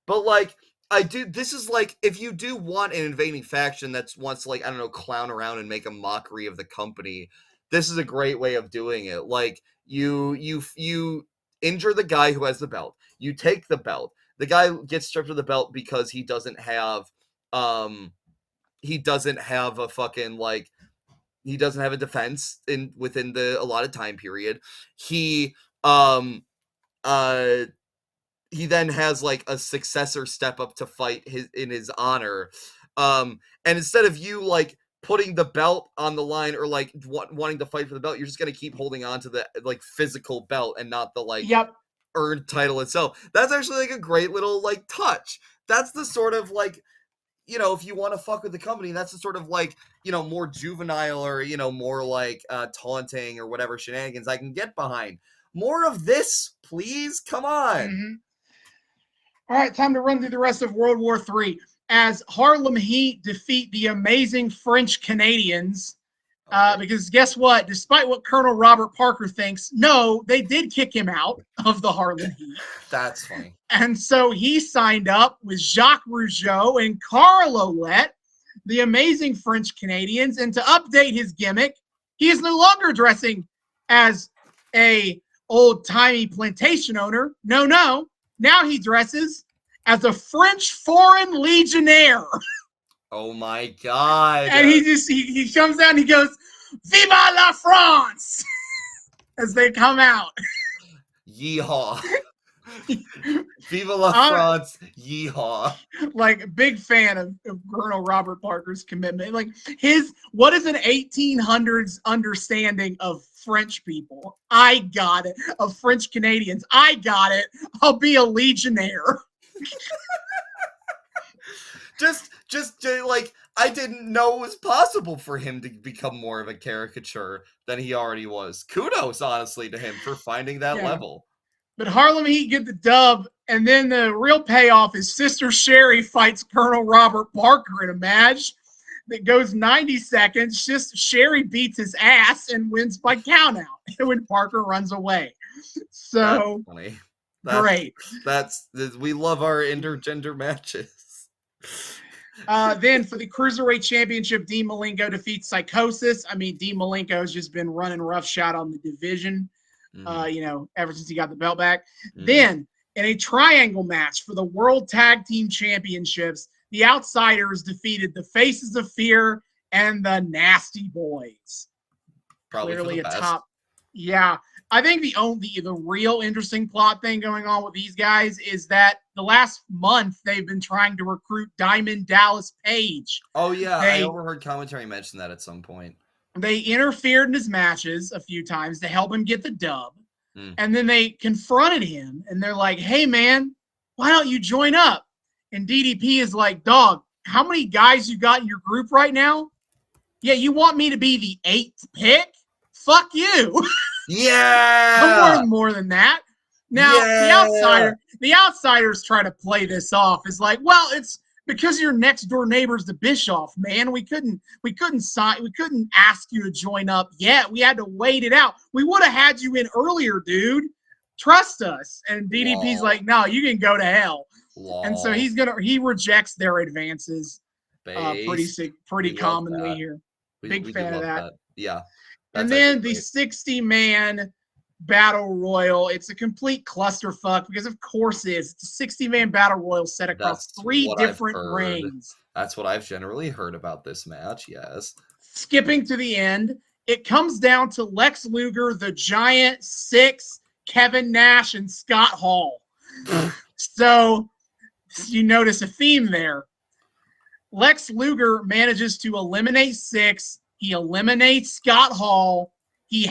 But like this is like, if you do want an invading faction that wants to, like, I don't know, clown around and make a mockery of the company, this is a great way of doing it. Like you injure the guy who has the belt. You take the belt. The guy gets stripped of the belt because he doesn't have a fucking like he doesn't have a defense within the allotted time period. He he then has like a successor step up to fight in his honor. And instead of you like putting the belt on the line or like wanting to fight for the belt, you're just going to keep holding on to the like physical belt and not the like earned title itself. That's actually like a great little like touch. That's the sort of like, you know, if you want to fuck with the company, that's the sort of like, you know, more juvenile or, you know, more like taunting or whatever shenanigans I can get behind. More of this, please. Come on. Mm-hmm. All right, time to run through the rest of World War III. As Harlem Heat defeat the amazing French Canadians, because guess what? Despite what Colonel Robert Parker thinks, no, they did kick him out of the Harlem Heat. That's funny. And so he signed up with Jacques Rougeau and Carl Ouellet, the amazing French Canadians. And to update his gimmick, he is no longer dressing as a old-timey plantation owner. No. Now he dresses as a French foreign legionnaire. Oh my God. And he comes out and he goes, Viva la France! As they come out. Yeehaw. Viva la France, yeehaw. Like, big fan of Colonel Robert Parker's commitment. Like, what is an 1800s understanding of French people? I got it. Of French Canadians. I got it. I'll be a legionnaire. just like, I didn't know it was possible for him to become more of a caricature than he already was. Kudos, honestly, to him for finding that level. But Harlem Heat get the dub, and then the real payoff is Sister Sherry fights Colonel Robert Parker in a match that goes 90 seconds. Just Sherry beats his ass and wins by countout when Parker runs away. So that's funny. Great. We love our intergender matches. Then for the Cruiserweight Championship, Dean Malenko defeats Psychosis. I mean, Dean Malenko has just been running roughshod on the division. You know, ever since he got the belt back. Then, in a triangle match for the World Tag Team Championships, the Outsiders defeated the Faces of Fear and the Nasty Boys. Probably clearly a top. Yeah, I think the real interesting plot thing going on with these guys is that the last month they've been trying to recruit Diamond Dallas Page. Oh yeah, I overheard commentary mention that at some point. They interfered in his matches a few times to help him get the dub. And then they confronted him and they're like, hey, man, why don't you join up? And DDP is like, dog, how many guys you got in your group right now? Yeah, you want me to be the 8th pick? Fuck you. Yeah. I'm worth more than that. Now, the Outsiders try to play this off as like, well, it's because your next door neighbor's the Bischoff, man. We couldn't ask you to join up yet. We had to wait it out. We would have had you in earlier, dude. Trust us. And DDP's like, no, you can go to hell. And so he rejects their advances pretty commonly here. Big fan of that. Yeah. And then the 60-man battle royal. It's a complete clusterfuck because of course it's a 60-man battle royal set across 3 different rings. That's what I've generally heard about this match, yes. Skipping to the end, it comes down to Lex Luger, the Giant, Six, Kevin Nash, and Scott Hall. So you notice a theme there. Lex Luger manages to eliminate Six. He eliminates Scott Hall. He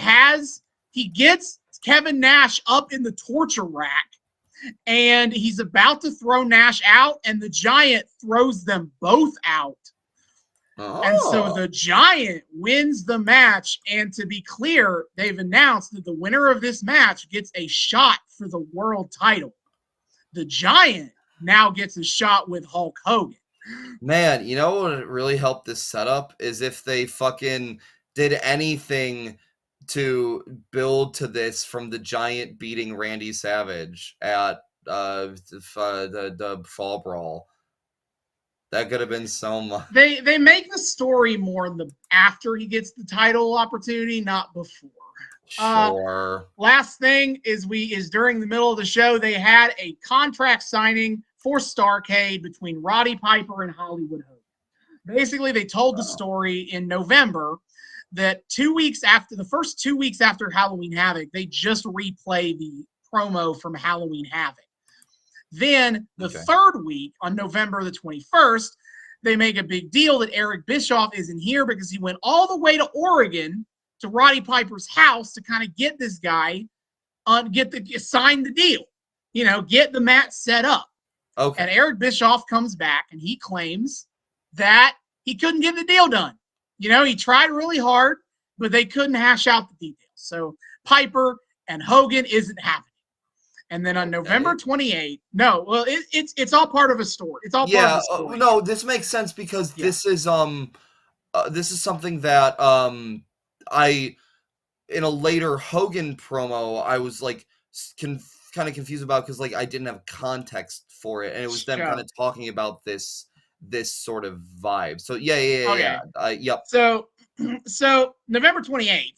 gets Kevin Nash up in the torture rack, and he's about to throw Nash out, and the Giant throws them both out. Oh. And so the Giant wins the match, and to be clear, they've announced that the winner of this match gets a shot for the world title. The Giant now gets a shot with Hulk Hogan. Man, you know what really helped this setup is if they fucking did anything to build to this from the Giant beating Randy Savage at the Fall Brawl. That could have been so much. They make the story more after he gets the title opportunity, not before. Sure. Last thing is during the middle of the show, they had a contract signing for Starrcade between Roddy Piper and Hollywood Hogan. Basically, they told the story in November that 2 weeks after the first 2 weeks after Halloween Havoc, they just replay the promo from Halloween Havoc. Then the third week on November the 21st, they make a big deal that Eric Bischoff isn't here because he went all the way to Oregon to Roddy Piper's house to kind of get this guy sign the deal, get the match set up. Okay. And Eric Bischoff comes back and he claims that he couldn't get the deal done. He tried really hard, but they couldn't hash out the details. So Piper and Hogan isn't happening. And then on November 28th, it's all part of a story. It's all part of a story. No, this makes sense because this is something that I in a later Hogan promo I was like kind of confused about because like I didn't have context for it, and it was them kind of talking about this sort of vibe. So yeah. Yep. So November 28th,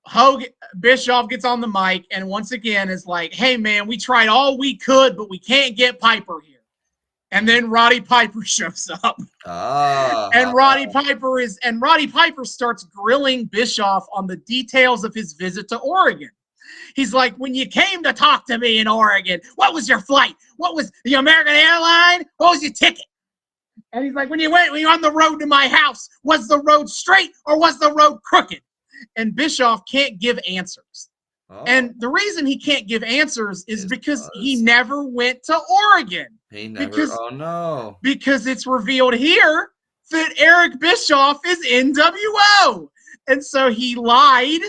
Hogan Bischoff gets on the mic and once again is like, "Hey man, we tried all we could, but we can't get Piper here." And then Roddy Piper shows up. And Roddy Piper starts grilling Bischoff on the details of his visit to Oregon. He's like, "When you came to talk to me in Oregon, what was your flight? What was the American airline? What was your ticket?" And he's like, when you were on the road to my house, was the road straight or was the road crooked?" And Bischoff can't give answers. And the reason he can't give answers is because he never went to Oregon. Because it's revealed here that Eric Bischoff is NWO. And so he lied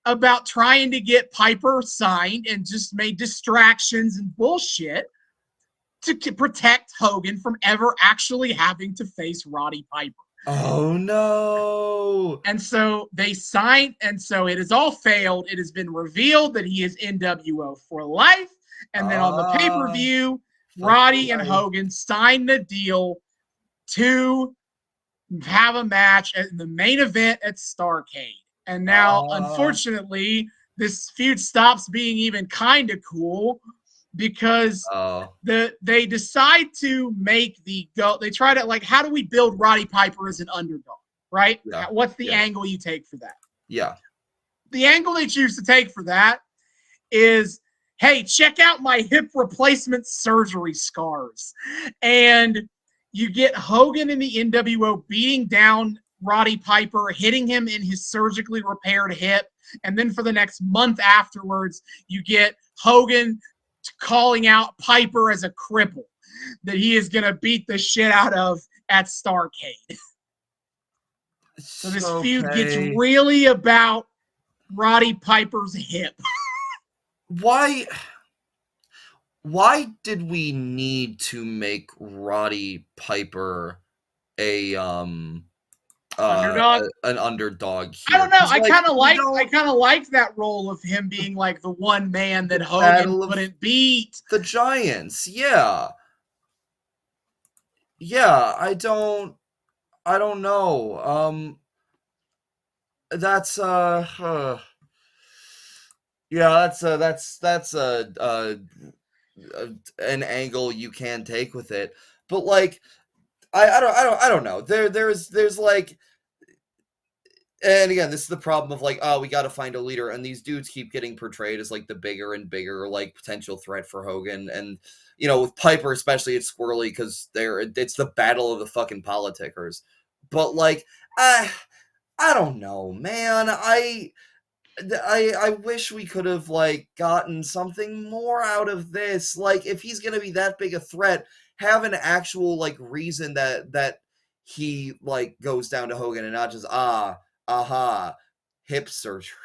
about trying to get Piper signed and just made distractions and bullshit to protect Hogan from ever actually having to face Roddy Piper. Oh no. And so they signed, and so it has all failed. It has been revealed that he is NWO for life. And then on the pay-per-view, Roddy and Hogan signed the deal to have a match in the main event at Starrcade. And now, unfortunately, this feud stops being even kind of cool because they decide to make they try to how do we build Roddy Piper as an underdog, right? What's the angle you take for that? The angle they choose to take for that is, hey, check out my hip replacement surgery scars. And you get Hogan in the NWO beating down Roddy Piper, hitting him in his surgically repaired hip. And then for the next month afterwards, you get Hogan calling out Piper as a cripple that he is going to beat the shit out of at Starrcade. So this feud gets really about Roddy Piper's hip. Why did we need to make Roddy Piper an underdog here? I don't know. I kind of like that role of him being like the one man that Hogan wouldn't beat. The Giants, yeah. I don't know. That's an angle you can take with it, but like I don't know. There's like, and again, this is the problem of like, we got to find a leader, and these dudes keep getting portrayed as like the bigger and bigger like potential threat for Hogan, and with Piper especially, it's squirrely because it's the battle of the fucking politickers. But like, I don't know, man. I wish we could have like gotten something more out of this. Like, if he's gonna be that big a threat, have an actual like reason that he like goes down to Hogan and not just hip surgery.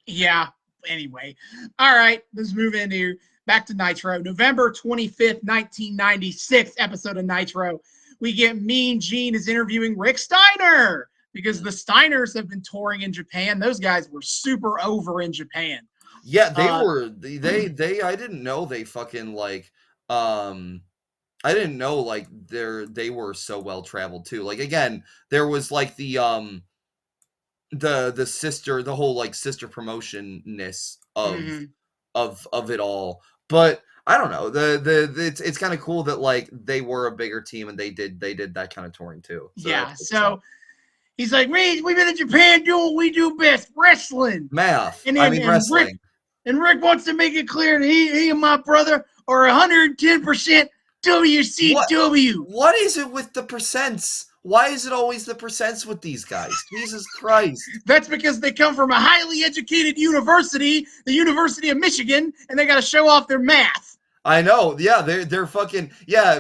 Yeah. Anyway, all right. Let's move into back to Nitro. November 25th, 1996 episode of Nitro. We get Mean Gene is interviewing Rick Steiner because the Steiners have been touring in Japan. Those guys were super over in Japan. Yeah, they were. They. I didn't know they fucking like. I didn't know like they were so well traveled too. Like again, there was like the the whole like sister promotion-ness Mm-hmm. of it all. But I don't know. It's kind of cool that like they were a bigger team and they did that kind of touring too. So Yeah. that's So he's like, we've been in Japan doing what we do best, wrestling. math. And I then mean wrestling. Rick wants to make it clear that he and my brother are 110% WCW. What is it with the percents? Why is it always the percents with these guys? Jesus Christ. That's because they come from a highly educated university, the University of Michigan, and they got to show off their math. I know. Yeah, they're fucking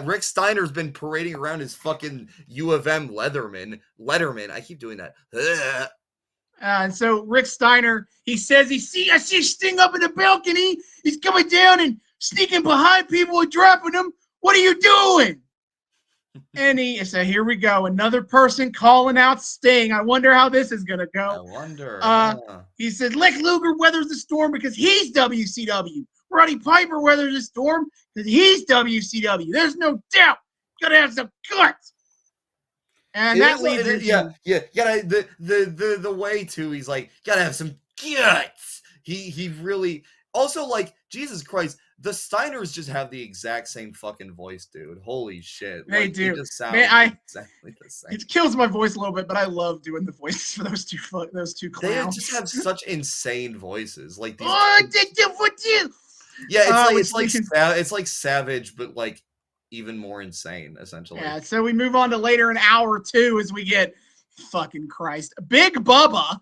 Rick Steiner's been parading around his fucking U of M Letterman. I keep doing that. And so Rick Steiner, he says, I see Sting up in the balcony. He's coming down and sneaking behind people and dropping them. What are you doing? And he said, here we go. Another person calling out Sting. I wonder how this is going to go. I wonder. He said, Lex Luger weathers the storm because he's WCW. Roddy Piper weathers the storm because he's WCW. There's no doubt. Got to have some guts. And that leads into the way too. He's like, gotta have some guts. He really also like Jesus Christ. The Steiners just have the exact same fucking voice, dude. Holy shit, they like, do. They just sound exactly the same. It kills my voice a little bit, but I love doing the voices for those two clowns. They just have such insane voices. Like these. Yeah, it's like Savage, but like even more insane, essentially. Yeah, so we move on to later in hour 2 as we get fucking Christ. Big Bubba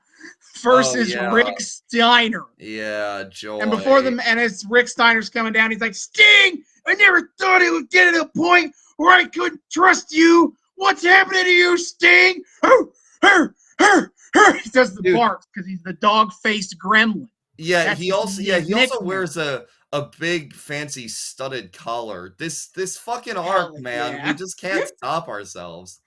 versus Rick Steiner. Yeah, joy. And before them, and as Rick Steiner's coming down, he's like, Sting, I never thought it would get to a point where I couldn't trust you. What's happening to you, Sting? He does the barks because he's the dog-faced gremlin. Yeah, he also wears a big fancy studded collar. This fucking arc, man. We just can't stop ourselves.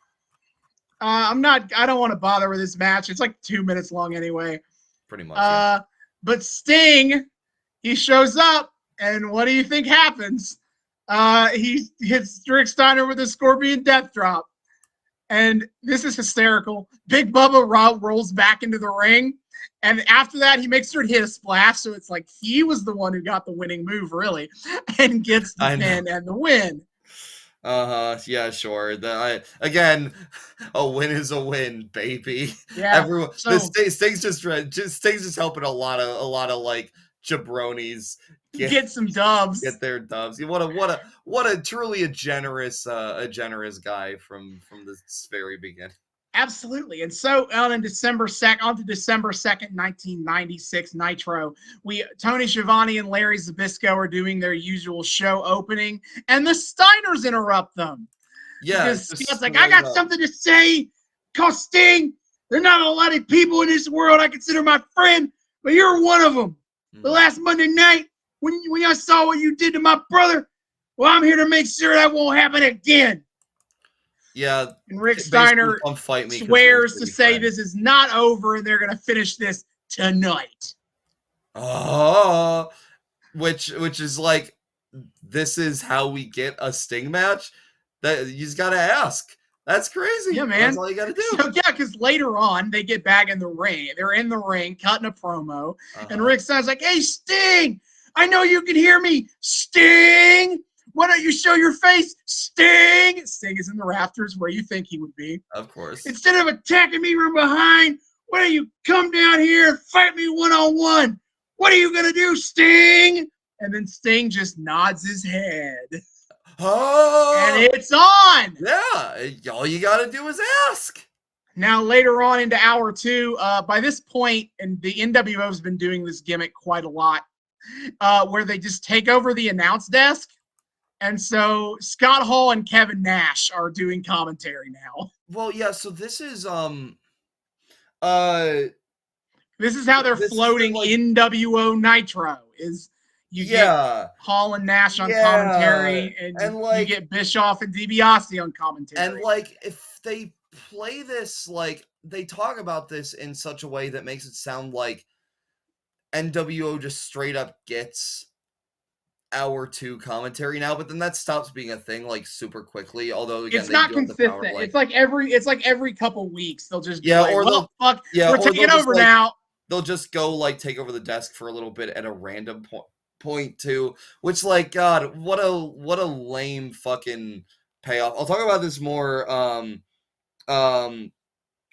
I don't want to bother with this match. It's like 2 minutes long anyway. Pretty much. But Sting, he shows up, and what do you think happens? He hits Rick Steiner with a Scorpion Death Drop. And this is hysterical. Big Bubba rolls back into the ring. And after that, he makes sure to hit a splash. So it's like he was the one who got the winning move, really, and gets the pin and the win. Yeah, sure. Again, a win is a win, baby. Yeah. Everyone, Sting's just helping a lot of like jabronis get some dubs. Get their dubs. What a truly a generous guy from the very beginning. Absolutely. And so on December 2nd, 1996, Nitro, Tony Schiavone and Larry Zbyszko are doing their usual show opening, and the Steiners interrupt them. Yeah. Because Scott's like, I got something to say. Call Sting. There are not a lot of people in this world I consider my friend, but you're one of them. The last Monday night, when I saw what you did to my brother, well, I'm here to make sure that won't happen again. Yeah, and Rick Steiner swears to say this is not over and they're going to finish this tonight. Oh, which is like, this is how we get a Sting match? That you just got to ask. That's crazy. Yeah, man. That's all you got to do. So, yeah, because later on, they get back in the ring. They're in the ring, cutting a promo. And Rick Steiner's like, hey, Sting, I know you can hear me. Sting! Why don't you show your face, Sting? Sting is in the rafters where you think he would be. Of course. Instead of attacking me from behind, why don't you come down here and fight me one-on-one? What are you going to do, Sting? And then Sting just nods his head. Oh! And it's on! Yeah, all you got to do is ask. Now, later on into hour 2, by this point, and the NWO has been doing this gimmick quite a lot, where they just take over the announce desk. And so Scott Hall and Kevin Nash are doing commentary now. Well, yeah, so this is this is how they're floating NWO Nitro is you get Hall and Nash on commentary and like, you get Bischoff and DiBiase on commentary. And like if they play this, like they talk about this in such a way that makes it sound like NWO just straight up gets hour 2 commentary now, but then that stops being a thing like super quickly. Although again, It's they not do have the power consistent. to, like, it's like every couple weeks they'll just be yeah, like, or well, fuck, we're or taking they'll just over like now. they'll just go like take over the desk for a little bit at a random point too, which, like, God, what a lame fucking payoff. I'll talk about this more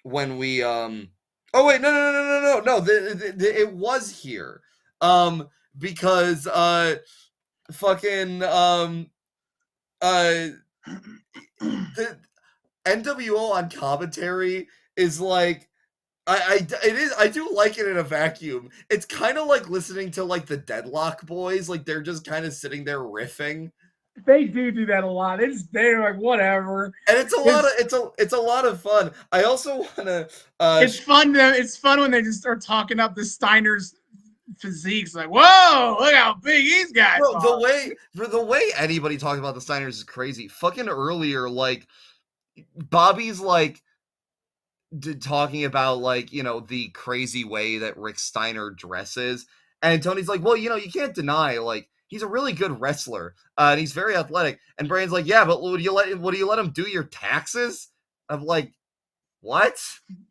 when we oh wait, no, it was here because fucking uh the NWO on commentary is like, I do like it in a vacuum. It's kind of like listening to like the Deadlock boys, like they're just kind of sitting there riffing. They do that a lot. They're like, whatever. And it's a lot of fun. I also want to it's fun when they just start talking up the Steiner's physiques, like, whoa, look how big these guys bro, are. the way anybody talks about the Steiners is crazy. Fucking earlier, like Bobby's like talking about, like, you know, the crazy way that Rick Steiner dresses, and Tony's like, well, you know, you can't deny, like, he's a really good wrestler, and he's very athletic. And Brian's like, yeah, but would you let him do your taxes? I'm like, what?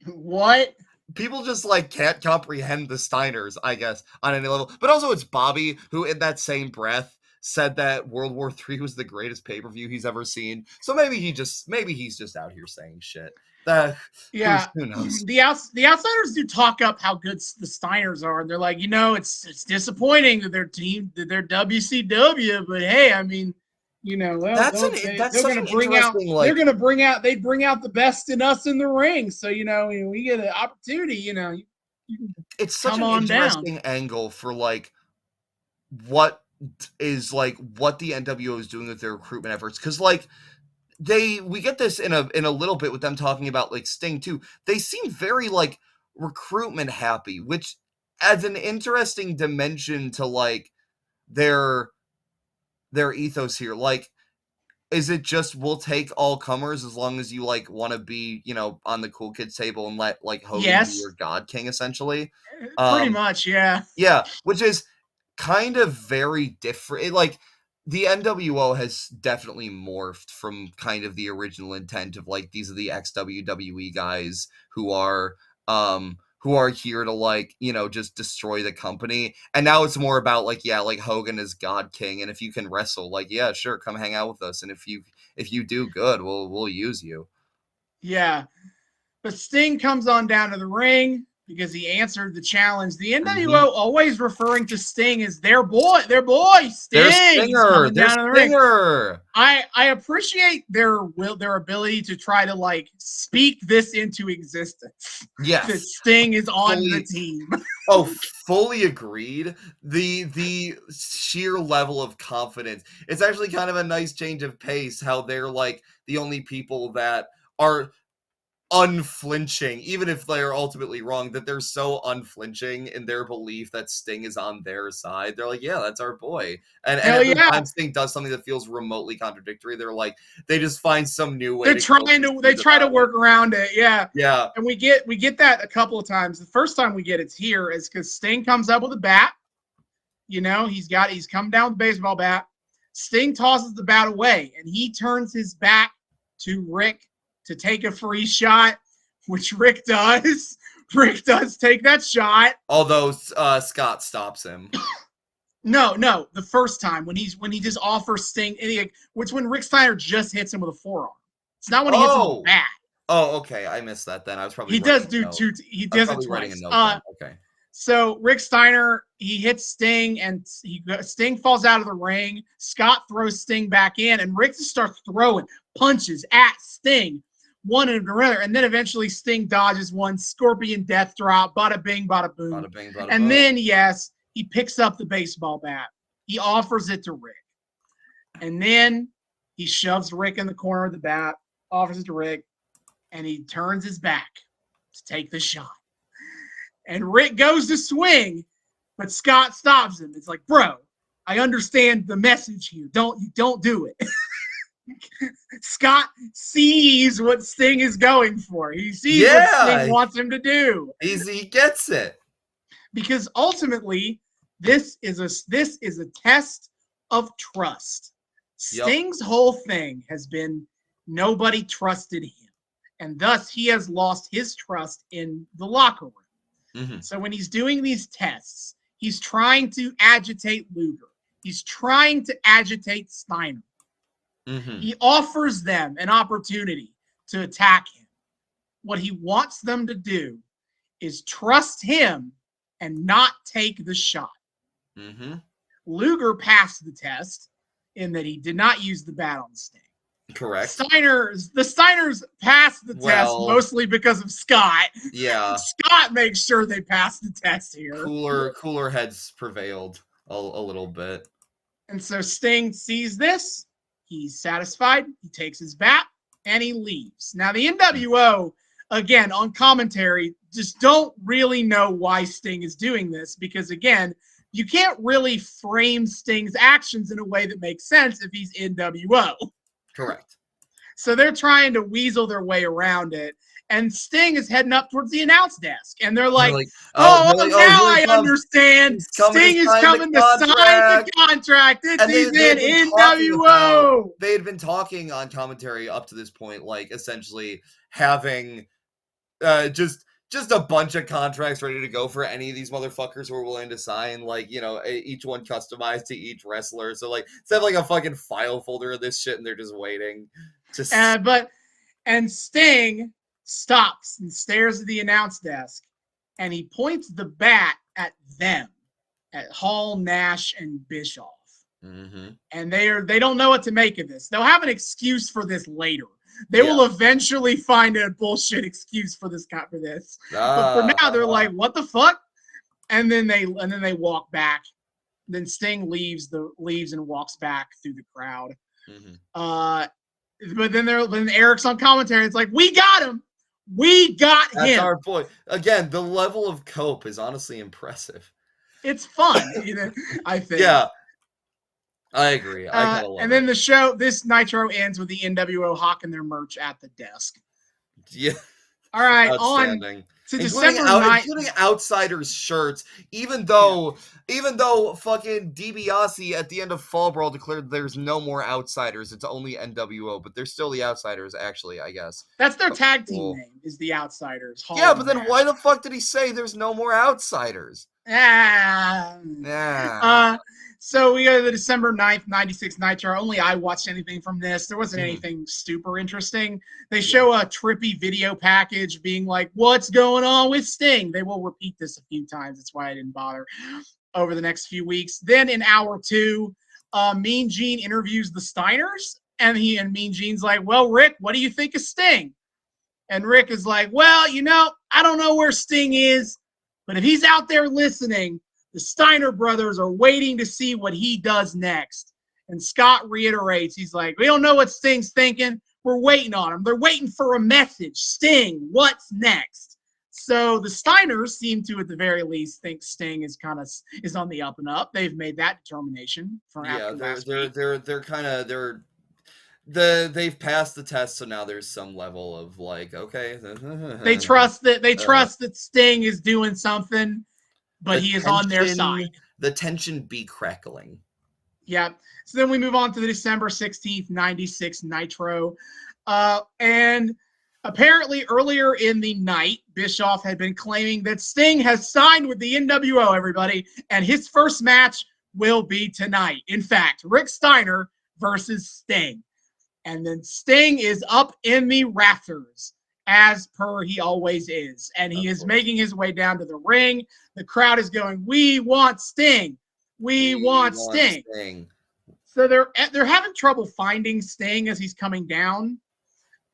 What? People just like can't comprehend the Steiners, I guess, on any level. But also, it's Bobby who, in that same breath, said that World War III was the greatest pay-per-view he's ever seen. So maybe he's just out here saying shit. Yeah, who knows? the outsiders do talk up how good the Steiners are, and they're like, you know, it's disappointing that they're WCW, but hey, I mean, you know, well, they're going to bring out they bring out the best in us in the ring, so you know, we get an opportunity, you know, you can it's such come an on interesting down. angle for like what what the NWO is doing with their recruitment efforts, because like we get this in a little bit with them talking about like Sting too. They seem very like recruitment happy, which adds an interesting dimension to like their ethos here. Like, is it just we'll take all comers as long as you like want to be, you know, on the cool kids table and let like Hogan be your Yes, God King essentially? pretty much, yeah. Yeah, which is kind of very different. Like, the NWO has definitely morphed from kind of the original intent of like these are the ex-WWE guys who are here to, like, you know, just destroy the company. And now it's more about like, yeah, like Hogan is God King, and if you can wrestle, like, yeah, sure, come hang out with us, and if you do good, we'll use you. Yeah. But Sting comes on down to the ring because he answered the challenge. The NWO always referring to Sting as their boy, Sting. He's coming down to the ring. I appreciate their ability to try to like speak this into existence. Yes. That Sting is on the team. Oh, fully agreed. The sheer level of confidence. It's actually kind of a nice change of pace how they're like the only people that are unflinching, even if they're ultimately wrong, that they're so unflinching in their belief that Sting is on their side. They're like, yeah, that's our boy. And every time Sting does something that feels remotely contradictory, they're like, they just find some new way. They try to work around it. Yeah. Yeah. And we get that a couple of times. The first time we get it's here is because Sting comes up with a bat. You know, he's come down with a baseball bat. Sting tosses the bat away, and he turns his back to Rick to take a free shot, which Rick does. Rick does take that shot. Although Scott stops him. No, the first time when he just offers Sting, which when Rick Steiner just hits him with a forearm. It's not when he hits him with a bat. Oh, okay. I missed that then. I was probably he does it twice. Okay. So Rick Steiner, he hits Sting, and Sting falls out of the ring. Scott throws Sting back in, and Rick just starts throwing punches at Sting, one and another. And then eventually Sting dodges one, scorpion death drop, bada bing, bada boom. Bada bing, bada and boom. Then, yes, he picks up the baseball bat. He offers it to Rick. And then he shoves Rick in the corner of the bat, offers it to Rick, and he turns his back to take the shot. And Rick goes to swing, but Scott stops him. It's like, bro, I understand the message here. Don't do it. Scott sees what Sting is going for. He sees what Sting wants him to do. He gets it. Because ultimately, this is a test of trust. Yep. Sting's whole thing has been nobody trusted him. And thus he has lost his trust in the locker room. Mm-hmm. So when he's doing these tests, he's trying to agitate Luger. He's trying to agitate Steiner. Mm-hmm. He offers them an opportunity to attack him. What he wants them to do is trust him and not take the shot. Mm-hmm. Luger passed the test in that he did not use the bat on Sting. Correct. The Steiners passed the test mostly because of Scott. Yeah. Scott makes sure they passed the test here. Cooler heads prevailed a little bit. And so Sting sees this. He's satisfied. He takes his bat and he leaves. Now the NWO, again, on commentary, just don't really know why Sting is doing this because, again, you can't really frame Sting's actions in a way that makes sense if he's NWO. Correct. So they're trying to weasel their way around it. And Sting is heading up towards the announce desk. And they're like, now I understand. Sting is coming to sign the contract. He's in NWO. They had been talking on commentary up to this point, like essentially having just a bunch of contracts ready to go for any of these motherfuckers who are willing to sign, like, you know, each one customized to each wrestler. So, like, it's have like a fucking file folder of this shit, and they're just waiting. And Sting stops and stares at the announce desk, and he points the bat at them, at Hall, Nash, and Bischoff. Mm-hmm. And they don't know what to make of this. They'll have an excuse for this later. They will eventually find a bullshit excuse for this. But for now, they're like, "What the fuck?" And then they walk back. Then Sting leaves and walks back through the crowd. Mm-hmm. But then Eric's on commentary. It's like, "We got him. We got him." That's our boy. Again, the level of cope is honestly impressive. It's fun, I think. Yeah. I agree. I kind of love and then this Nitro ends with the NWO hawking their merch at the desk. Yeah. All right, on to December 9th. Including Outsiders shirts, even though fucking DiBiase at the end of Fall Brawl declared there's no more Outsiders, it's only NWO, but they're still the Outsiders, actually, I guess. That's their tag team name, is the Outsiders. Yeah, but then why the fuck did he say there's no more Outsiders? So we go to the December 9th, 96 Nitro. Only I watched anything from this. There wasn't anything super interesting. They show a trippy video package being like, what's going on with Sting? They will repeat this a few times. That's why I didn't bother over the next few weeks. Then in hour 2, Mean Gene interviews the Steiners. And Mean Gene's like, well, Rick, what do you think of Sting? And Rick is like, well, I don't know where Sting is, but if he's out there listening, the Steiner brothers are waiting to see what he does next. And Scott reiterates, he's like, we don't know what Sting's thinking. We're waiting on him. They're waiting for a message. Sting, what's next? So the Steiners seem to, at the very least, think Sting is on the up and up. They've made that determination from after last week. They've passed the test, so now there's some level of like, okay. They trust that Sting is doing something. But he is on their side. The tension be crackling. Yeah. So then we move on to the December 16th, 96 Nitro. And apparently earlier in the night, Bischoff had been claiming that Sting has signed with the NWO, everybody, and his first match will be tonight. In fact, Rick Steiner versus Sting. And then Sting is up in the rafters, as per he always is. And he is making his way down to the ring. The crowd is going, we want Sting. We want Sting. So they're having trouble finding Sting as he's coming down.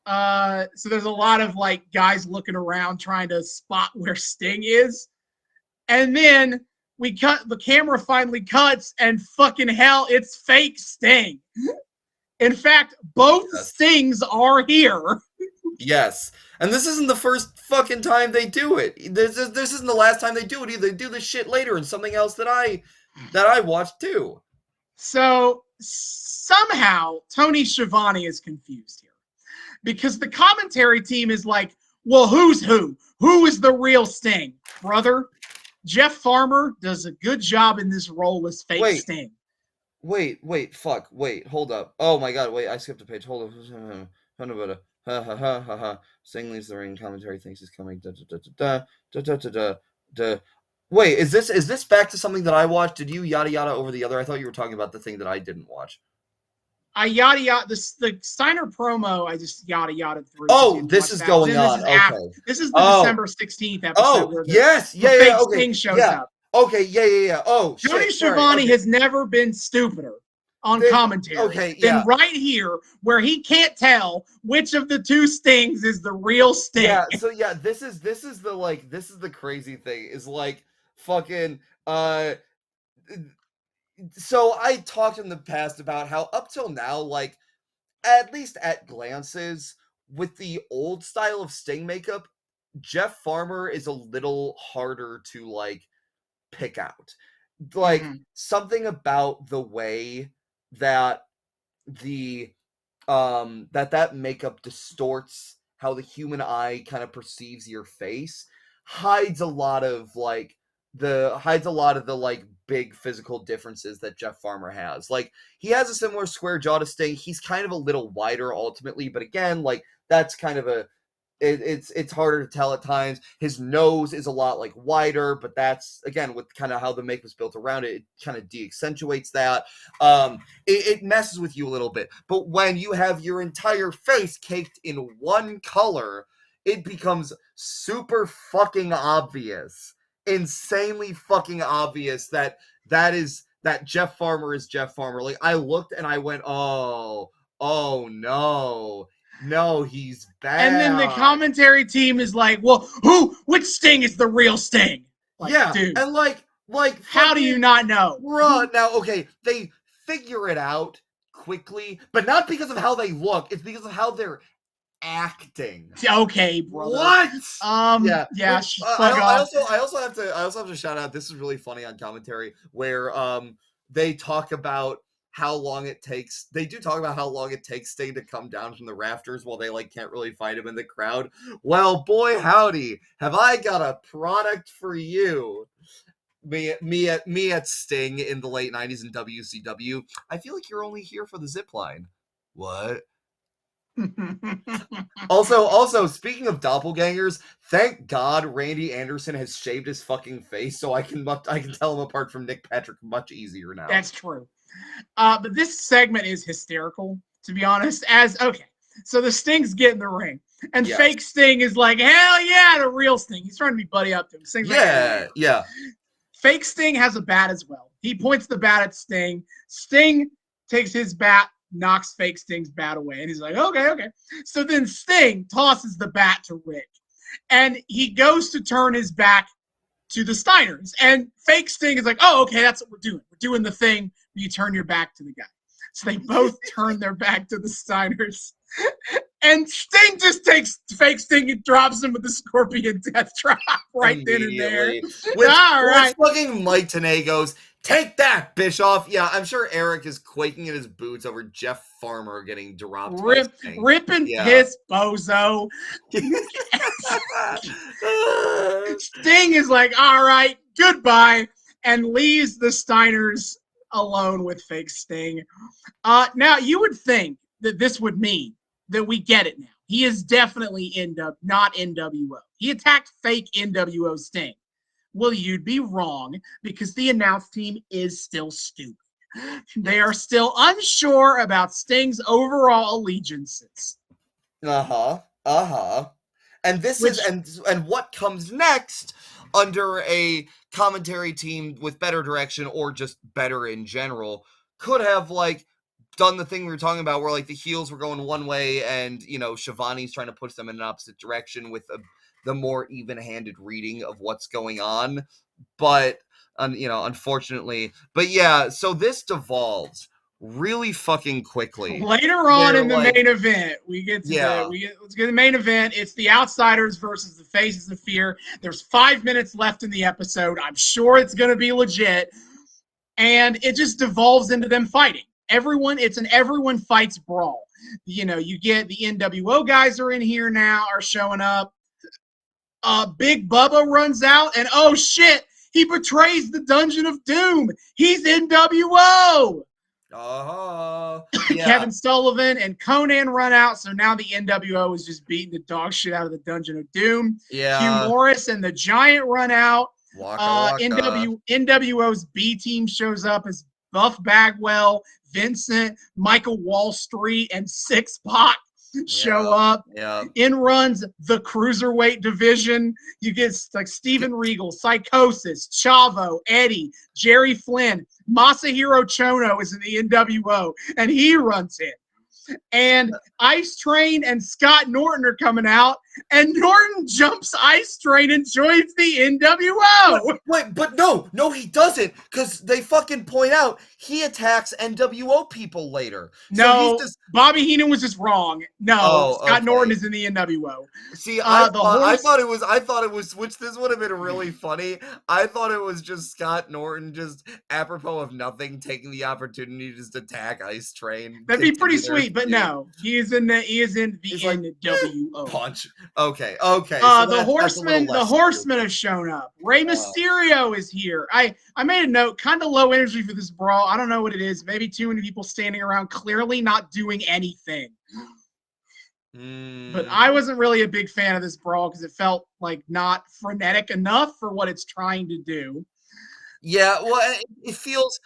So there's a lot of like guys looking around trying to spot where Sting is. And then the camera finally cuts and fucking hell, it's fake Sting. In fact, both Stings are here. Yes. And this isn't the first fucking time they do it. This isn't the last time they do it either. They do this shit later in something else that I watched too. So somehow Tony Schiavone is confused here. Because the commentary team is like, well, who's who? Who is the real Sting? Brother, Jeff Farmer does a good job in this role as fake Sting. fuck, hold up. Oh my god, wait, I skipped a page. Hold on. Ha ha ha ha ha. Sting leaves the ring. Commentary thinks he's coming. Da da da da da da da da. Wait, is this back to something that I watched? Did you yada yada over the other? I thought you were talking about the thing that I didn't watch. I yada yada the Steiner promo. I just yada yada through. Oh, this is going on. Okay. This is the December 16th episode where the fake okay, Sting shows up. Okay, yeah. Oh, Tony shit. Schiavone has never been stupider on commentary than right here, where he can't tell which of the two Stings is the real Sting. Yeah, so this is the crazy thing is like fucking so I talked in the past about how up till now, like, at least at glances, with the old style of Sting makeup, Jeff Farmer is a little harder to, like, pick out. Like, something about the way that that makeup distorts how the human eye kind of perceives your face, hides a lot of the like big physical differences that Jeff Farmer has. Like, he has a similar square jaw to Sting. He's kind of a little wider ultimately, but again, like, that's kind of it's harder to tell at times. His nose is a lot like wider, but that's again with kind of how the makeup's built around it kind of de-accentuates that. It messes with you a little bit. But when you have your entire face caked in one color, it becomes super fucking obvious, insanely fucking obvious that Jeff Farmer is Jeff Farmer. Like, I looked and I went, oh no, he's bad. And then the commentary team is like, well, which Sting is the real Sting? Like, dude. And like how do you not know? Bruh, now, okay, they figure it out quickly, but not because of how they look. It's because of how they're acting. Okay, brother. What? Yeah. I also have to shout out. This is really funny on commentary where they talk about how long it takes. They do talk about how long it takes Sting to come down from the rafters while they like can't really fight him in the crowd. Well, boy, howdy, have I got a product for you. Me at Sting in the late 90s in WCW. I feel like you're only here for the zip line. What? Also, speaking of doppelgangers, thank God Randy Anderson has shaved his fucking face so I can tell him apart from Nick Patrick much easier now. That's true. But this segment is hysterical, to be honest. So the Stings get in the ring, and fake Sting is like, hell yeah, the real Sting. He's trying to be buddy up to him. Sting's yeah. Fake Sting has a bat as well. He points the bat at Sting. Sting takes his bat, knocks fake Sting's bat away, and he's like, okay. So then Sting tosses the bat to Rick, and he goes to turn his back to the Steiners, and fake Sting is like, oh, okay, that's what we're doing. We're doing the thing where you turn your back to the guy. So they both turn their back to the Steiners, and Sting just takes fake Sting and drops him with the Scorpion Death Drop right then and there. All right. Fucking Mike Tenay goes, take that, Bischoff. Yeah, I'm sure Eric is quaking in his boots over Jeff Farmer getting dropped. Ripping piss, bozo. Sting is like, all right, goodbye, and leaves the Steiners alone with fake Sting. Now, you would think that this would mean that we get it now. He is definitely not NWO. He attacked fake NWO Sting. Well, you'd be wrong, because the announce team is still stupid. They are still unsure about Sting's overall allegiances. And this and what comes next under a commentary team with better direction or just better in general could have like done the thing we were talking about where like the heels were going one way and Schiavone's trying to push them in an opposite direction with the more even-handed reading of what's going on, but unfortunately, but yeah, so this devolves really fucking quickly. Later on in the main event, let's get to the main event. It's the Outsiders versus the Faces of Fear. There's 5 minutes left in the episode. I'm sure it's going to be legit, and it just devolves into them fighting. It's an everyone fights brawl. You get the NWO guys are in here now, are showing up. Big Bubba runs out, and oh shit, he betrays the Dungeon of Doom. He's NWO. Yeah. Kevin Sullivan and Conan run out, so now the NWO is just beating the dog shit out of the Dungeon of Doom. Yeah. Hugh Morris and the Giant run out. Waka. NWO's B team shows up as Buff Bagwell, Vincent, Michael Wall Street, and Six Pac show up. Yeah. In runs the cruiserweight division. You get like Steven Regal, Psychosis, Chavo, Eddie, Jerry Flynn, Masahiro Chono is in the NWO, and he runs it. And Ice Train and Scott Norton are coming out, and Norton jumps Ice Train and joins the NWO. Wait, but no, he doesn't, because they fucking point out he attacks NWO people later. No, so Bobby Heenan was just wrong. No, Scott Norton is in the NWO. See, I thought it was, which this would have been really funny. I thought it was just Scott Norton, just apropos of nothing, taking the opportunity to just attack Ice Train. That'd be pretty sweet, but no, he is in the NWO. Punch. Okay. So the Horsemen have shown up. Rey Mysterio is here. I made a note, kind of low energy for this brawl. I don't know what it is. Maybe too many people standing around, clearly not doing anything. But I wasn't really a big fan of this brawl because it felt like not frenetic enough for what it's trying to do. Yeah, well, it feels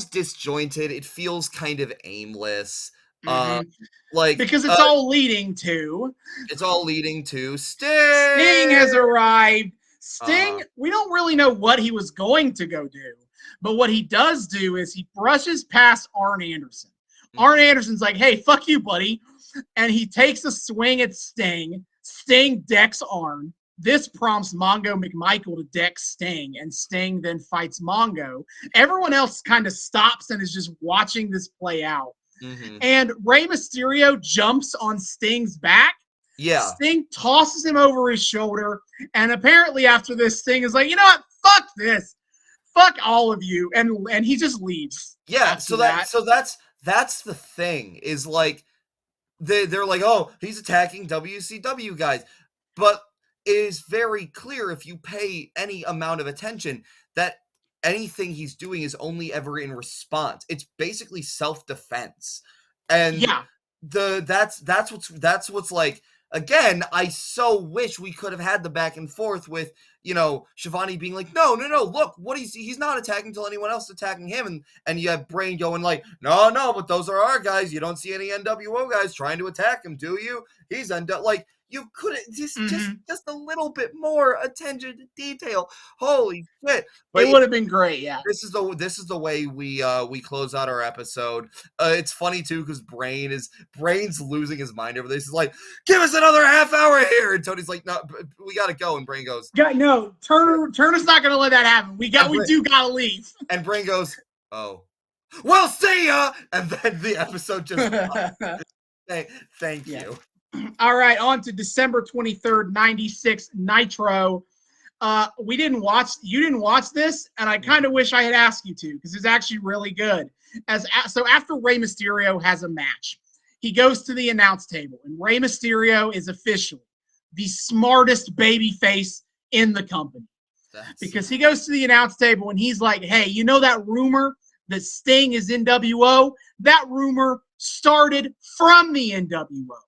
disjointed. It feels kind of aimless. Because it's all leading to. It's all leading to Sting. Sting has arrived. Sting, we don't really know what he was going to go do, but what he does do is he brushes past Arn Anderson. Arn Anderson's like, "Hey, fuck you, buddy," and he takes a swing at Sting. Sting decks Arn. This prompts Mongo McMichael to deck Sting, and Sting then fights Mongo. Everyone else kind of stops and is just watching this play out. And Rey Mysterio jumps on Sting's back. Yeah. Sting tosses him over his shoulder, and apparently after this, Sting is like, "You know what? Fuck this. Fuck all of you," and he just leaves. Yeah. So that's the thing, is like they're like, "Oh, he's attacking WCW guys," but it is very clear if you pay any amount of attention that anything he's doing is only ever in response. It's basically self-defense. And that's what's like, again, I so wish we could have had the back and forth with, Shivani being like, no, look, what he's not attacking until anyone else is attacking him, and you have Brain going like, no, but those are our guys. You don't see any NWO guys trying to attack him, do you? He's like, you could have just a little bit more attention to detail. Holy shit! But it would have been great. Yeah. This is the way we close out our episode. It's funny too because Brain's losing his mind over this. He's like, "Give us another half hour here," and Tony's like, "No, we gotta go." And Brain goes, "No, Turner's not gonna let that happen. We do gotta leave." And Brain goes, "Oh, well, see ya." And then the episode just thank you. All right, on to December 23rd, 96, Nitro. You didn't watch this, and I kind of wish I had asked you to, because it's actually really good. So after Rey Mysterio has a match, he goes to the announce table, and Rey Mysterio is officially the smartest babyface in the company. Because he goes to the announce table, and he's like, "Hey, you know that rumor that Sting is NWO? That rumor started from the NWO."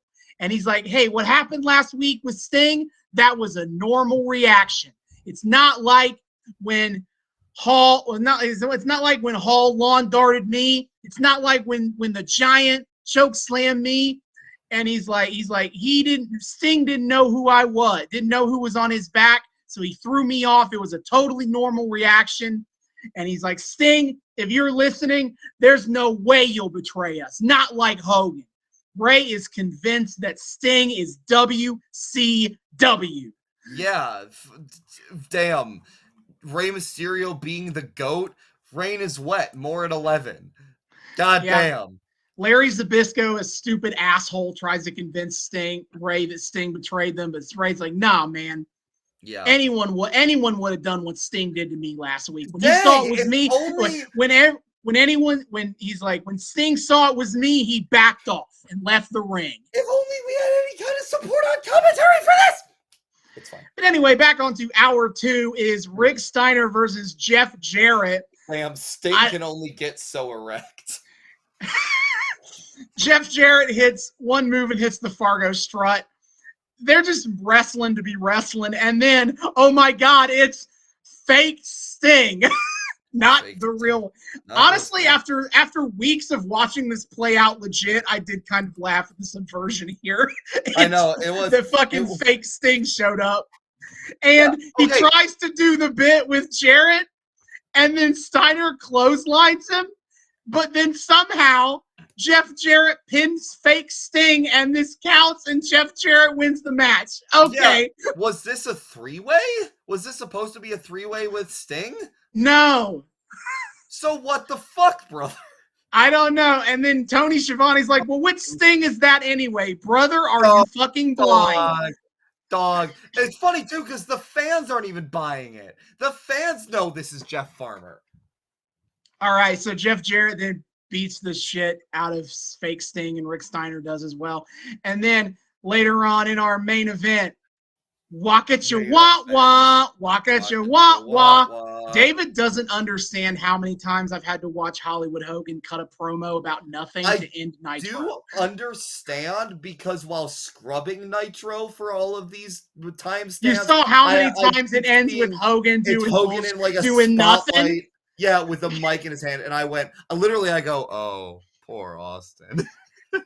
And he's like, "Hey, what happened last week with Sting? That was a normal reaction. It's not like when it's not like when Hall lawn darted me. It's not like when the Giant choke slammed me." And he's like, Sting didn't know who I was, didn't know who was on his back, so he threw me off. It was a totally normal reaction. And he's like, "Sting, if you're listening, there's no way you'll betray us. Not like Hogan." Rey is convinced that Sting is WCW. Yeah, damn. Rey Mysterio being the GOAT. Rain is wet. More at 11. God damn. Larry Zbyszko, a stupid asshole, tries to convince Rey that Sting betrayed them, but Rey's like, "Nah, man. Yeah. Anyone would have done what Sting did to me last week. When he saw it was me, when Sting saw it was me, he backed off and left the ring." If only we had any kind of support on commentary for this. It's fine. But anyway, back on to hour 2 is Rick Steiner versus Jeff Jarrett. Damn, Sting can only get so erect. Jeff Jarrett hits one move and hits the Fargo strut. They're just wrestling to be wrestling. And then, oh my God, it's fake Sting. Not fake the real. Honestly, after weeks of watching this play out legit, I did kind of laugh at the subversion here. I know. It was. The fucking fake Sting showed up. And he tries to do the bit with Jarrett, and then Steiner clotheslines him. But then somehow Jeff Jarrett pins fake Sting, and this counts, and Jeff Jarrett wins the match. Okay. Yeah. Was this a three-way? Was this supposed to be a three-way with Sting? No. So what the fuck, brother? I don't know. And then Tony Schiavone's like, well, which Sting is that anyway? Brother, are you fucking blind? Dog. It's funny, too, because the fans aren't even buying it. The fans know this is Jeff Farmer. All right, so Jeff Jarrett then beats the shit out of fake Sting, and Rick Steiner does as well. And then later on in our main event, walk at your wah-wah, walk at your wah-wah. David doesn't understand how many times I've had to watch Hollywood Hogan cut a promo about nothing to end Nitro. I do understand, because while scrubbing Nitro for all of these timestamps, you saw how many times it ends with Hogan doing in like a doing nothing. Yeah, with a mic in his hand, and I go, oh, poor Austin.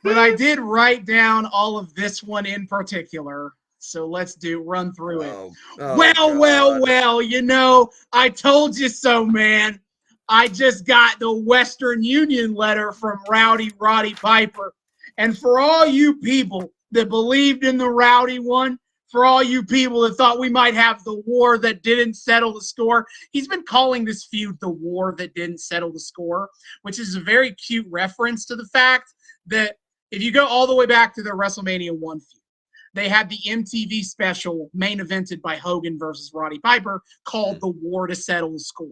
But I did write down all of this one in particular. So let's run through it. Well, you know, I told you so, man. I just got the Western Union letter from Roddy Piper. And for all you people that believed in the Rowdy one, for all you people that thought we might have the war that didn't settle the score, he's been calling this feud the war that didn't settle the score, which is a very cute reference to the fact that if you go all the way back to the WrestleMania 1 feud, they had the MTV special main evented by Hogan versus Roddy Piper called The War to Settle the Score.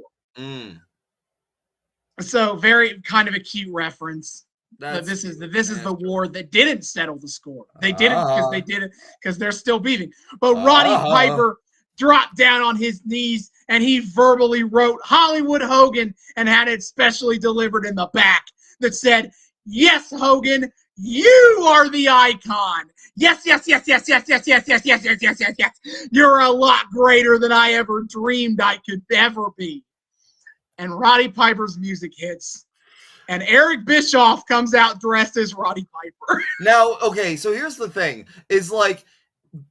So very kind of a cute reference. This is the war that didn't settle the score. They didn't because they're still beefing. But Roddy Piper dropped down on his knees and he verbally wrote Hollywood Hogan and had it specially delivered in the back that said, "Yes, Hogan, you are the icon. Yes. You're a lot greater than I ever dreamed I could ever be." And Roddy Piper's music hits. And Eric Bischoff comes out dressed as Roddy Piper. Now, okay, so here's the thing. Is like,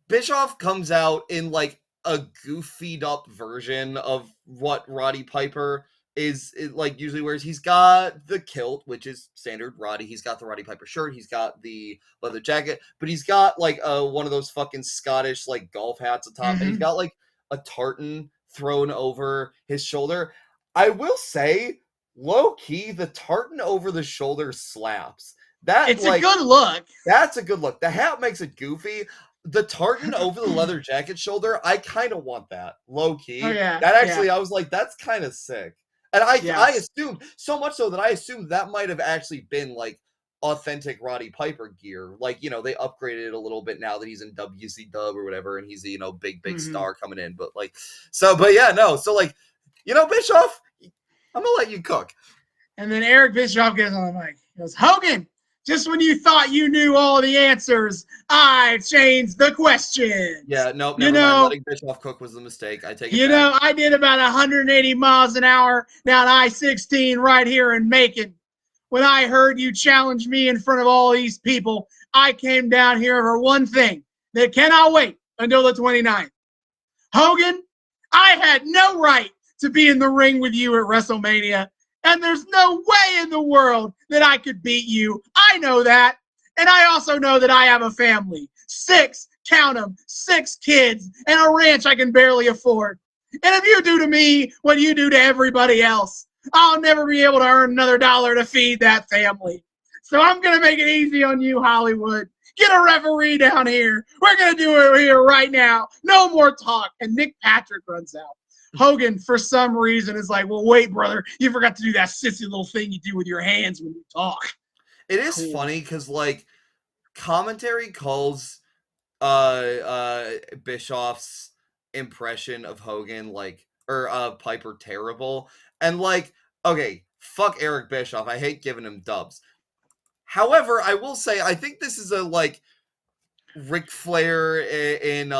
Bischoff comes out in like a goofied up version of what Roddy Piper is like usually wears. He's got the kilt, which is standard Roddy. He's got the Roddy Piper shirt. He's got the leather jacket. But he's got like one of those fucking Scottish like golf hats atop. And he's got like a tartan thrown over his shoulder. I will say, low-key, the tartan over the shoulder slaps. It's like, a good look. That's a good look. The hat makes it goofy. The tartan over the leather jacket shoulder, I kind of want that. Low-key. Oh, yeah. That actually, I was like, that's kind of sick. And I assumed, so much so that I assumed that might have actually been, like, authentic Roddy Piper gear. Like, you know, they upgraded it a little bit now that he's in WCW or whatever, and he's a, you know, big star coming in. But, like, but yeah, no. So, like, you know, Bischoff, I'm going to let you cook. And then Eric Bischoff gets on the mic. He goes, "Hogan, just when you thought you knew all the answers, I changed the question." Yeah, nope, never mind. Letting Bischoff cook was the mistake. I take it You back. know, I did about 180 miles an hour down I-16 right here in Macon. When I heard you challenge me in front of all these people, I came down here for one thing that cannot wait until the 29th. Hogan, I had no right to be in the ring with you at WrestleMania, and there's no way in the world that I could beat you. I know that, and I also know that I have a family. 6, count them, 6 kids, and a ranch I can barely afford. And if you do to me what you do to everybody else, I'll never be able to earn another dollar to feed that family. So I'm going to make it easy on you, Hollywood. Get a referee down here. We're going to do it here right now. No more talk. And Nick Patrick runs out. Hogan, for some reason, is like, "Well, wait, brother. You forgot to do that sissy little thing you do with your hands when you talk." It is funny because, like, commentary calls Bischoff's impression of Hogan, like, or Piper, terrible. And, like, okay, fuck Eric Bischoff. I hate giving him dubs. However, I will say I think this is a like Ric Flair in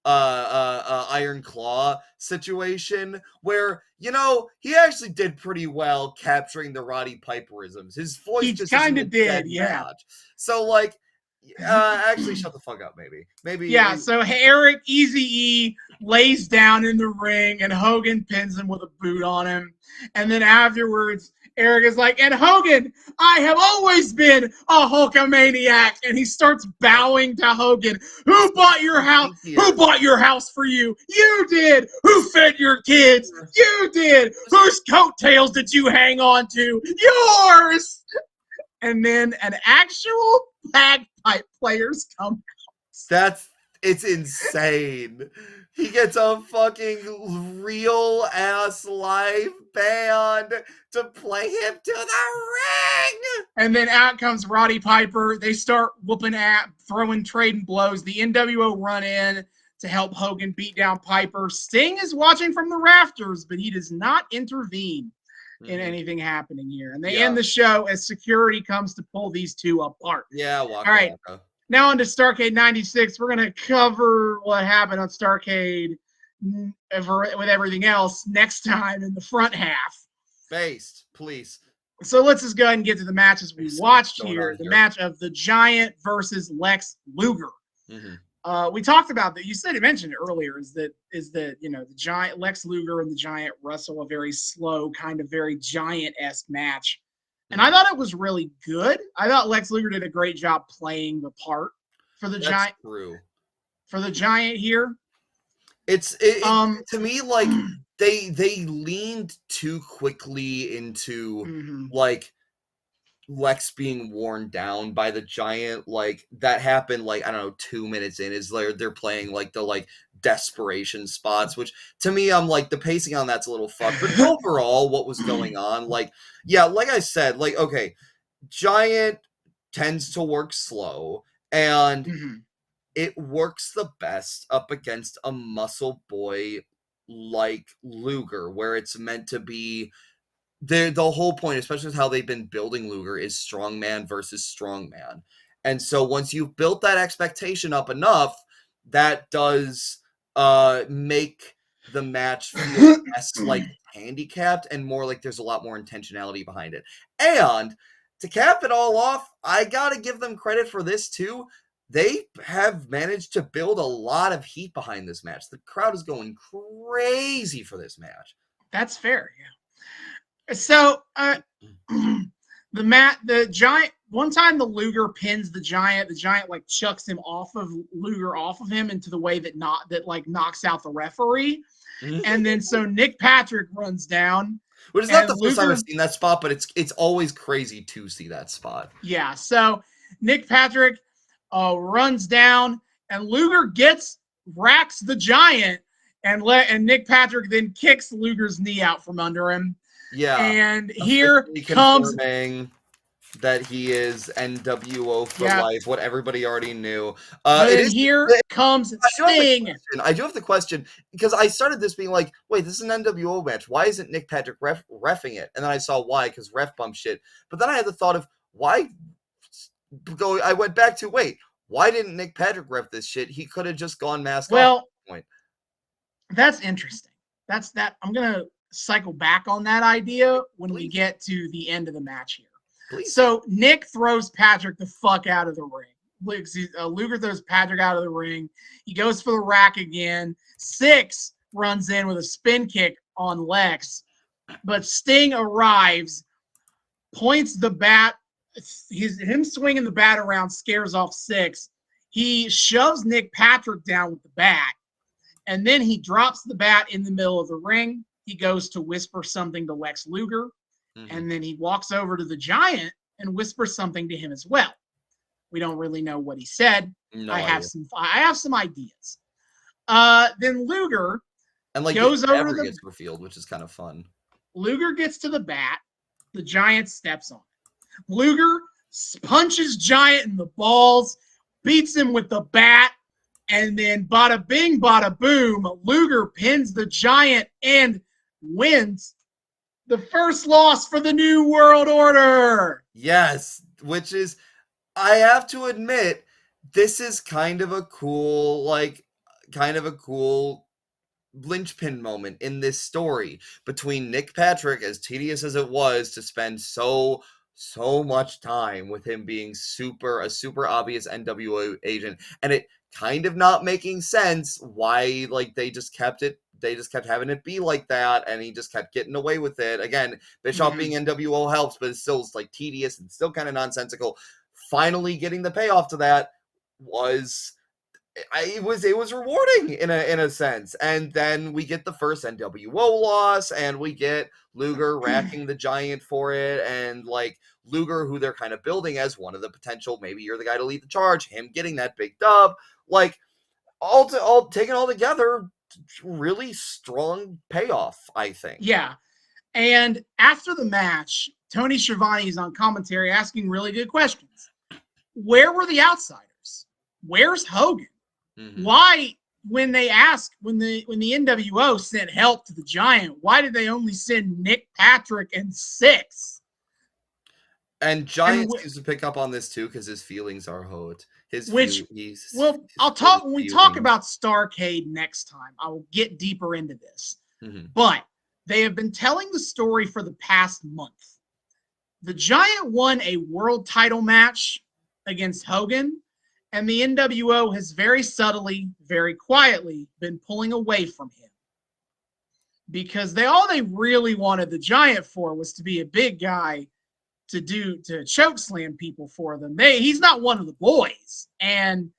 Iron Claw situation where he actually did pretty well capturing the Roddy Piperisms. His voice He just kind isn't a of did, dead yeah. match. So like, actually, shut the fuck up, maybe. Yeah. So Eric Eazy-E lays down in the ring, and Hogan pins him with a boot on him, and then afterwards. Eric is like, and Hogan, I have always been a Hulkamaniac. And he starts bowing to Hogan. Who bought your house? Who bought your house for you? You did. Who fed your kids? You did. Whose coattails did you hang on to? Yours. And then an actual bagpipe players come. It's insane. He gets a fucking real ass live band to play him to the ring. And then out comes Roddy Piper. They start whooping at, throwing, trading blows. The NWO run in to help Hogan beat down Piper. Sting is watching from the rafters, but he does not intervene in anything happening here. And they end the show as security comes to pull these two apart. Yeah, all right. Now on to Starrcade 96. We're going to cover what happened on Starrcade with everything else next time in the front half. Based, please. So let's just go ahead and get to the matches we watched here. The match of the Giant versus Lex Luger. We talked about that. You mentioned it earlier. Is that the Giant Lex Luger and the Giant wrestle a very slow, kind of very Giant-esque match. And I thought it was really good. I thought Lex Luger did a great job playing the part for the Giant. True. For the Giant here. To me, like they leaned too quickly into like Lex being worn down by the Giant. Like that happened like, I don't know, 2 minutes in is they're playing like the desperation spots, which to me, I'm like, the pacing on that's a little fucked. But overall, what was going on, like I said, like, okay, Giant tends to work slow, and it works the best up against a muscle boy like Luger, where it's meant to be. The whole point, especially with how they've been building Luger, is strongman versus strongman. And so once you've built that expectation up enough, that does make the match feel less like handicapped and more like there's a lot more intentionality behind it. And to cap it all off, I gotta give them credit for this too. They have managed to build a lot of heat behind this match. The crowd is going crazy for this match. That's fair, yeah. So the Giant, one time the Luger pins the Giant like chucks him off of him into the way that knocks out the referee. And then so Nick Patrick runs down. Which is not the first time I've seen that spot, but it's always crazy to see that spot. Yeah, so Nick Patrick runs down, and Luger racks the Giant, and Nick Patrick then kicks Luger's knee out from under him. Yeah. And here comes that he is NWO for life, what everybody already knew. Here comes Sting. I do have the question, because I started this being like, wait, this is an NWO match. Why isn't Nick Patrick reffing it? And then I saw why, because ref bump shit. But then I had the thought of, why I went back to, wait, why didn't Nick Patrick ref this shit? He could have just gone mask off at that point. That's interesting. I'm going to cycle back on that idea when we get to the end of the match here. Please. So Nick throws Patrick the fuck out of the ring. Luger throws Patrick out of the ring. He goes for the rack again. Six runs in with a spin kick on Lex, but Sting arrives, points the bat. Him swinging the bat around scares off Six. He shoves Nick Patrick down with the bat, and then he drops the bat in the middle of the ring. He goes to whisper something to Lex Luger, and then he walks over to the Giant and whispers something to him as well. We don't really know what he said. I have some ideas. Then Luger goes over to the field, which is kind of fun. Luger gets to the bat. The Giant steps on it. Luger punches Giant in the balls, beats him with the bat, and then bada bing, bada boom, Luger pins the Giant and wins the first loss for the New World Order. Yes. which is, I have to admit, this is kind of a cool linchpin moment in this story between Nick Patrick, as tedious as it was to spend so much time with him being a super obvious NWO agent, and it kind of not making sense why they just kept having it be like that, and he just kept getting away with it. Again, Bischoff being NWO helps, but it's still tedious and still kind of nonsensical. Finally getting the payoff to that was it was rewarding in a sense. And then we get the first NWO loss, and we get Luger racking the Giant for it, and Luger, who they're kind of building as one of the potential, maybe you're the guy to lead the charge, him getting that big dub, all taken all together, really strong payoff, I think. Yeah. And after the match, Tony Schiavone is on commentary asking really good questions. Where were the outsiders? Where's Hogan? Mm-hmm. Why, when the NWO sent help to the Giant, why did they only send Nick Patrick and Six? And Giant seems to pick up on this too, because his feelings are hurt. When we talk about Starrcade next time, I will get deeper into this. Mm-hmm. But they have been telling the story for the past month. The Giant won a world title match against Hogan, and the NWO has very subtly, very quietly been pulling away from him. Because all they really wanted the Giant for was to be a big guy to choke slam people for them. He's not one of the boys. And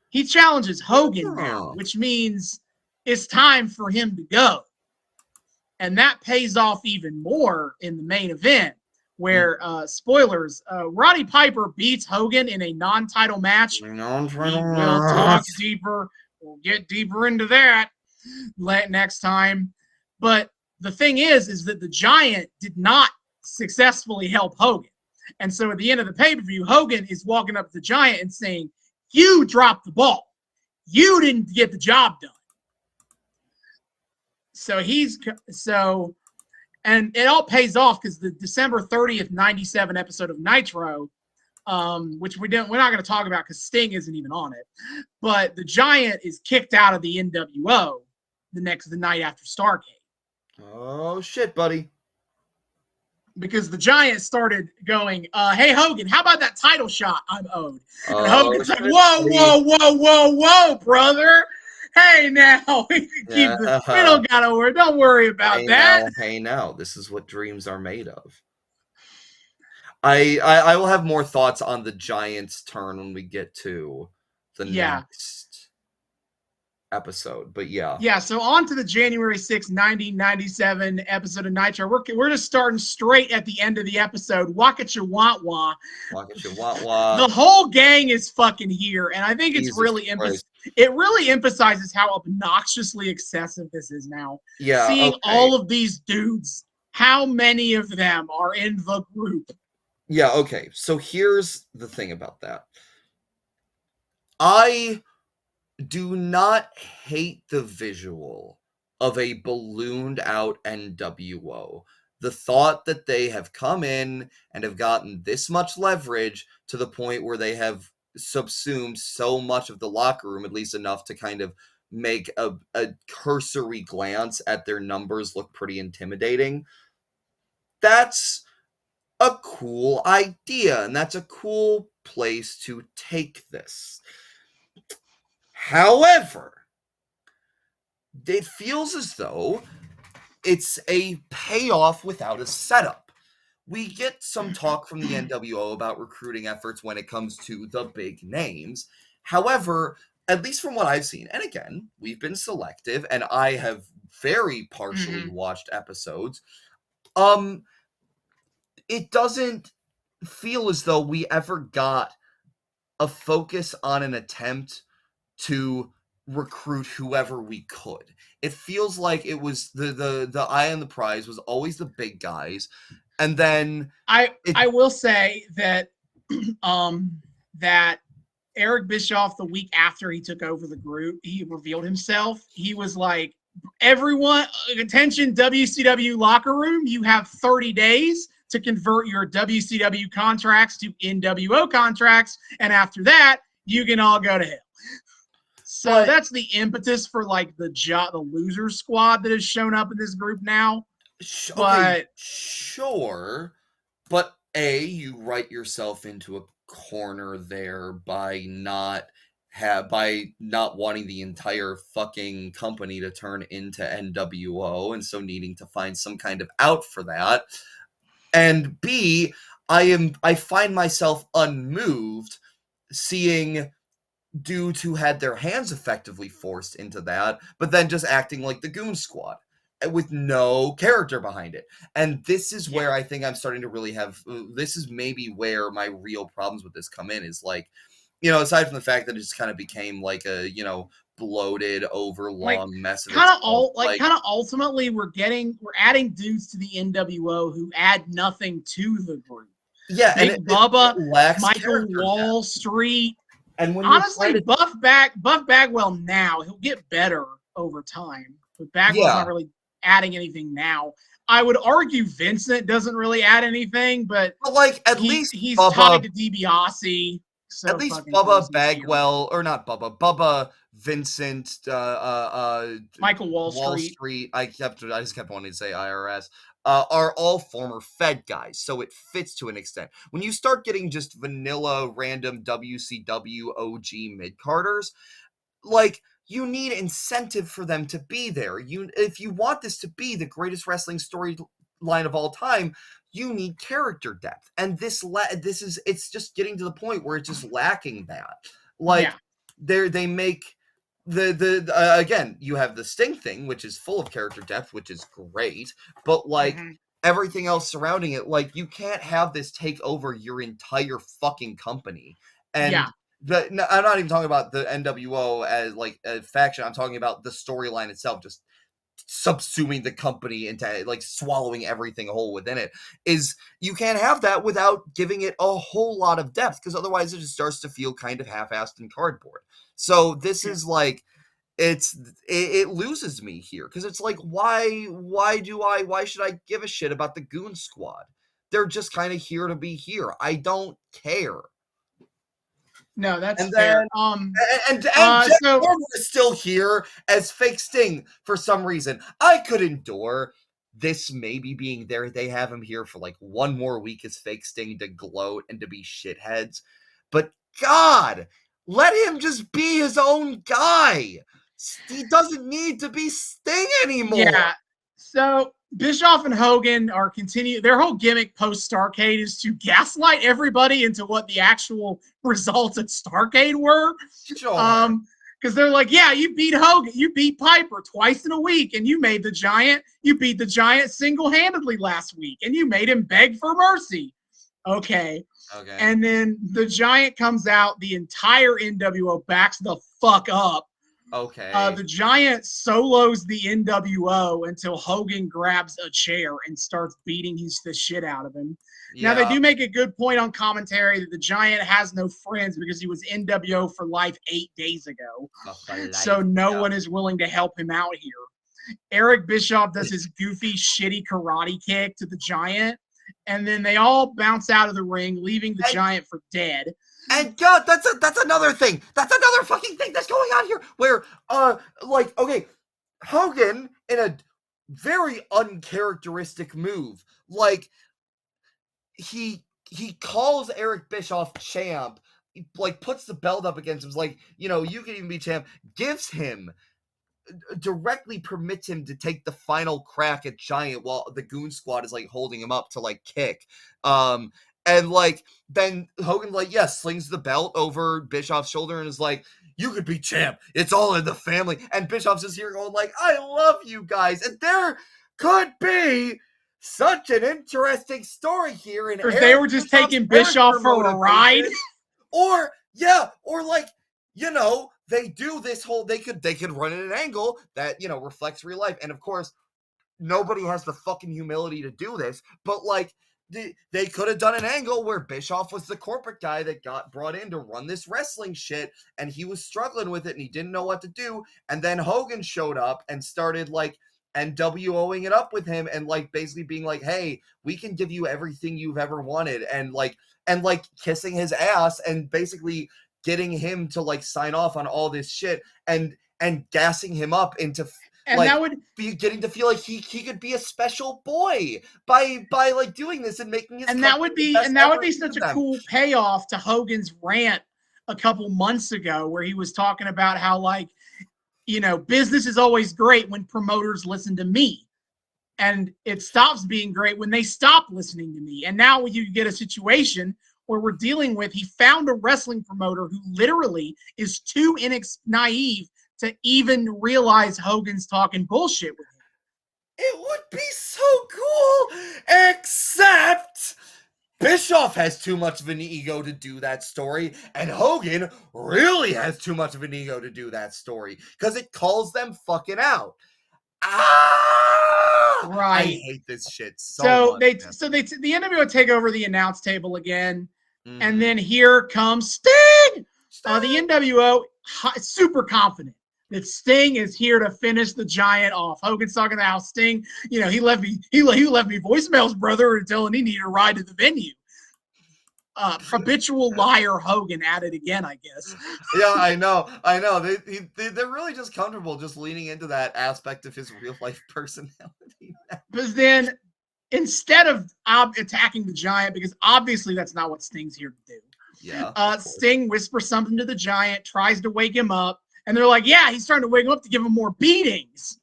he challenges Hogan now, which means it's time for him to go. And that pays off even more in the main event, where, spoilers, Roddy Piper beats Hogan in a non-title match. We'll talk deeper. We'll get deeper into that next time. But the thing is that the Giant did not successfully help Hogan. And so at the end of the pay-per-view, Hogan is walking up to the Giant and saying, "You dropped the ball. You didn't get the job done." And it all pays off because the December 30th, 97 episode of Nitro, which we're not going to talk about because Sting isn't even on it, but the Giant is kicked out of the NWO the night after Starrcade. Oh, shit, buddy. Because the Giant started going, "Hey, Hogan, how about that title shot I'm owed?" And Hogan's like, whoa, brother. Hey, now, we don't got to worry. Don't worry about that. Hey, now, this is what dreams are made of. I will have more thoughts on the Giant's turn when we get to the next episode, but yeah, so on to the January 6th, 1997 episode of Nitro. We're just starting straight at the end of the episode. Walk at your want wah. The whole gang is fucking here, and I think it's it really emphasizes how obnoxiously excessive this is now. Yeah, seeing all of these dudes, how many of them are in the group? Yeah, okay. So here's the thing about that. I do not hate the visual of a ballooned out NWO. The thought that they have come in and have gotten this much leverage to the point where they have subsumed so much of the locker room, at least enough to kind of make a cursory glance at their numbers look pretty intimidating. That's a cool idea, and that's a cool place to take this. However, it feels as though it's a payoff without a setup. We get some talk from the NWO about recruiting efforts when it comes to the big names. However, at least from what I've seen, and again, we've been selective, and I have very partially watched episodes, it doesn't feel as though we ever got a focus on an attempt to recruit whoever we could. It feels like it was the eye on the prize was always the big guys, and then I will say that that Eric Bischoff, the week after he took over the group, he revealed himself. He was like, "Everyone, attention, WCW locker room, you have 30 days to convert your WCW contracts to NWO contracts, and after that, you can all go to hell. So that's the impetus for like the loser squad that has shown up in this group now. Okay, sure, but you write yourself into a corner there by not wanting the entire fucking company to turn into NWO, and so needing to find some kind of out for that. And B, I find myself unmoved seeing dudes who had their hands effectively forced into that, but then just acting like the Goon Squad with no character behind it. And this is where I think I'm starting to really have, this is maybe where my real problems with this come in, is like, aside from the fact that it just kind of became like a, bloated, overlong mess of ultimately we're adding dudes to the NWO who add nothing to the group. Yeah, Big and Bubba, lacks Michael Wall Street. And when honestly, Buff Bagwell now, he'll get better over time. But Bagwell's not really adding anything now. I would argue Vincent doesn't really add anything, but like at least he's Bubba, tied to DiBiase. So at least Bubba Bagwell, or not Bubba Vincent, Michael Wall Street. I just kept wanting to say IRS. Are all former Fed guys, so it fits to an extent. When you start getting just vanilla, random WCW OG mid-carders, like, you need incentive for them to be there. If you want this to be the greatest wrestling storyline of all time, you need character depth. And it's just getting to the point where it's just lacking that. Like, they make again, you have the Sting thing, which is full of character depth, which is great, but like everything else surrounding it, like, you can't have this take over your entire fucking company. And I'm not even talking about the NWO as like a faction. I'm talking about the storyline itself, just subsuming the company into like swallowing everything whole within it. Is you can't have that without giving it a whole lot of depth, because otherwise it just starts to feel kind of half-assed and cardboard. So this is like, it loses me here, because it's like, why should I give a shit about the Goon Squad? They're just kind of here to be here. I don't care. No, that's fair. Jeff Jarrett is still here as fake Sting for some reason. I could endure this maybe being there. They have him here for like one more week as fake Sting to gloat and to be shitheads. But God, let him just be his own guy. He doesn't need to be Sting anymore. Yeah. So Bischoff and Hogan are their whole gimmick post Starrcade is to gaslight everybody into what the actual results at Starrcade were. Sure. Because they're like, yeah, you beat Hogan, you beat Piper twice in a week, and you beat the Giant single-handedly last week, and you made him beg for mercy. Okay. And then the Giant comes out, the entire NWO backs the fuck up. The Giant solos the NWO until Hogan grabs a chair and starts beating the shit out of him. Now, they do make a good point on commentary that the Giant has no friends because he was NWO for life 8 days ago. So no one is willing to help him out here. Eric Bischoff does his goofy, shitty karate kick to the Giant, and then they all bounce out of the ring, leaving the Giant for dead. And God, that's another thing. That's another fucking thing that's going on here. Where, Hogan, in a very uncharacteristic move, like, he calls Eric Bischoff champ, like, puts the belt up against him, like, you can even be champ, gives him, directly permits him to take the final crack at Giant while the Goon Squad is, like, holding him up to, like, kick. And, like, then Hogan, like, slings the belt over Bischoff's shoulder and is like, you could be champ. It's all in the family. And Bischoff's just here going, like, I love you guys. And there could be such an interesting story here. Because they were just taking Bischoff for a ride. Or like, they do this whole, they could run at an angle that, reflects real life. And of course, nobody has the fucking humility to do this, but like, they could have done an angle where Bischoff was the corporate guy that got brought in to run this wrestling shit, and he was struggling with it and he didn't know what to do. And then Hogan showed up and started like and WOing it up with him and like basically being like, hey, we can give you everything you've ever wanted, and like kissing his ass and basically getting him to like sign off on all this shit and gassing him up into and that would be getting to feel like he could be a special boy by like doing this and making his that would be such a cool payoff to Hogan's rant a couple months ago where he was talking about how like, you know, business is always great when promoters listen to me, and it stops being great when they stop listening to me. And now you get a situation where we're dealing with, he found a wrestling promoter who literally is too naive to even realize Hogan's talking bullshit with him. It would be so cool, except Bischoff has too much of an ego to do that story, and Hogan really has too much of an ego to do that story because it calls them fucking out. Right. I hate this shit so much. The NWO take over the announce table again, and then here comes Sting. The NWO super confident that Sting is here to finish the Giant off. Hogan's talking about how Sting, you know, he left me voicemails, brother, and telling he needed a ride to the venue. Habitual liar Hogan at it again, I guess. Yeah, I know. They're really just comfortable just leaning into that aspect of his real life personality. But then, instead of attacking the Giant, because obviously that's not what Sting's here to do. Yeah. Sting whispers something to the Giant, tries to wake him up, and they're like, "Yeah, he's trying to wake him up to give him more beatings."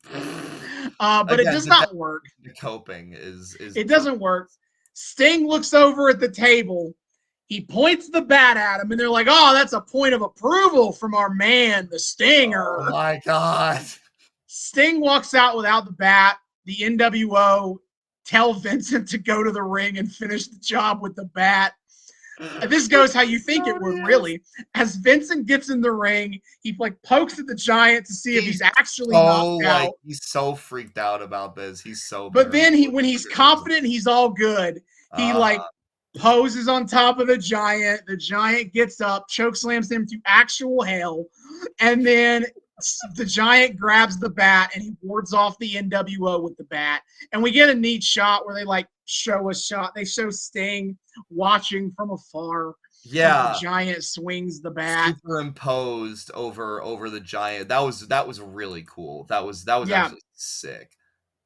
But again, it does not work. The coping is it doesn't work. Sting looks over at the table. He points the bat at him, and they're like, "Oh, that's a point of approval from our man, the Stinger." Oh my God. Sting walks out without the bat. The NWO tell Vincent to go to the ring and finish the job with the bat. This goes how you think it would, really. As Vincent gets in the ring, he like pokes at the Giant to see if he's actually knocked out. He's so freaked out about this. He's so. But then when he's confident, he's all good. He like poses on top of the Giant. The Giant gets up, chokeslams him to actual hell, and then the Giant grabs the bat and he wards off the NWO with the bat. And we get a neat shot where they like show a shot. They show Sting watching from afar. Yeah, the Giant swings the bat, superimposed over the Giant. That was really cool. That was actually sick.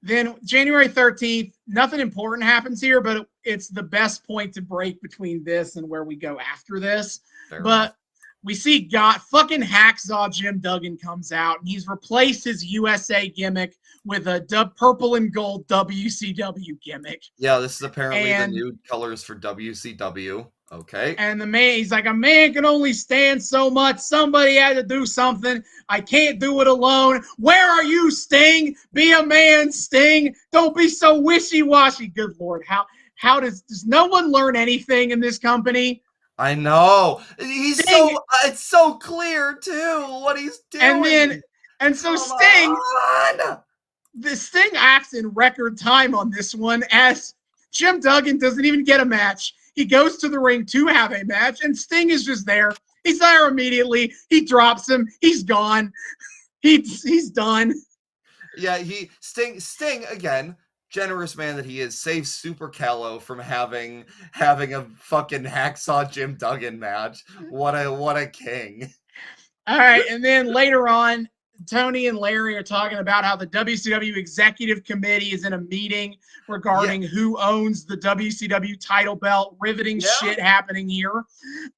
Then January 13th, nothing important happens here, but it's the best point to break between this and where we go after this. Fair enough. We see fucking Hacksaw Jim Duggan comes out, and he's replaced his USA gimmick with a purple and gold WCW gimmick. Yeah, this is apparently the new colors for WCW. Okay. And the man, he's like, a man can only stand so much. Somebody had to do something. I can't do it alone. Where are you, Sting? Be a man, Sting. Don't be so wishy-washy. Good Lord. How does no one learn anything in this company? I know. It's so clear too what he's doing. Sting acts in record time on this one, as Jim Duggan doesn't even get a match. He goes to the ring to have a match, and Sting is just there. He's there immediately. He drops him. He's gone. He's done. Yeah, Sting again. Generous man that he is, saves Super Callow from having a fucking Hacksaw Jim Duggan match. What a king. All right, and then later on, Tony and Larry are talking about how the WCW Executive Committee is in a meeting regarding who owns the WCW title belt. Riveting shit happening here.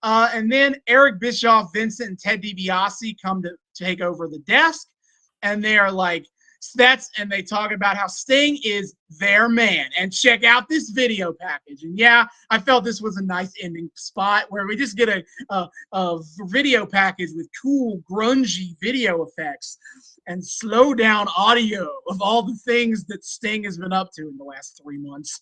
And then Eric Bischoff, Vincent, and Ted DiBiase come to take over the desk, and they are like, and they talk about how Sting is their man. And check out this video package. And yeah, I felt this was a nice ending spot where we just get a video package with cool, grungy video effects and slow down audio of all the things that Sting has been up to in the last 3 months.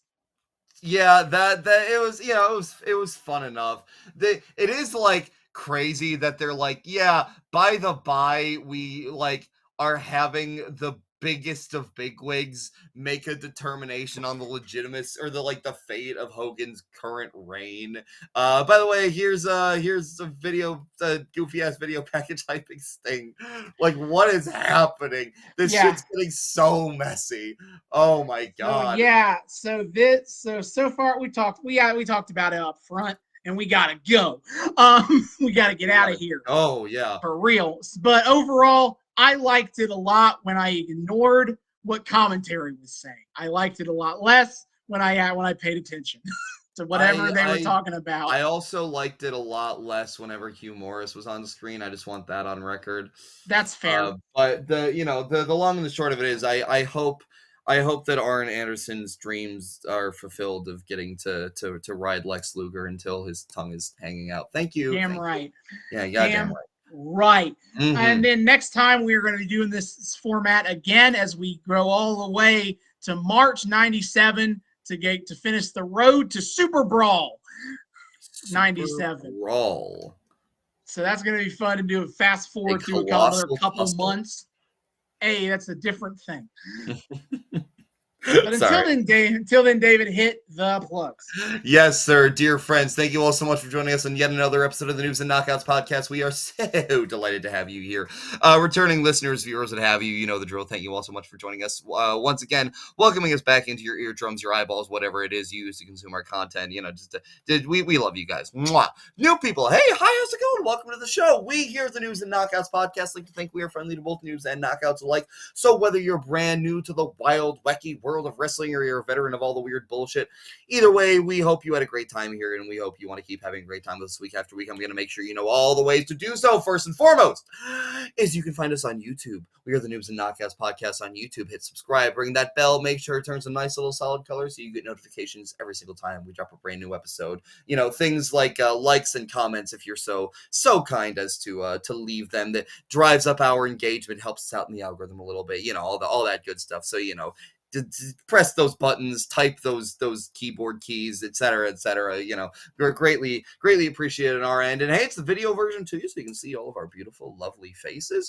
Yeah, that it was fun enough. It is like crazy that they're like, yeah, by the by, we like are having the biggest of bigwigs make a determination on the legitimacy or the fate of Hogan's current reign. By the way, here's a video, goofy ass video package hyping Sting. Like, what is happening? This shit's getting so messy. Oh my god. So far we talked about it up front, and we gotta go. We gotta get out of here. Oh yeah, for real. But overall, I liked it a lot when I ignored what commentary was saying. I liked it a lot less when I paid attention to whatever they were talking about. I also liked it a lot less whenever Hugh Morris was on the screen. I just want that on record. That's fair. But the long and the short of it is, I hope that Arn Anderson's dreams are fulfilled of getting to ride Lex Luger until his tongue is hanging out. Thank you. Damn right. Yeah, goddamn right. Right. Mm-hmm. And then next time we're going to be doing this format again as we grow all the way to March 97 to finish the road to Super Brawl 97. Brawl. So that's going to be fun to do. Fast forward to a couple months. Hey, that's a different thing. But until then, David, hit the plugs. Yes, sir. Dear friends, thank you all so much for joining us on yet another episode of the Noobs and Knockouts podcast. We are so delighted to have you here. Returning listeners, viewers, what have you, you know the drill. Thank you all so much for joining us. Once again, welcoming us back into your eardrums, your eyeballs, whatever it is you use to consume our content. We love you guys. Mwah. New people, hey, hi, how's it going? Welcome to the show. We here at the Noobs and Knockouts podcast like to think we are friendly to both noobs and knockouts alike. So whether you're brand new to the wild, wacky world of wrestling or you're a veteran of all the weird bullshit, either way, we hope you had a great time here, and we hope you want to keep having a great time with us week after week. I'm going to make sure you know all the ways to do so. First and foremost is you can find us on YouTube. We are the Noobs and Knockouts podcast on YouTube. Hit subscribe, ring that bell, make sure it turns a nice little solid color so you get notifications every single time we drop a brand new episode. Things like likes and comments if you're so kind as to leave them. That drives up our engagement, helps us out in the algorithm a little bit, all that good stuff. So, press those buttons, type those keyboard keys, etc. We're greatly appreciated on our end. And hey, it's the video version too, so you can see all of our beautiful, lovely faces.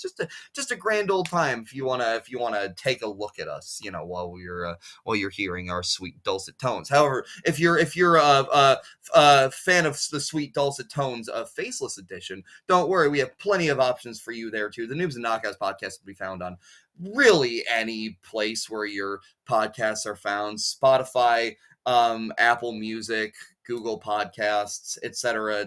Just a grand old time if you wanna take a look at us, while you're hearing our sweet dulcet tones. However, if you're a fan of the sweet dulcet tones of Faceless Edition, don't worry, we have plenty of options for you there too. The Noobs and Knockouts podcast will be found on really any place where your podcasts are found: Spotify, Apple Music, Google Podcasts, etc.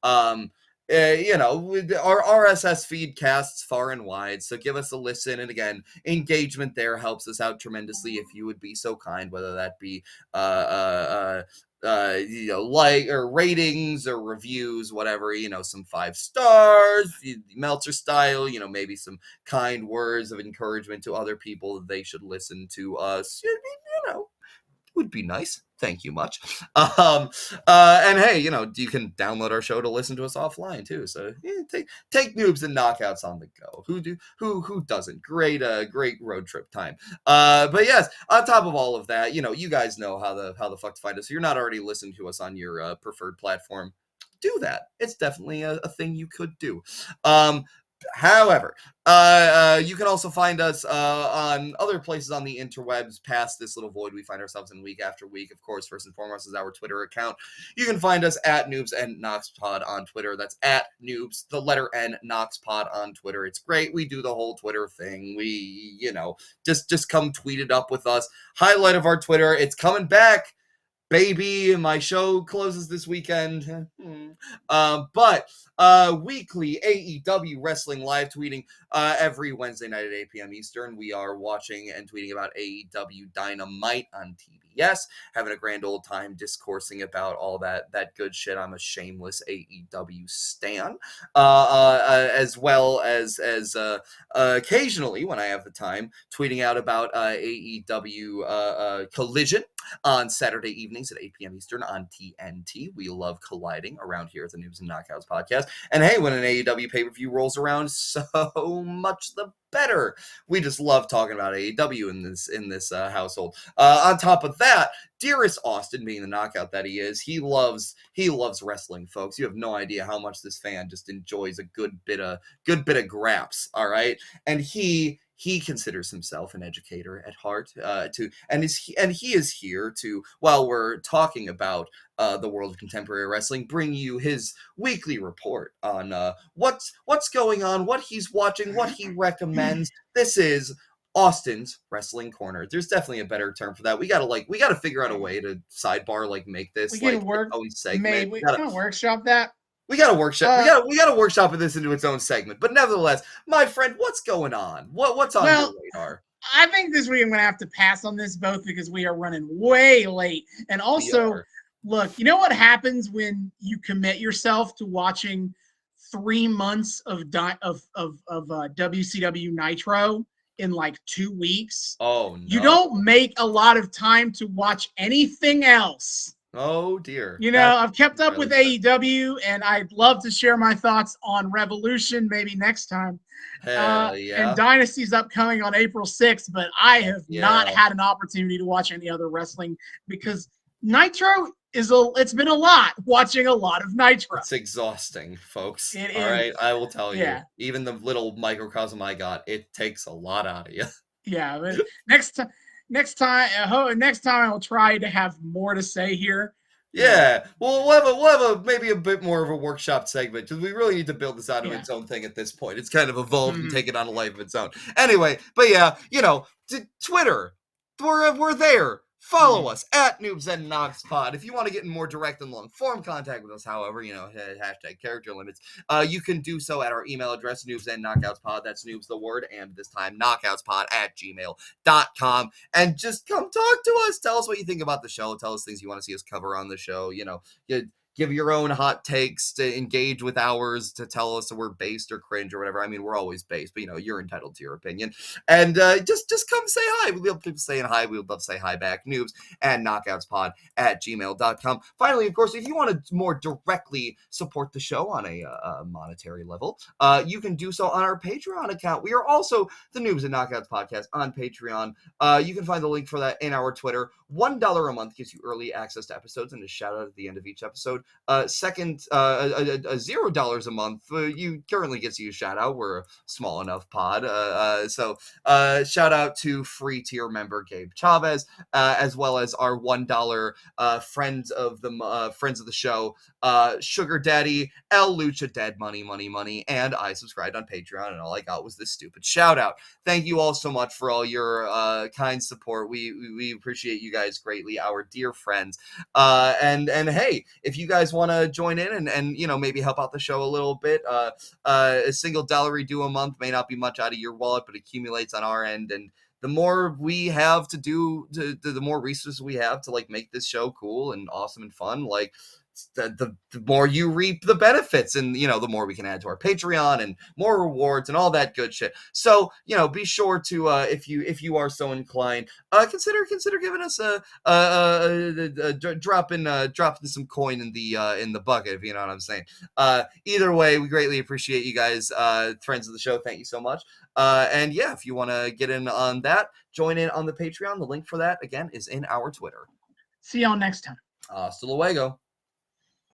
Our RSS feed casts far and wide, so give us a listen. And again, engagement there helps us out tremendously if you would be so kind, whether that be like or ratings or reviews, whatever, some 5 stars, Meltzer style, maybe some kind words of encouragement to other people that they should listen to us, would be nice. Thank you much. And hey, you can download our show to listen to us offline too. So take Noobs and Knockouts on the go. Who doesn't? Great road trip time. But yes, on top of all of that, you guys know how the fuck to find us. If you're not already listening to us on your preferred platform, do that. It's definitely a thing you could do. However, you can also find us on other places on the interwebs past this little void we find ourselves in week after week. Of course, first and foremost is our Twitter account. You can find us at Noobs and Knoxpod on Twitter. That's at Noobs, the letter N, Knoxpod on Twitter. It's great. We do the whole Twitter thing. We, just come tweet it up with us. Highlight of our Twitter. It's coming back, baby. My show closes this weekend. But weekly AEW Wrestling live tweeting every Wednesday night at 8 p.m. Eastern. We are watching and tweeting about AEW Dynamite on TBS, having a grand old time discoursing about all that good shit. I'm a shameless AEW stan, as well as occasionally, when I have the time, tweeting out about AEW Collision on Saturday evenings at 8 p.m. Eastern on TNT. We love colliding around here at the Noobs and Knockouts podcast. And hey, when an AEW pay-per-view rolls around, so much the better. We just love talking about AEW in this household. On top of that, dearest Austin, being the knockout that he is, he loves wrestling, folks. You have no idea how much this fan just enjoys a good bit of graps. All right, and he he considers himself an educator at heart, and he is here to, while we're talking about the world of contemporary wrestling, bring you his weekly report on what's going on, what he's watching, what he recommends. This is Austin's Wrestling Corner. There's definitely a better term for that. We gotta figure out a way to sidebar, make this We can its own segment. Maybe we can workshop that. We gotta workshop. We gotta workshop this into its own segment. But nevertheless, my friend, what's going on? What's on your radar? I think this week I'm gonna have to pass on this, both because we are running way late, and also, look, you know what happens when you commit yourself to watching 3 months of WCW Nitro in like 2 weeks? Oh no! You don't make a lot of time to watch anything else. Oh dear. You know, I've kept up with AEW, and I'd love to share my thoughts on Revolution maybe next time. Hell yeah. And Dynasty's upcoming on April 6th, but I have not had an opportunity to watch any other wrestling because Nitro it's been a lot watching a lot of Nitro. It's exhausting, folks. It All right, I will tell you. Yeah. Even the little microcosm I got, it takes a lot out of you. Yeah, but next time I will try to have more to say here. Yeah, well, we'll have maybe a bit more of a workshop segment because we really need to build this out of its own thing at this point. It's kind of evolved and taken on a life of its own. Anyway, but yeah, Twitter, we're there. Follow us at Noobs and Knockouts Pod. If you want to get in more direct and long form contact with us, however, hashtag character limits, you can do so at our email address, Noobs and Knockouts Pod. That's Noobs the word, and this time knockoutspod at gmail.com. And just come talk to us. Tell us what you think about the show. Tell us things you want to see us cover on the show. Give your own hot takes to engage with ours, to tell us that we're based or cringe or whatever. I mean, we're always based, but you're entitled to your opinion. And just come say hi. We love people saying hi. We would love to say hi back. Noobs and knockoutspod at gmail.com. Finally, of course, if you want to more directly support the show on a monetary level, you can do so on our Patreon account. We are also the Noobs and Knockouts podcast on Patreon. You can find the link for that in our Twitter. $1 a month gives you early access to episodes and a shout out at the end of each episode. Second, $0 a month, you currently gets you a shout out. We're a small enough pod. So shout out to free tier member Gabe Chavez, as well as our $1 friends of the show, Sugar Daddy, El Lucha Dead Money, and I subscribed on Patreon, and all I got was this stupid shout out. Thank you all so much for all your kind support. We appreciate you guys greatly, our dear friends. And hey, if you guys want to join in and maybe help out the show a little bit, a single dollar we do a month may not be much out of your wallet, but accumulates on our end. And the more we have to do, the more resources we have to make this show cool and awesome and fun, the more you reap the benefits, and the more we can add to our Patreon and more rewards and all that good shit. So be sure to if you are so inclined, consider giving us dropping some coin in the bucket, if you know what I'm saying. Either way, we greatly appreciate you guys, friends of the show. Thank you so much. And yeah, if you want to get in on that, join in on the Patreon. The link for that again is in our Twitter. See y'all next time. Hasta luego.